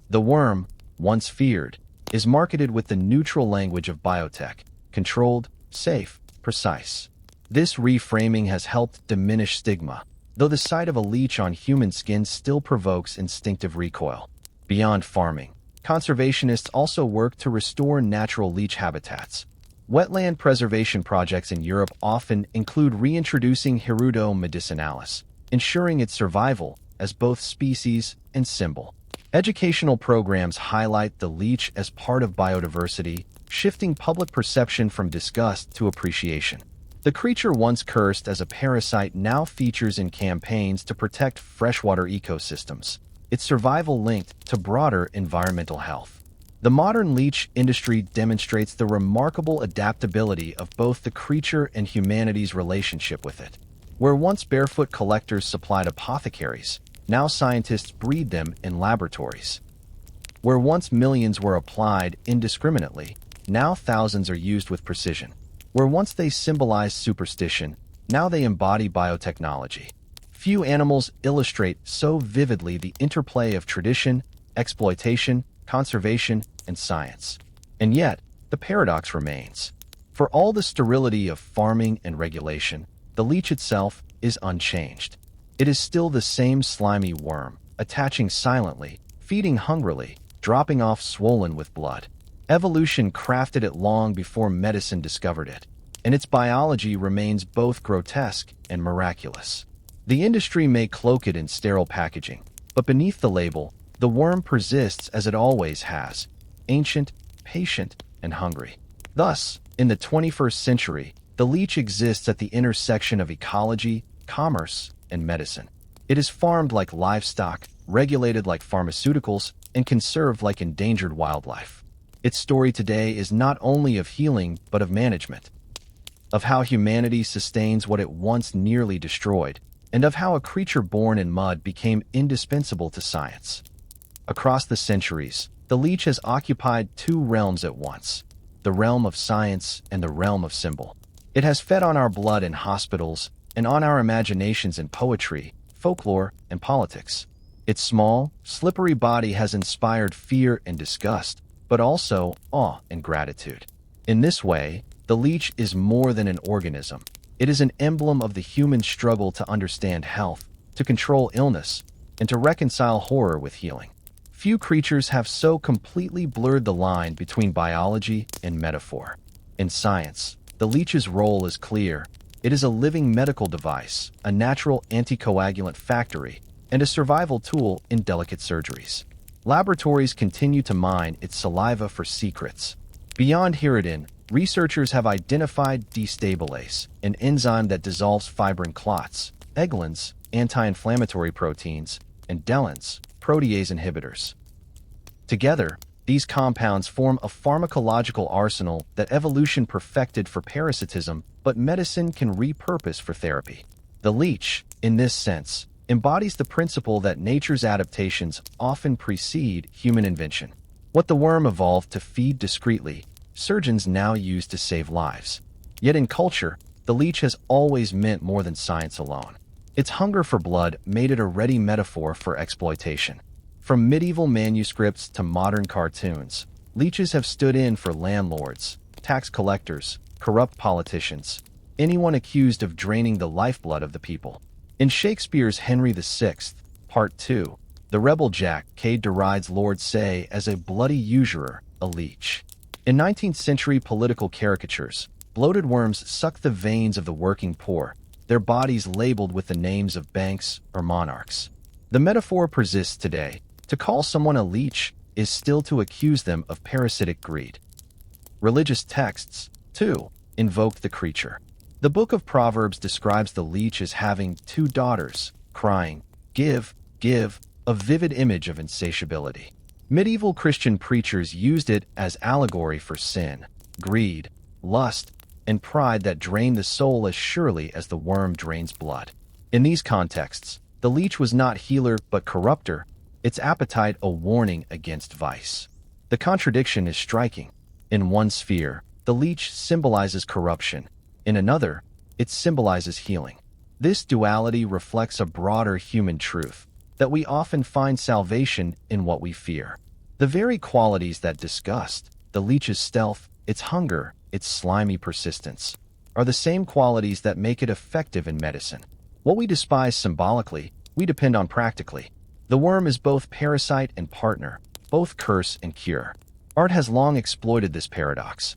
The worm, once feared, is marketed with the neutral language of biotech: controlled, safe, precise. This reframing has helped diminish stigma, though the sight of a leech on human skin still provokes instinctive recoil. Beyond farming, conservationists also work to restore natural leech habitats. Wetland preservation projects in Europe often include reintroducing Hirudo medicinalis, ensuring its survival as both species and symbol. Educational programs highlight the leech as part of biodiversity, shifting public perception from disgust to appreciation. The creature once cursed as a parasite now features in campaigns to protect freshwater ecosystems, its survival linked to broader environmental health. The modern leech industry demonstrates the remarkable adaptability of both the creature and humanity's relationship with it. Where once barefoot collectors supplied apothecaries, now scientists breed them in laboratories. Where once millions were applied indiscriminately, now thousands are used with precision. Where once they symbolized superstition, now they embody biotechnology. Few animals illustrate so vividly the interplay of tradition, exploitation, conservation, and science. And yet, the paradox remains. For all the sterility of farming and regulation, the leech itself is unchanged. It is still the same slimy worm, attaching silently, feeding hungrily, dropping off swollen with blood. Evolution crafted it long before medicine discovered it, and its biology remains both grotesque and miraculous. The industry may cloak it in sterile packaging, but beneath the label, the worm persists as it always has, ancient, patient, and hungry. Thus, in the 21st century, the leech exists at the intersection of ecology, commerce, and medicine. It is farmed like livestock, regulated like pharmaceuticals, and conserved like endangered wildlife. Its story today is not only of healing, but of management. Of how humanity sustains what it once nearly destroyed, and of how a creature born in mud became indispensable to science. Across the centuries, the leech has occupied two realms at once, the realm of science and the realm of symbol. It has fed on our blood in hospitals and on our imaginations in poetry, folklore, and politics. Its small, slippery body has inspired fear and disgust, but also awe and gratitude. In this way, the leech is more than an organism. It is an emblem of the human struggle to understand health, to control illness, and to reconcile horror with healing. Few creatures have so completely blurred the line between biology and metaphor. In science, the leech's role is clear. It is a living medical device, a natural anticoagulant factory, and a survival tool in delicate surgeries. Laboratories continue to mine its saliva for secrets. Beyond Hirudin, researchers have identified destabalase, an enzyme that dissolves fibrin clots, eglins, anti-inflammatory proteins, and delins, protease inhibitors. Together, these compounds form a pharmacological arsenal that evolution perfected for parasitism, but medicine can repurpose for therapy. The leech, in this sense, embodies the principle that nature's adaptations often precede human invention. What the worm evolved to feed discreetly, surgeons now use to save lives. Yet in culture, the leech has always meant more than science alone. Its hunger for blood made it a ready metaphor for exploitation. From medieval manuscripts to modern cartoons, leeches have stood in for landlords, tax collectors, corrupt politicians, anyone accused of draining the lifeblood of the people. In Shakespeare's Henry VI, Part 2, the rebel Jack Cade derides Lord Say as a bloody usurer, a leech. In 19th century political caricatures, bloated worms suck the veins of the working poor, their bodies labeled with the names of banks or monarchs. The metaphor persists today. To call someone a leech is still to accuse them of parasitic greed. Religious texts, too, invoke the creature. The Book of Proverbs describes the leech as having two daughters, crying, "Give, give," a vivid image of insatiability. Medieval Christian preachers used it as allegory for sin, greed, lust, and pride that drain the soul as surely as the worm drains blood. In these contexts, the leech was not healer but corrupter, its appetite a warning against vice. The contradiction is striking. In one sphere, the leech symbolizes corruption. In another, it symbolizes healing. This duality reflects a broader human truth, that we often find salvation in what we fear. The very qualities that disgust, the leech's stealth, its hunger, its slimy persistence, are the same qualities that make it effective in medicine. What we despise symbolically, we depend on practically. The worm is both parasite and partner, both curse and cure. Art has long exploited this paradox.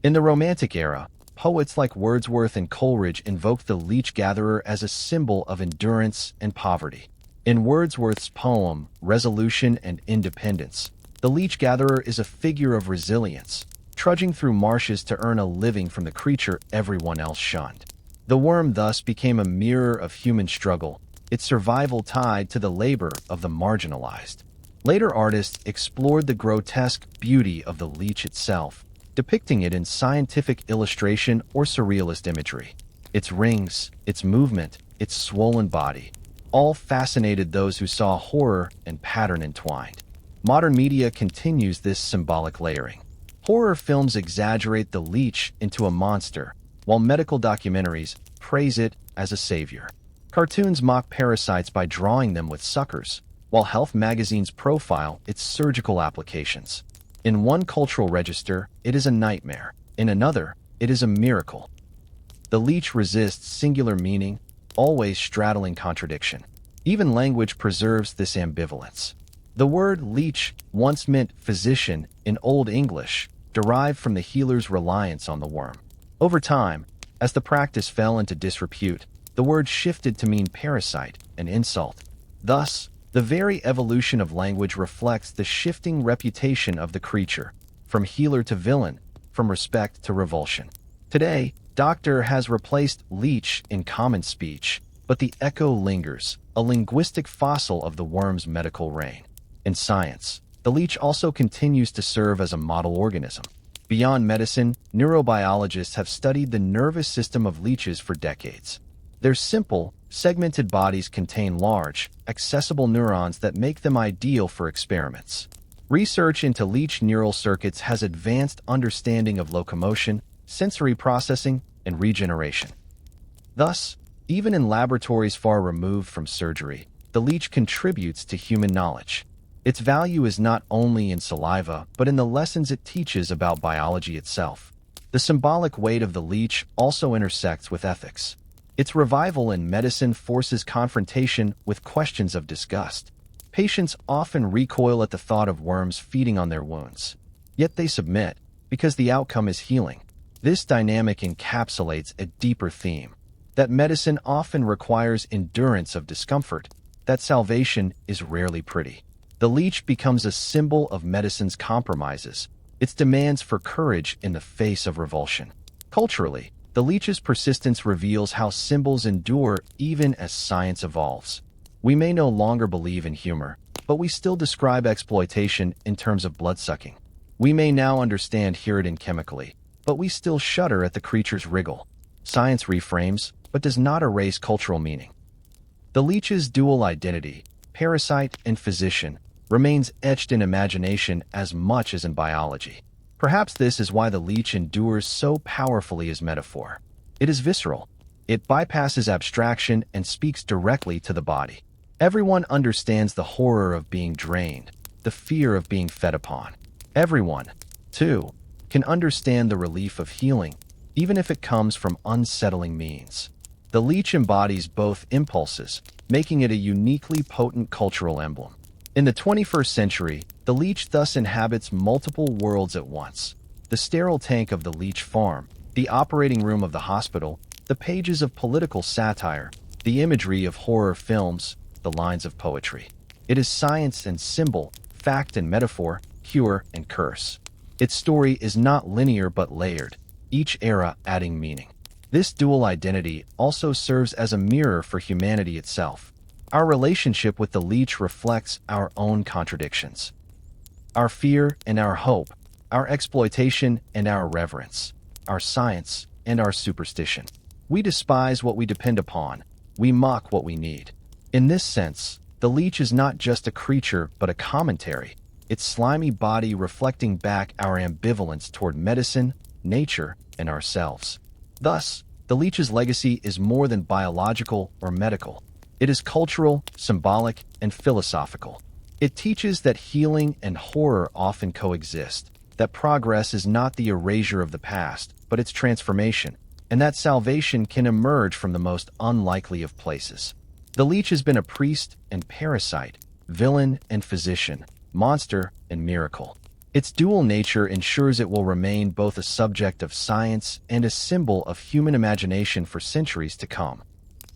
In the Romantic era, poets like Wordsworth and Coleridge invoked the leech-gatherer as a symbol of endurance and poverty. In Wordsworth's poem, Resolution and Independence, the leech-gatherer is a figure of resilience, trudging through marshes to earn a living from the creature everyone else shunned. The worm thus became a mirror of human struggle, its survival tied to the labor of the marginalized. Later artists explored the grotesque beauty of the leech itself, depicting it in scientific illustration or surrealist imagery. Its rings, its movement, its swollen body, all fascinated those who saw horror and pattern entwined. Modern media continues this symbolic layering. Horror films exaggerate the leech into a monster, while medical documentaries praise it as a savior. Cartoons mock parasites by drawing them with suckers, while health magazines profile its surgical applications. In one cultural register, it is a nightmare. In another, it is a miracle. The leech resists singular meaning, always straddling contradiction. Even language preserves this ambivalence. The word leech once meant physician in Old English, derived from the healer's reliance on the worm. Over time, as the practice fell into disrepute, the word shifted to mean parasite, an insult. Thus, the very evolution of language reflects the shifting reputation of the creature, from healer to villain, from respect to revulsion. Today, doctor has replaced leech in common speech, but the echo lingers, a linguistic fossil of the worm's medical reign. In science, the leech also continues to serve as a model organism. Beyond medicine, neurobiologists have studied the nervous system of leeches for decades. Their simple, segmented bodies contain large, accessible neurons that make them ideal for experiments. Research into leech neural circuits has advanced understanding of locomotion, sensory processing, and regeneration. Thus, even in laboratories far removed from surgery, the leech contributes to human knowledge. Its value is not only in saliva, but in the lessons it teaches about biology itself. The symbolic weight of the leech also intersects with ethics. Its revival in medicine forces confrontation with questions of disgust. Patients often recoil at the thought of worms feeding on their wounds. Yet they submit, because the outcome is healing. This dynamic encapsulates a deeper theme, that medicine often requires endurance of discomfort, that salvation is rarely pretty. The leech becomes a symbol of medicine's compromises, its demands for courage in the face of revulsion. Culturally, the leech's persistence reveals how symbols endure even as science evolves. We may no longer believe in humor, but we still describe exploitation in terms of bloodsucking. We may now understand Hirudin chemically, but we still shudder at the creature's wriggle. Science reframes, but does not erase cultural meaning. The leech's dual identity, parasite and physician, remains etched in imagination as much as in biology. Perhaps this is why the leech endures so powerfully as metaphor. It is visceral. It bypasses abstraction and speaks directly to the body. Everyone understands the horror of being drained, the fear of being fed upon. Everyone, too, can understand the relief of healing, even if it comes from unsettling means. The leech embodies both impulses, making it a uniquely potent cultural emblem. In the 21st century, the leech thus inhabits multiple worlds at once. The sterile tank of the leech farm, the operating room of the hospital, the pages of political satire, the imagery of horror films, the lines of poetry. It is science and symbol, fact and metaphor, cure and curse. Its story is not linear but layered, each era adding meaning. This dual identity also serves as a mirror for humanity itself. Our relationship with the leech reflects our own contradictions. Our fear and our hope, our exploitation and our reverence, our science and our superstition. We despise what we depend upon. We mock what we need. In this sense, the leech is not just a creature but a commentary, its slimy body reflecting back our ambivalence toward medicine, nature, and ourselves. Thus, the leech's legacy is more than biological or medical. It is cultural, symbolic, and philosophical. It teaches that healing and horror often coexist, that progress is not the erasure of the past, but its transformation, and that salvation can emerge from the most unlikely of places. The leech has been a priest and parasite, villain and physician, monster and miracle. Its dual nature ensures it will remain both a subject of science and a symbol of human imagination for centuries to come.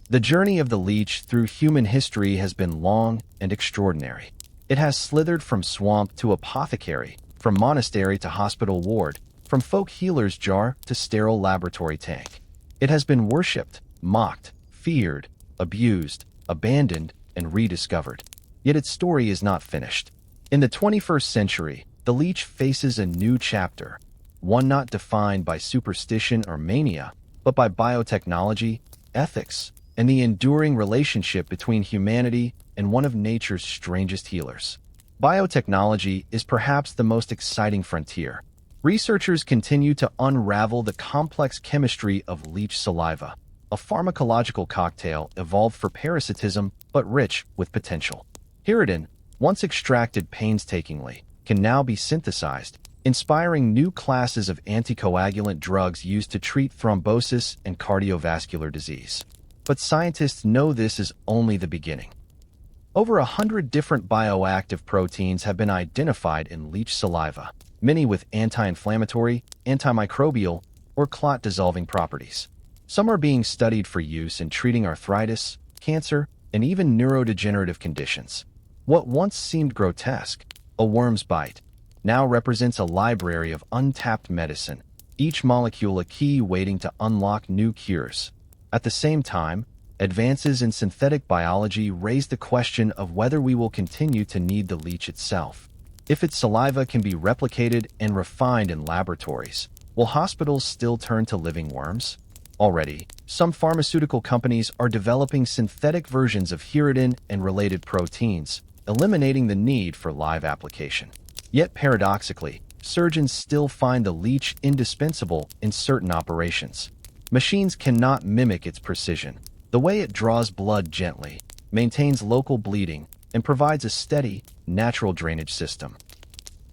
The journey of the leech through human history has been long and extraordinary. It has slithered from swamp to apothecary, from monastery to hospital ward, from folk healer's jar to sterile laboratory tank. It has been worshipped, mocked, feared, abused, abandoned, and rediscovered. Yet its story is not finished. In the 21st century, the leech faces a new chapter, one not defined by superstition or mania, but by biotechnology, ethics, and the enduring relationship between humanity and one of nature's strangest healers. Biotechnology is perhaps the most exciting frontier. Researchers continue to unravel the complex chemistry of leech saliva, a pharmacological cocktail evolved for parasitism but rich with potential. Hirutin, once extracted painstakingly, can now be synthesized, inspiring new classes of anticoagulant drugs used to treat thrombosis and cardiovascular disease. But scientists know this is only the beginning. Over 100 different bioactive proteins have been identified in leech saliva, many with anti-inflammatory, antimicrobial, or clot-dissolving properties. Some are being studied for use in treating arthritis, cancer, and even neurodegenerative conditions. What once seemed grotesque, a worm's bite, now represents a library of untapped medicine, each molecule a key waiting to unlock new cures. At the same time, advances in synthetic biology raise the question of whether we will continue to need the leech itself. If its saliva can be replicated and refined in laboratories, will hospitals still turn to living worms? Already, some pharmaceutical companies are developing synthetic versions of hirutin and related proteins, eliminating the need for live application. Yet paradoxically, surgeons still find the leech indispensable in certain operations. Machines cannot mimic its precision. The way it draws blood gently, maintains local bleeding, and provides a steady, natural drainage system.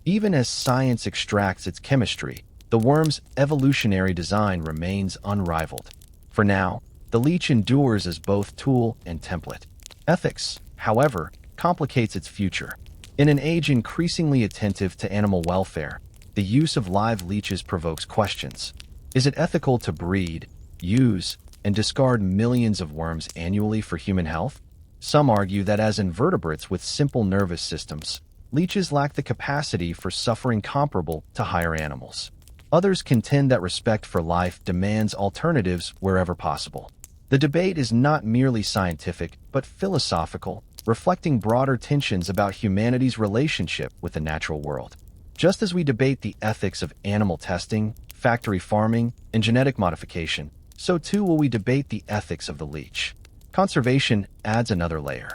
Even as science extracts its chemistry, the worm's evolutionary design remains unrivaled. For now, the leech endures as both tool and template. Ethics, however, complicates its future. In an age increasingly attentive to animal welfare, the use of live leeches provokes questions. Is it ethical to breed, use, and discard millions of worms annually for human health? Some argue that as invertebrates with simple nervous systems, leeches lack the capacity for suffering comparable to higher animals. Others contend that respect for life demands alternatives wherever possible. The debate is not merely scientific, but philosophical, reflecting broader tensions about humanity's relationship with the natural world. Just as we debate the ethics of animal testing, factory farming, and genetic modification, so too will we debate the ethics of the leech. Conservation adds another layer.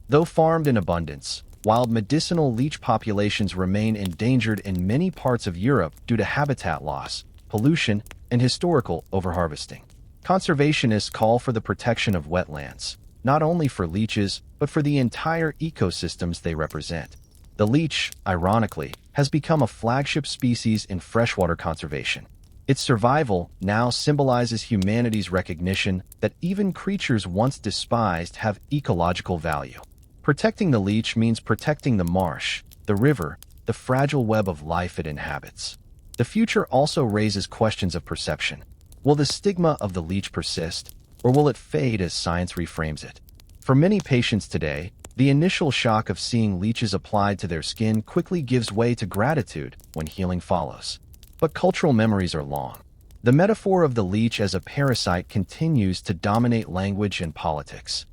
Though farmed in abundance, wild medicinal leech populations remain endangered in many parts of Europe due to habitat loss, pollution, and historical overharvesting. Conservationists call for the protection of wetlands, not only for leeches, but for the entire ecosystems they represent. The leech, ironically, has become a flagship species in freshwater conservation. Its survival now symbolizes humanity's recognition that even creatures once despised have ecological value. Protecting the leech means protecting the marsh, the river, the fragile web of life it inhabits. The future also raises questions of perception. Will the stigma of the leech persist, or will it fade as science reframes it? For many patients today, the initial shock of seeing leeches applied to their skin quickly gives way to gratitude when healing follows. But cultural memories are long. The metaphor of the leech as a parasite continues to dominate language and politics.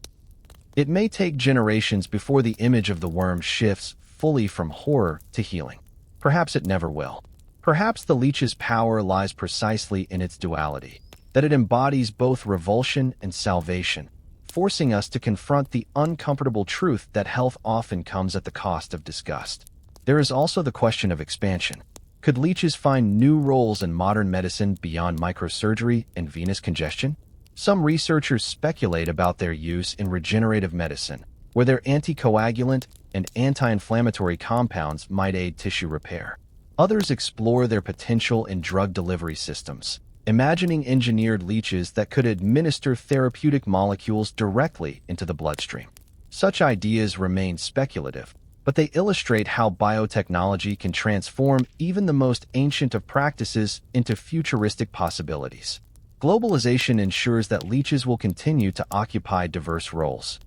It may take generations before the image of the worm shifts fully from horror to healing. Perhaps it never will. Perhaps the leech's power lies precisely in its duality, that it embodies both revulsion and salvation, forcing us to confront the uncomfortable truth that health often comes at the cost of disgust. There is also the question of expansion. Could leeches find new roles in modern medicine beyond microsurgery and venous congestion? Some researchers speculate about their use in regenerative medicine, where their anticoagulant and anti-inflammatory compounds might aid tissue repair. Others explore their potential in drug delivery systems, imagining engineered leeches that could administer therapeutic molecules directly into the bloodstream. Such ideas remain speculative, but they illustrate how biotechnology can transform even the most ancient of practices into futuristic possibilities. Globalization ensures that leeches will continue to occupy diverse roles.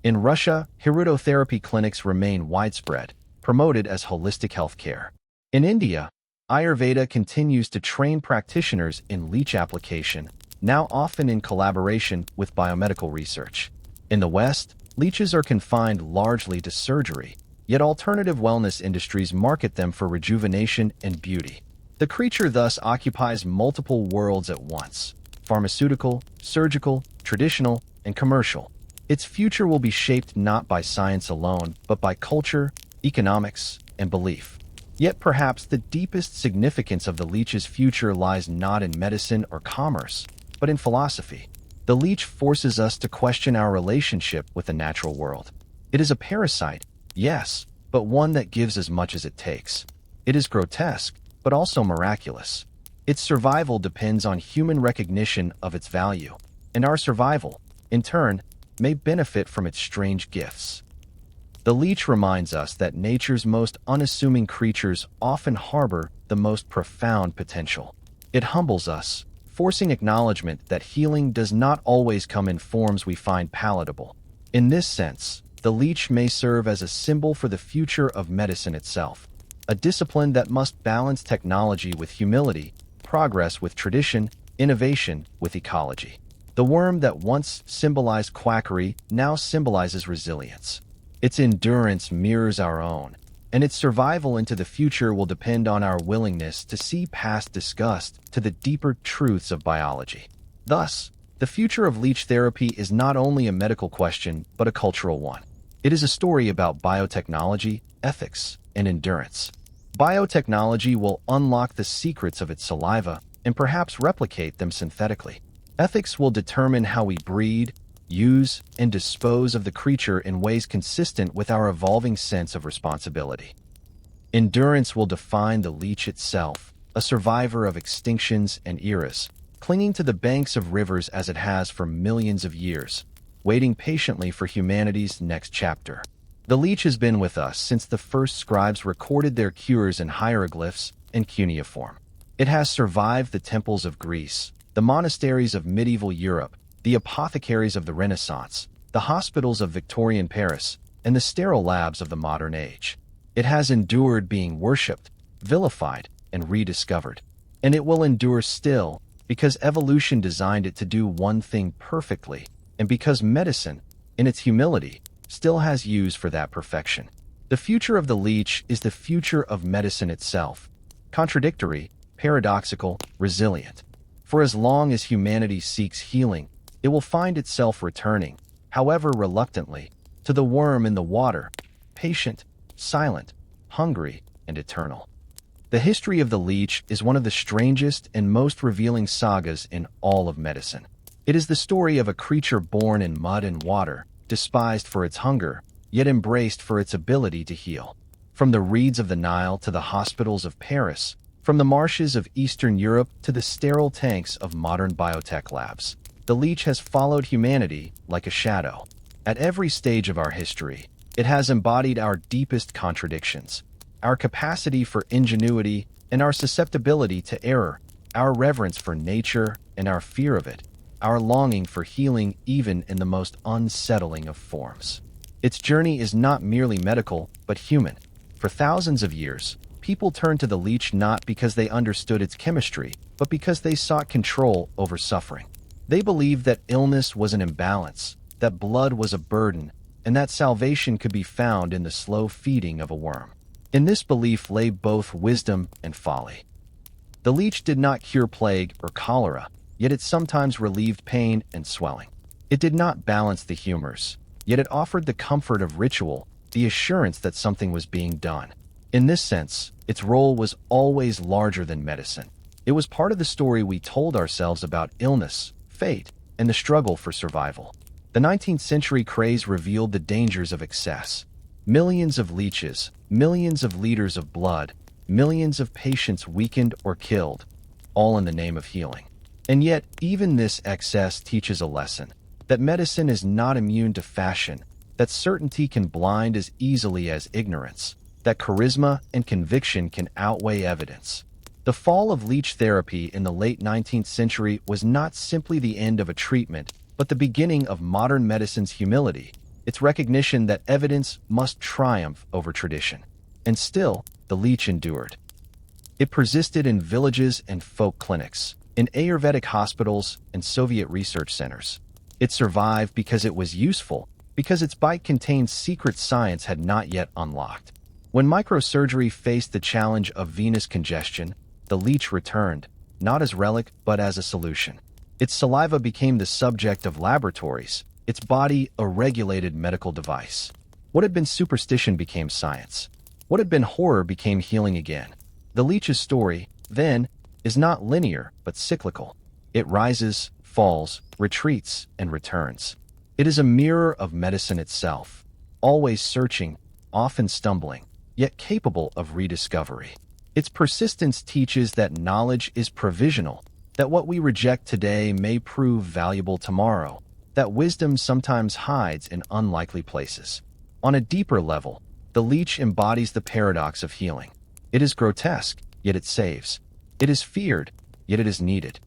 In Russia, hirutotherapy clinics remain widespread, promoted as holistic healthcare. In India, Ayurveda continues to train practitioners in leech application, now often in collaboration with biomedical research. In the West, leeches are confined largely to surgery, yet alternative wellness industries market them for rejuvenation and beauty. The creature thus occupies multiple worlds at once: pharmaceutical, surgical, traditional, and commercial. Its future will be shaped not by science alone, but by culture, economics, and belief. Yet perhaps the deepest significance of the leech's future lies not in medicine or commerce, but in philosophy. The leech forces us to question our relationship with the natural world. It is a parasite, yes, but one that gives as much as it takes. It is grotesque, but also miraculous. Its survival depends on human recognition of its value, and our survival, in turn, may benefit from its strange gifts. The leech reminds us that nature's most unassuming creatures often harbor the most profound potential. It humbles us, forcing acknowledgement that healing does not always come in forms we find palatable. In this sense, the leech may serve as a symbol for the future of medicine itself, a discipline that must balance technology with humility, progress with tradition, innovation with ecology. The worm that once symbolized quackery now symbolizes resilience. Its endurance mirrors our own, and its survival into the future will depend on our willingness to see past disgust to the deeper truths of biology. Thus, the future of leech therapy is not only a medical question, but a cultural one. It is a story about biotechnology, ethics, and endurance. Biotechnology will unlock the secrets of its saliva and perhaps replicate them synthetically. Ethics will determine how we breed, use, and dispose of the creature in ways consistent with our evolving sense of responsibility. Endurance will define the leech itself, a survivor of extinctions and eras, clinging to the banks of rivers as it has for millions of years, waiting patiently for humanity's next chapter. The leech has been with us since the first scribes recorded their cures in hieroglyphs and cuneiform. It has survived the temples of Greece, the monasteries of medieval Europe, the apothecaries of the Renaissance, the hospitals of Victorian Paris, and the sterile labs of the modern age. It has endured being worshipped, vilified, and rediscovered. And it will endure still, because evolution designed it to do one thing perfectly, and because medicine, in its humility, still has use for that perfection. The future of the leech is the future of medicine itself, contradictory, paradoxical, resilient. For as long as humanity seeks healing, it will find itself returning, however reluctantly, to the worm in the water, patient, silent, hungry, and eternal. The history of the leech is one of the strangest and most revealing sagas in all of medicine. It is the story of a creature born in mud and water, despised for its hunger, yet embraced for its ability to heal. From the reeds of the Nile to the hospitals of Paris, from the marshes of Eastern Europe to the sterile tanks of modern biotech labs, the leech has followed humanity like a shadow. At every stage of our history, it has embodied our deepest contradictions, our capacity for ingenuity and our susceptibility to error, our reverence for nature and our fear of it, our longing for healing even in the most unsettling of forms. Its journey is not merely medical, but human. For thousands of years, people turned to the leech not because they understood its chemistry, but because they sought control over suffering. They believed that illness was an imbalance, that blood was a burden, and that salvation could be found in the slow feeding of a worm. In this belief lay both wisdom and folly. The leech did not cure plague or cholera, yet it sometimes relieved pain and swelling. It did not balance the humors, yet it offered the comfort of ritual, the assurance that something was being done. In this sense, its role was always larger than medicine. It was part of the story we told ourselves about illness, fate, and the struggle for survival. The 19th century craze revealed the dangers of excess. Millions of leeches, millions of liters of blood, millions of patients weakened or killed, all in the name of healing. And yet, even this excess teaches a lesson: that medicine is not immune to fashion, that certainty can blind as easily as ignorance, that charisma and conviction can outweigh evidence. The fall of leech therapy in the late 19th century was not simply the end of a treatment, but the beginning of modern medicine's humility, its recognition that evidence must triumph over tradition. And still, the leech endured. It persisted in villages and folk clinics, in Ayurvedic hospitals and Soviet research centers. It survived because it was useful, because its bite contained secret science had not yet unlocked. When microsurgery faced the challenge of venous congestion, the leech returned, not as relic but as a solution. Its saliva became the subject of laboratories, its body a regulated medical device. What had been superstition became science. What had been horror became healing again. The leech's story, then, is not linear but cyclical. It rises, falls, retreats, and returns. It is a mirror of medicine itself, always searching, often stumbling, yet capable of rediscovery. Its persistence teaches that knowledge is provisional, that what we reject today may prove valuable tomorrow, that wisdom sometimes hides in unlikely places. On a deeper level, the leech embodies the paradox of healing. It is grotesque, yet it saves. It is feared, yet it is needed.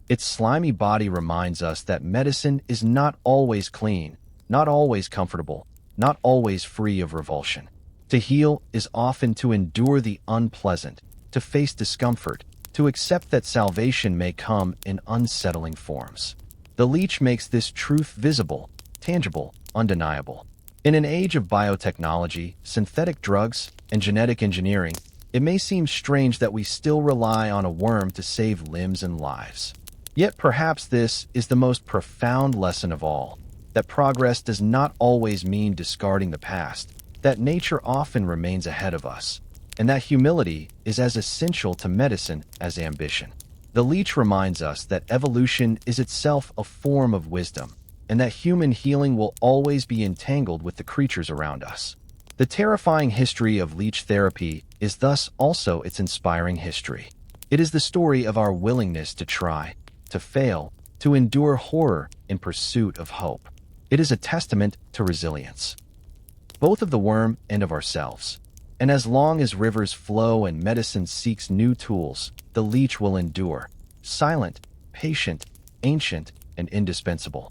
Its slimy body reminds us that medicine is not always clean, not always comfortable, not always free of revulsion. To heal is often to endure the unpleasant, to face discomfort, to accept that salvation may come in unsettling forms. The leech makes this truth visible, tangible, undeniable. In an age of biotechnology, synthetic drugs, and genetic engineering, it may seem strange that we still rely on a worm to save limbs and lives. Yet perhaps this is the most profound lesson of all, that progress does not always mean discarding the past, that nature often remains ahead of us, and that humility is as essential to medicine as ambition. The leech reminds us that evolution is itself a form of wisdom, and that human healing will always be entangled with the creatures around us. The terrifying history of leech therapy is thus also its inspiring history. It is the story of our willingness to try, to fail, to endure horror in pursuit of hope. It is a testament to resilience, both of the worm and of ourselves. And as long as rivers flow and medicine seeks new tools, the leech will endure, silent, patient, ancient, and indispensable.